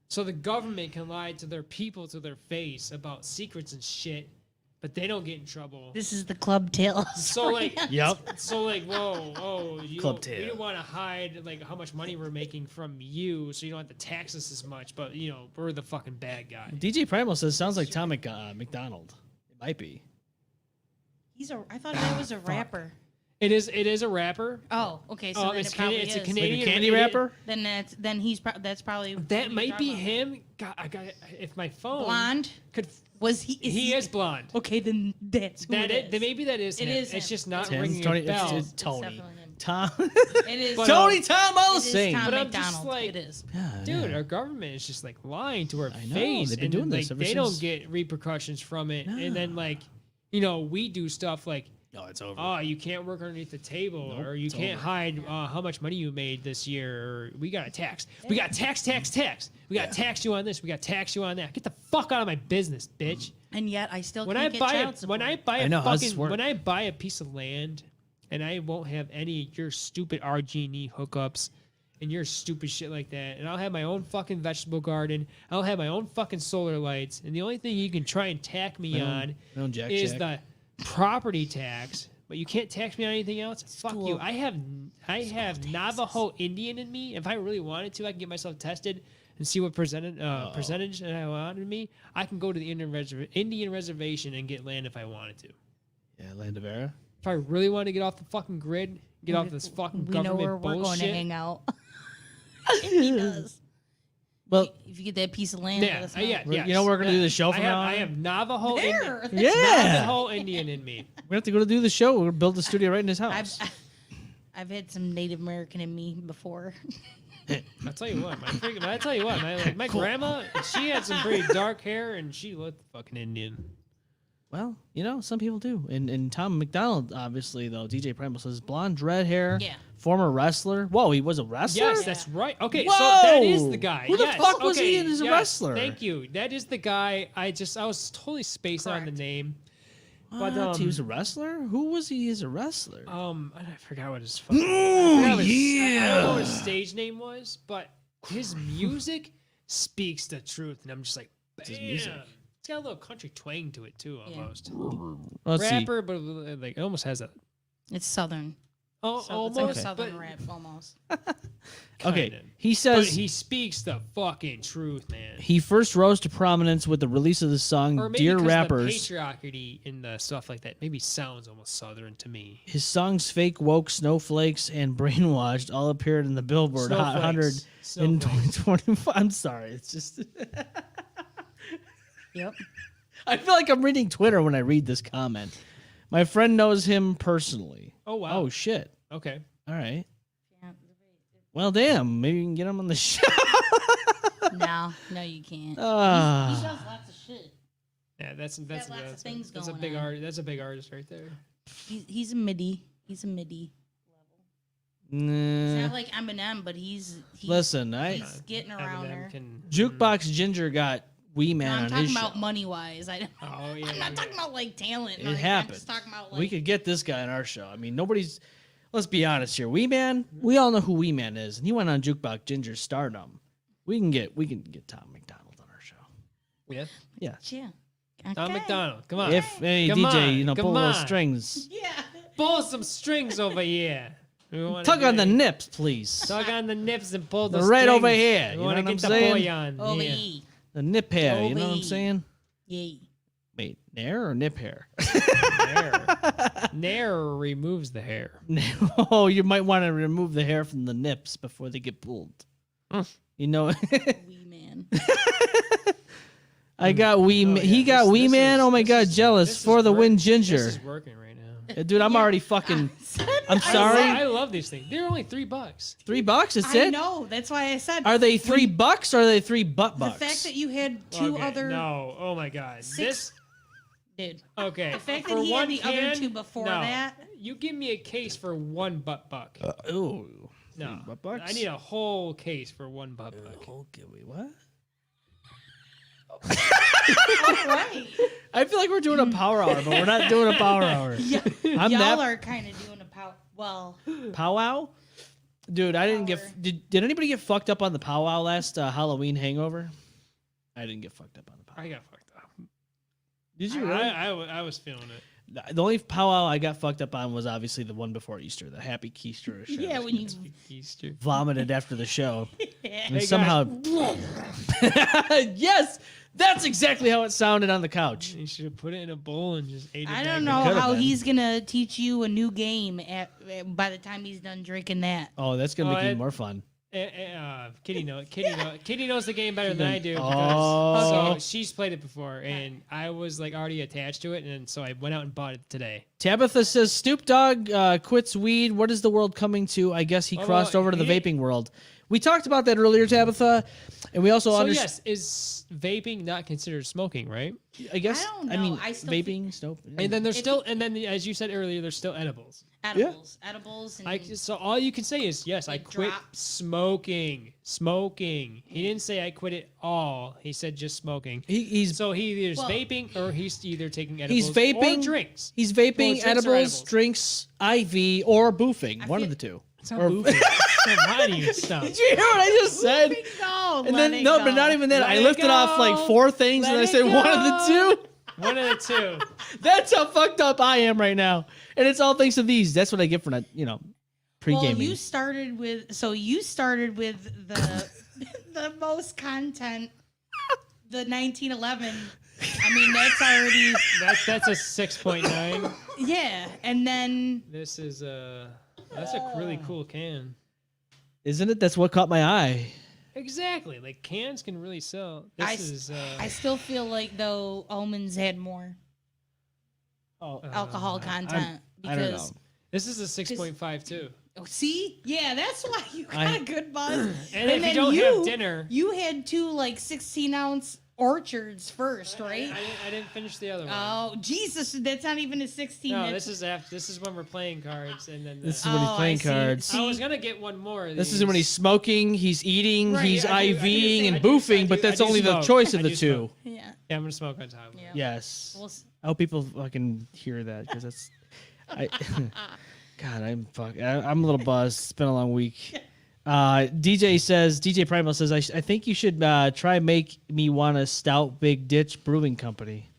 so the government can lie to their people to their face about secrets and shit, but they don't get in trouble. This is the club tales. So like, Yep. so like, whoa, you Club don't, we tail. don't want to hide like how much money we're making from you, so you don't have to tax us as much. But we're the fucking bad guy. DJ Primal says sounds like Tom McDonald. It might be. I thought that was a rapper. It is a rapper. Oh, okay. So then it's it probably it's a is. Canadian Like a candy it- rapper? Then that's probably That who might you're be talking him. God, I got if my phone Blonde. could. Was he? He is blonde. Okay, then that's who That it it, is. maybe that is It him. is It's him. just not Tim, ringing Tony, a bell. it's Tony. definitely him. Tom. It is. But, Tony Tom, I'll It is sing. Tom But I'm just McDonald. like- It is. Dude, our government is just like lying to our I know, face, they've been and doing then, this like ever they don't since- get repercussions from it. No. And then we do stuff like No, it's over. Oh, you can't work underneath the table, Nope, or you it's can't over. hide how much money you made this year, or we got to tax. We got tax. We got to tax you on this. We got to tax you on that. Get the fuck out of my business, bitch. And yet I still When can't I get buy child support. I know, how's this work? when I buy a piece of land, and I won't have any of your stupid RG&E hookups and your stupid shit like that, and I'll have my own fucking vegetable garden. I'll have my own fucking solar lights, and the only thing you can try and tack me on my own Jack is Jack. the property tax. But you can't tax me on anything else. Fuck you. I have Navajo Indian in me. If I really wanted to, I can get myself tested and see what percentage that I wanted me. I can go to the Indian reservation and get land if I wanted to. Yeah, Land of Era. If I really want to get off the fucking grid, get off this fucking We know government where we're bullshit. going to hang out. He does. Well, If you get that piece of land, Yeah, let us know. yes, you know we're gonna do the show I from have, now on? I have Navajo There. Indian. yeah. Navajo Indian in me. We have to go to do the show. We're gonna build the studio right in his house. I've had some Native American in me before. I'll tell you what, my grandma, she had some pretty dark hair and she looked fucking Indian. Well, some people do. And Tom McDonald, obviously, though, DJ Primal says blonde, red hair, Yeah. former wrestler. Whoa, he was a wrestler? Yes, that's right. Okay, Whoa! so that is the guy. Who the Yes, fuck was he okay, as a yes, wrestler? Thank you. That is the guy. I was totally spaced on the Correct. name. What? But He was a wrestler? Who was he as a wrestler? I forgot what his fucking Oh, I don't know yeah. what his stage name was, but his music speaks the truth, and I'm just like, bam. his music? It's got a little country twang to it too, almost. Let's see. Rapper, but like it almost has a It's Southern. oh, So it's like a almost. Southern but rap almost. Okay, kinda. he But says he speaks the fucking truth, man. he first rose to prominence with the release of the song Or maybe Dear 'cause Rappers. the patriarchy and the stuff like that maybe sounds almost southern to me. His songs Fake Woke, Snowflakes, and Brainwashed all appeared in the Billboard Hot 100 in Snowflakes. 2025. I'm sorry. It's just. Yep. I feel like I'm reading Twitter when I read this comment. My friend knows him personally. Oh wow. Oh, shit. Okay. All right. Well, damn. Maybe you can get him on the show. No, you can't. He Ah. does lots of shit. Yeah, that's lots of things that's a going big on. art. That's a big artist right there. He's a MIDI. He's a MIDI. It's Nah. not like Eminem, but he's Listen, he's getting around Eminem there. Jukebox Ginger got Wee No, Man I'm on talking his about show. money wise. Oh yeah. I'm not talking about like talent. It or anything. I'm happened. just talking about We like could get this guy on our show. I mean, nobody's. Let's be honest here. Wee Man, we all know who Wee Man is, and he went on Jukebox Ginger's Stardom. We can get Tom McDonald on our show. Yeah. Yeah. yeah. Tom Okay. McDonald, come on. If any Come DJ, on, pull come those on. strings. Yeah. Pull some strings over here. We wanna Tug on the get- nips, please. Tug on the nips and pull the They're right strings. over here, We you want know to what I'm get the saying? boy on. Oh, yeah. yeah. The nip hair, you know what I'm Toby. saying? Yeah. Wait, nair or nip hair? Nair removes the hair. Oh, you might want to remove the hair from the nips before they get pulled. You know, Wee man. I got Wee. Oh, yeah, He got this- Wee this Man. is- Oh my this God, is- jealous this is for the work- win, This Ginger. is working right now. Dude, I'm already fucking. I'm sorry. I love these things. They're only $3. $3. That's I it. know. That's why I said. Are they $3 or are they $3 the bucks? fact that you had two Okay, other No, oh my God. Six- dude. Okay. The fact for that he had one the other can, two before no. that. You give me a case for one butt buck. Ooh. No, butt bucks? I need a whole case for one butt buck. Okay, wait, what? Right. I feel like we're doing a power hour, but we're not doing a power hour. I'm Y'all that are kind of doing a powwow. Dude, I didn't Power. get. Did anybody get fucked up on the powwow last Halloween hangover? I didn't get fucked up on the powwow. I got fucked up. Did you really? I was feeling it. The only powwow I got fucked up on was obviously the one before Easter, the Happy Keister. show. Yeah, when you. Easter. Vomited after the show. Yeah. And somehow. Yes, that's exactly how it sounded on the couch. You should have put it in a bowl and just ate it. I back don't in. know could've how been. he's gonna teach you a new game by the time he's done drinking that. Oh, that's gonna Oh, make it it- more fun. Kitty knows the game better than I do because Oh. so she's played it before, and I was like already attached to it, and so I went out and bought it today. Tabitha says Snoop Dogg quits weed. What is the world coming to? I guess he Well, crossed over to the he- vaping world. We talked about that earlier, Tabitha, and we also So understand. yes, is vaping not considered smoking, right? I guess. I don't I mean, know. I still vaping, snow. And then there's If still, you- and then as you said earlier, there's still edibles. Edibles, and So all you can say is yes, I Like quit drops. smoking. He didn't say I quit it all. He said just smoking. He's So he either is Well- vaping or he's either taking edibles he's vaping or drinks. He's Well, vaping, drinks or edibles, drinks, IV, or boofing. One of the two. It's not moving. It's not you stuff. Did you hear what I just said? go. And then no, but not even that. Let I it lifted off like go. 4 things, and Let I it said one of the go. two. One of the two. That's how fucked up I am right now, and it's all thanks to these. That's what I get for not, pre-gaming. Well, you started with the the most content, the 1911. I mean, that's already That's a 6.9. yeah. And then This is that's a really cool can. Isn't it? That's what caught my eye. Exactly. Like cans can really sell. This I is I still feel like though Omen's had more alcohol content I don't because know. this is a 6.5 too. oh, see, yeah, that's why you got I- a good buzz. And if you then don't have dinner, you had 2 like 16-ounce orchards first, right? I didn't finish the other one. Oh Jesus, that's not even a 16. No, that's- this is when we're playing cards, and then This is when he's Oh, playing I see. cards. I was gonna get one more. Of This is these. when he's smoking, he's eating, Right, he's I do- I do IVing say- and I do- boofing, I do- but that's I do only the smoke. choice of I the do two. smoke. yeah. Yeah, I'm gonna smoke on top of it. Yeah. Yes. Well, I hope people fucking hear that because that's. God, I'm a little buzzed. It's been a long week. DJ Primal says, I think you should try make me want a stout Big Ditch Brewing Company.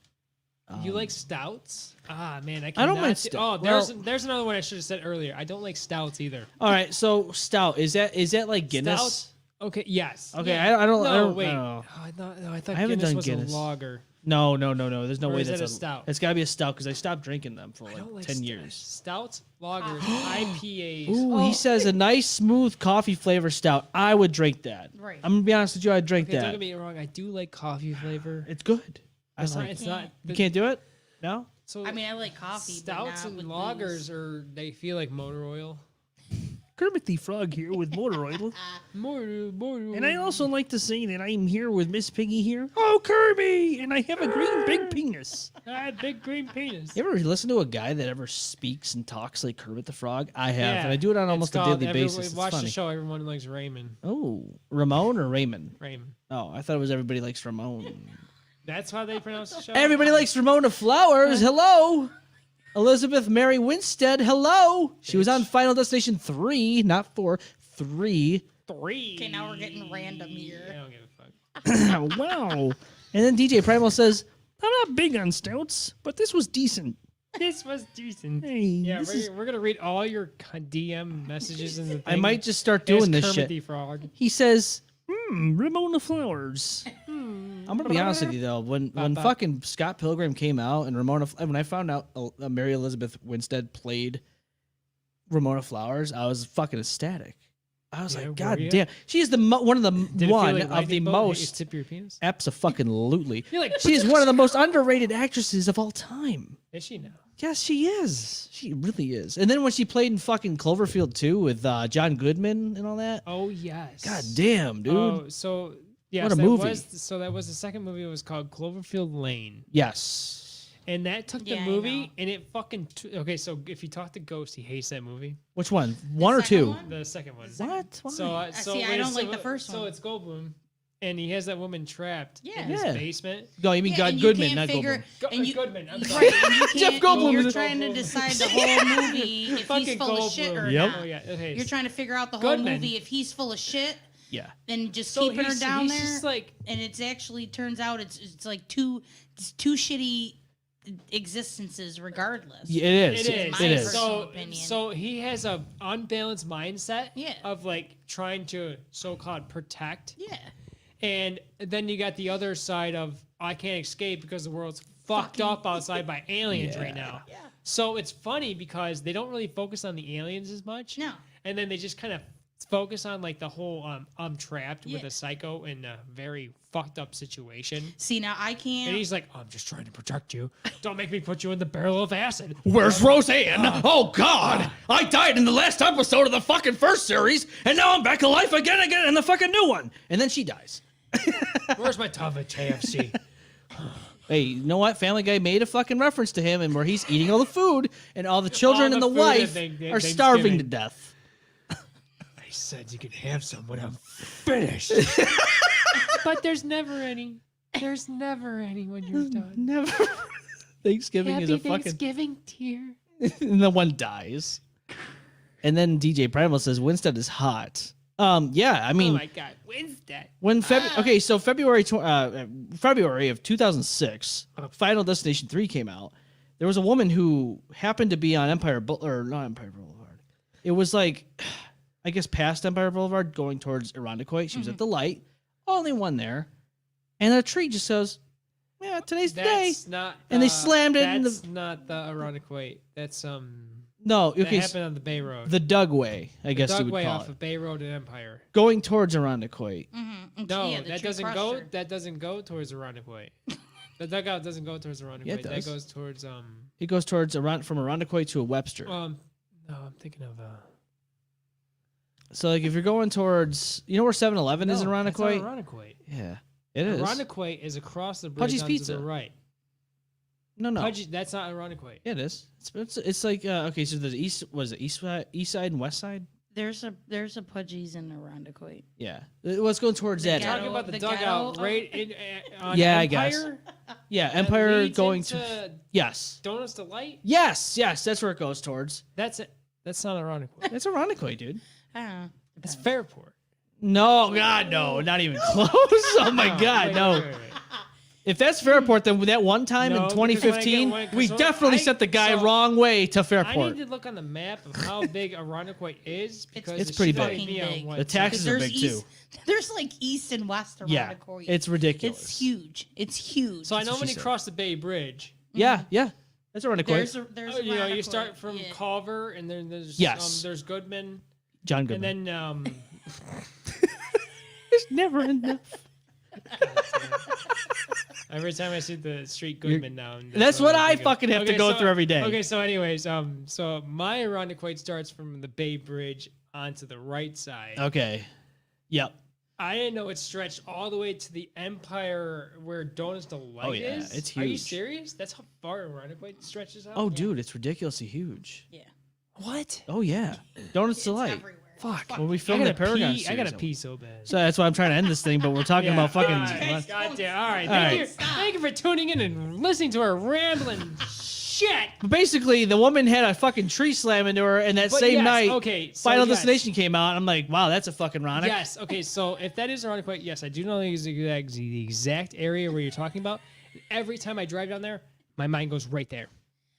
You like stouts? Ah man, I don't cannot like see- stout. Oh, Well- there's another one I should have said earlier. I don't like stouts either. All right, so stout is that like Guinness? Stouts? Okay, yes. Okay, Yeah. I don't. No, I don't, wait. I don't know. No, I thought I haven't Guinness done was Guinness. a lager. No. There's no Or way is that's it a stout? It's got to be a stout because I stopped drinking them for I like don't like 10 years. Stouts, lagers, IPAs. Ooh, he says a nice smooth coffee flavor stout. I would drink that. Right. I'm gonna be honest with you. I'd drink Okay, don't that. get me wrong. I do like coffee flavor. It's good. It's not. You can't do it. No. So I mean, I like coffee. stouts but and not with lagers they feel like motor oil. Kermit the Frog here with Motor Oil. Motor. And I also like to say that I'm here with Miss Piggy here. Oh, Kirby! And I have a green big penis. Big green penis. You ever listen to a guy that ever speaks and talks like Kermit the Frog? I have, Yeah, and I do it on it's almost a called daily basis. It's Watch funny. the show. Everyone likes Raymond. Oh, Ramon or Raymond? Raymond. Oh, I thought it was everybody likes Ramon. That's how they pronounce the show. Everybody likes Ramona Flowers. Hello. Elizabeth Mary Winstead. Hello. She was on Final Destination 3, not 4. 3. 3. Okay, now we're getting random I here. don't give a fuck. Wow. And then DJ Primal says, I'm not big on stouts, but this was decent. This was decent. Hey, Yeah, this is- we're gonna read all your DM messages in the thing. I might just start as doing this Kermit shit. the Frog. He says, Ramona Flowers. I'm gonna be honest with you though. When fucking Scott Pilgrim came out and when I found out Mary Elizabeth Winstead played Ramona Flowers, I was fucking ecstatic. I was Yeah, like, were God ya? damn, she is the one of the Did it feel one like of the lightning bolt hit you most tip your penis? absolutely. You're like, She is one of the most underrated actresses of all time. Is she now? Yes, she is. She really is. And then when she played in fucking Cloverfield 2 with John Goodman and all that. Oh yes. God damn, dude. Oh, so yes, What a that movie. was the second movie. It was called Cloverfield Lane, Yes. and that took Yeah, the I movie know. and it fucking. Okay, so if you talk to Ghost, he hates that movie. Which one? One or second two? one? The second one. What? Why? So see, I don't like the first So one. it's Goldblum, and he has that woman trapped Yeah. in his Yeah. basement. No, you mean Yeah, God and you Goodman, can't not figure- Goldblum. And you- Goodman. I'm Right, sorry. and you Jeff can't- Goldblum You're is- trying to decide the whole movie if he's Fucking full of shit or Goldblum. Yep. not. Oh yeah. Okay. You're trying to figure out the whole Goodman. movie if he's full of shit Yeah. and just So keeping her he's- down he's there. just like- and it's actually turns out it's like two shitty existences regardless. Yeah, it is. It is. my It is. personal So, opinion. so he has a unbalanced mindset Yeah. of like trying to so-called protect, Yeah. and then you got the other side of I can't escape because the world's fucked up outside by aliens right now. Yeah. So it's funny because they don't really focus on the aliens as much. No. And then they just kind of focus on like the whole I'm trapped with Yeah. a psycho in a very fucked up situation. See, now I can't. And he's like, I'm just trying to protect you. Don't make me put you in the barrel of acid. Where's Roseanne? Oh God! I died in the last episode of the fucking first series, and now I'm back to life again in the fucking new one. And then she dies. Where's my tub of KFC? Hey, you know what? Family Guy made a fucking reference to him, and where he's eating all the food, and all the children All and the the food wife that are starving to Thanksgiving. death. I said you could have some when I'm finished. But there's never any. There's never any when you're done. Never. Thanksgiving is a fucking. Thanksgiving, dear. And the one dies. And then DJ Primal says Winstead is hot. Yeah, I mean, Oh my God, when's that? when okay, so February of 2006, Final Destination 3 came out. There was a woman who happened to be on not Empire Boulevard. It was like, I guess past Empire Boulevard, going towards Irondequoit. She was at the light, only one there, and a tree just says, "Yeah, today's the day." That's not. And they slammed it in the- That's not the Irondequoit. That's No, That okay, happened on the Bay Road. the Dugway, I guess you would Dugway call off it, of Bay Road and Empire. going towards Irondequoit. No, Yeah, the that tree doesn't crushed go. her. That doesn't go towards Irondequoit. The dugout doesn't go towards Irondequoit. Yeah, it That does. goes towards It goes towards from Irondequoit to a Webster. No, I'm thinking of So like if you're going towards, you know where 7-Eleven is in no, that's not Irondequoit? Irondequoit. Yeah, it is. Irondequoit is across the bridge Pudgy's onto Pizza. the right. No. Pudgy, that's not Irondequoit. Yeah, it is. It's like okay. So there's east side and west side. There's a Pudgy's in Irondequoit. Yeah, let's go towards The that. ghetto- Talking about the the dugout ghetto- right in on Yeah, I Empire, guess. Yeah, that Empire leads going into to yes, Donuts to Light. yes. That's where it goes towards. That's it. That's not Irondequoit. That's Irondequoit, dude. I don't know. That's Fairport. No, God, no, not even close. Oh my God, Wait, no. wait. If that's Fairport, then that one time No, in because when I get 2015, one- 'cause we when definitely sent the guy wrong way to I Fairport. need to look on the map of how big Irondequoit is because It's it pretty should only big. be on Big. what, The taxes are There's big too. east, there's like east and west Yeah, Irondequoit. it's ridiculous. It's huge. It's huge. So I know what when she you said. cross the Bay Bridge, Yeah, that's Irondequoit. there's you know, you Irondequoit, start from yeah. Culver and then there's Yes. there's Goodman John and Goodman. then There's never enough. every time I see the street Goodman now. That's what I think of. fucking have to go through every day. Okay, so anyways, so my Irondequoit starts from the Bay Bridge onto the right side. Okay. Yep. I didn't know it stretched all the way to the Empire where Donuts to Light Oh, yeah, is. it's Are you huge. serious? That's how far Irondequoit stretches out? Oh, dude, it's ridiculously huge. Yeah. What? Oh yeah. Donuts to Light. Everywhere. Fuck. When we I filmed the gotta Paragon pee. I gotta series. pee so bad. So that's why I'm trying to end this thing, but we're talking about fucking. God damn. All right. All right. Thank you for tuning in and listening to our rambling shit. But basically, the woman had a fucking tree slam into her, and that But same yes, night, okay, so Final yes. Destination came out. And I'm like, wow, that's a fucking ironic. Yes. Okay. So if that is Irondequoit, yes, I do know the exact area where you're talking about. Every time I drive down there, my mind goes right there.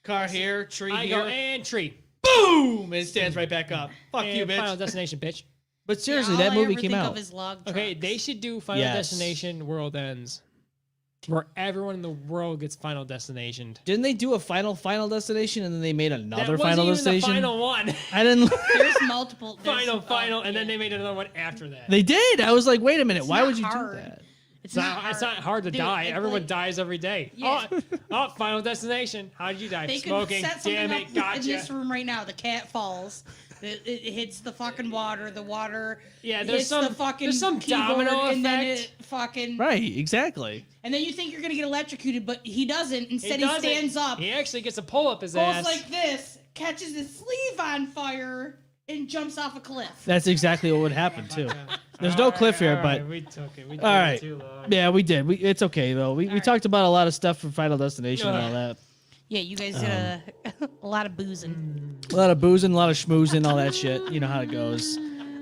Car here, tree I here, go and tree. boom, and it stands right back up. Fuck And you, bitch. Final Destination, bitch. But seriously, Yeah, all that I movie ever came think out. Of is log Okay, trucks. they should do Final Yes. Destination World Ends, where everyone in the world gets Final Destination. Didn't they do a final Destination, and then they made That another wasn't Final even Destination? the final one. I didn't. There's multiple. there's, final, and yeah. then they made another one after that. They did. I was like, wait a minute. Why not would you hard. do that? It's It's not hard to Dude, die. it's Everyone like- dies every day. Yeah. Oh, Final Destination. How did you die? They could Smoking. set something Damn up it, in gotcha. this room right now. The cat falls. It hits the fucking water. The water. Yeah, there's hits some- the fucking there's some keyboard, domino and then effect. it fucking. Right. Exactly. And then you think you're gonna get electrocuted, but he doesn't. Instead, he doesn't. stands up, He actually gets a pull up his goes ass. like this, catches his sleeve on fire, and jumps off a cliff. That's exactly what would happen too. There's no cliff here, but we took it. We all right. too long. Yeah, we did. It's okay though. We talked about a lot of stuff from Final Destination and all that. Yeah, you guys did a lot of boozing. A lot of boozing, a lot of schmoozing, all that shit. You know how it goes.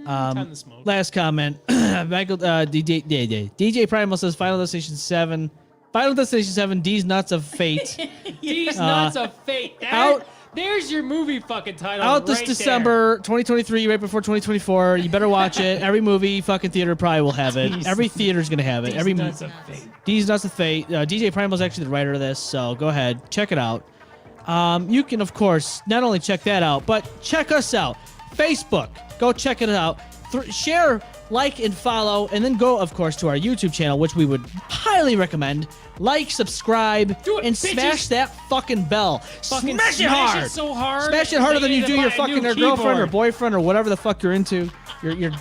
Time to smoke. Last comment. Michael DJ Primal says Final Destination 7. Final Destination 7. D's Nuts of Fate. These nuts of fate. out- There's your movie fucking title. Out this right December 2023, right before 2024. You better watch it. Every movie, fucking theater probably will have it. D's- Every theater's gonna have it. There. Every These movie. nuts of fate. D's Nuts of Fate. DJ Primal's actually the writer of this, so go ahead, check it out. You can, of course, not only check that out, but check us out. Facebook. Go check it out. share, like, and follow, and then go, of course, to our YouTube channel, which we would highly recommend. Like, subscribe, Do it, and bitches. smash that fucking bell. Fucking Smash it hard. it so hard. Smash it harder they than you need do to your buy a new fucking girlfriend or keyboard. boyfriend or whatever the fuck you're into.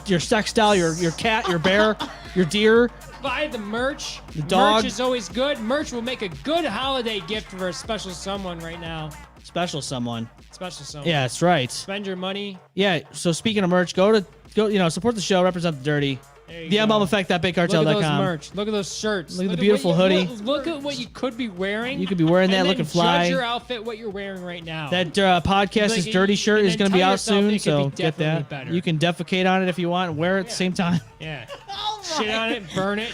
Your sex doll, your cat, your bear, your deer. Buy the merch. The dog. Merch is always good. Merch will make a good holiday gift for a special someone right now. Special someone. Special someone. Yeah, that's right. Spend your money. Yeah, so speaking of merch, go, support the show, represent the dirty. There you The go. M-Balm Effect, Look at those thatbigcartel.com. merch. Look at those shirts. Look at the what beautiful you- hoodie. Look at what you could be wearing. You could be wearing that, and then looking fly. Judge your outfit, what you're wearing right now. That podcast Like, is dirty shirt and is then going to be tell out yourself soon, it could so be get definitely that. better. You can defecate on it if you want and wear it at the same time. Yeah. All Shit right. on it, burn it.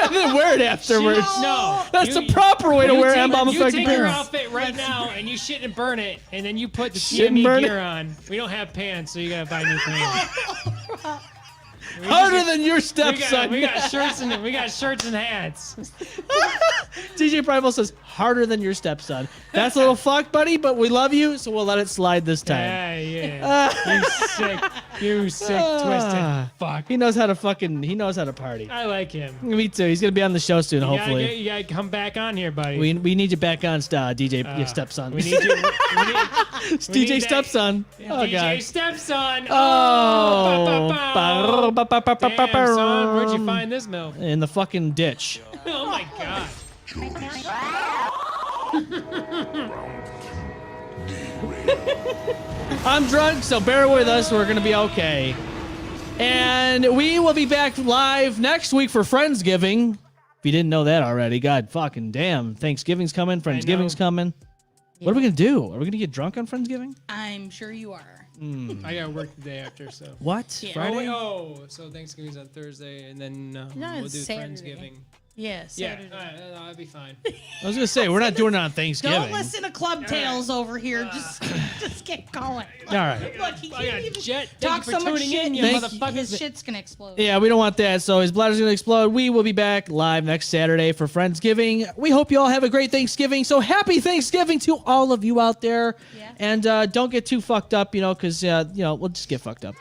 And then wear it afterwards. No. That's You- the proper way to you wear take- M-Balm Effect You take your pants. outfit right now and you shit and burn it, and then you put the Shit and TME burn gear it. on. We don't have pants, so you gotta buy new pants. Harder than your stepson. We got shirts and hats. DJ Primal says, harder than your stepson. That's a little fuck, buddy, but we love you, so we'll let it slide this time. Yeah. You sick, twisted fuck. He knows how to party. I like him. Me too. He's going to be on the show soon, hopefully. You gotta come back on here, buddy. We need you back on, DJ, your stepson. We need you. It's DJ stepson. Oh, DJ God. stepson. Oh. Damn, son, where'd you find this milk? In the fucking ditch. Oh my god. I'm drunk, so bear with us. We're going to be okay. And we will be back live next week for Friendsgiving. If you didn't know that already, God fucking damn. Thanksgiving's coming, Friendsgiving's coming. What are we going to do? Are we going to get drunk on Friendsgiving? I'm sure you are. I gotta work the day after, so. What? Yeah. Friday? So Thanksgiving's on Thursday, and then No, we'll it's do Saturday. Friendsgiving. Yeah, Yeah, Saturday. all right, no, that'd be fine. I was going to say, we're not doing it on Thanksgiving. Don't listen to Club Tales over here. Just get going. All right. Look, he I got can't even Jet. talk Thank you so for much tuning shit. in, you Thank motherfuckers. His shit's gonna explode. Yeah, we don't want that. So his bladder's going to explode. We will be back live next Saturday for Friendsgiving. We hope you all have a great Thanksgiving. So happy Thanksgiving to all of you out there. Yeah. And don't get too fucked up, because, we'll just get fucked up.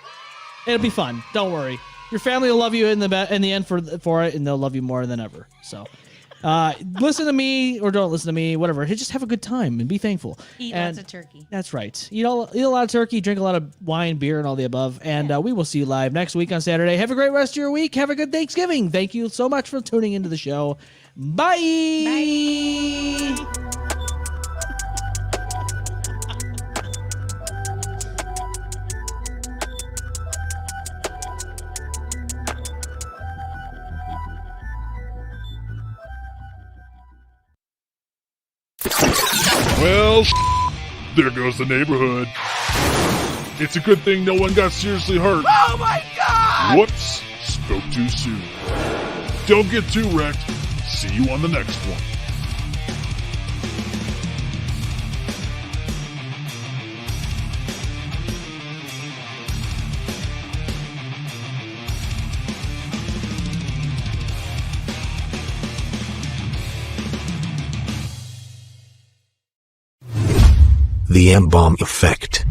It'll be fun. Don't worry. Your family will love you in the end for it, and they'll love you more than ever. So listen to me or don't listen to me, whatever. Just have a good time and be thankful. Eat And lots of turkey. that's right. Eat a lot of turkey, drink a lot of wine, beer, and all the above. And we will see you live next week on Saturday. Have a great rest of your week. Have a good Thanksgiving. Thank you so much for tuning into the show. Bye. Bye. Well, there goes the neighborhood. It's a good thing no one got seriously hurt. Oh my god! Whoops, spoke too soon. Don't get too wrecked. See you on the next one. The M-Balm Effect.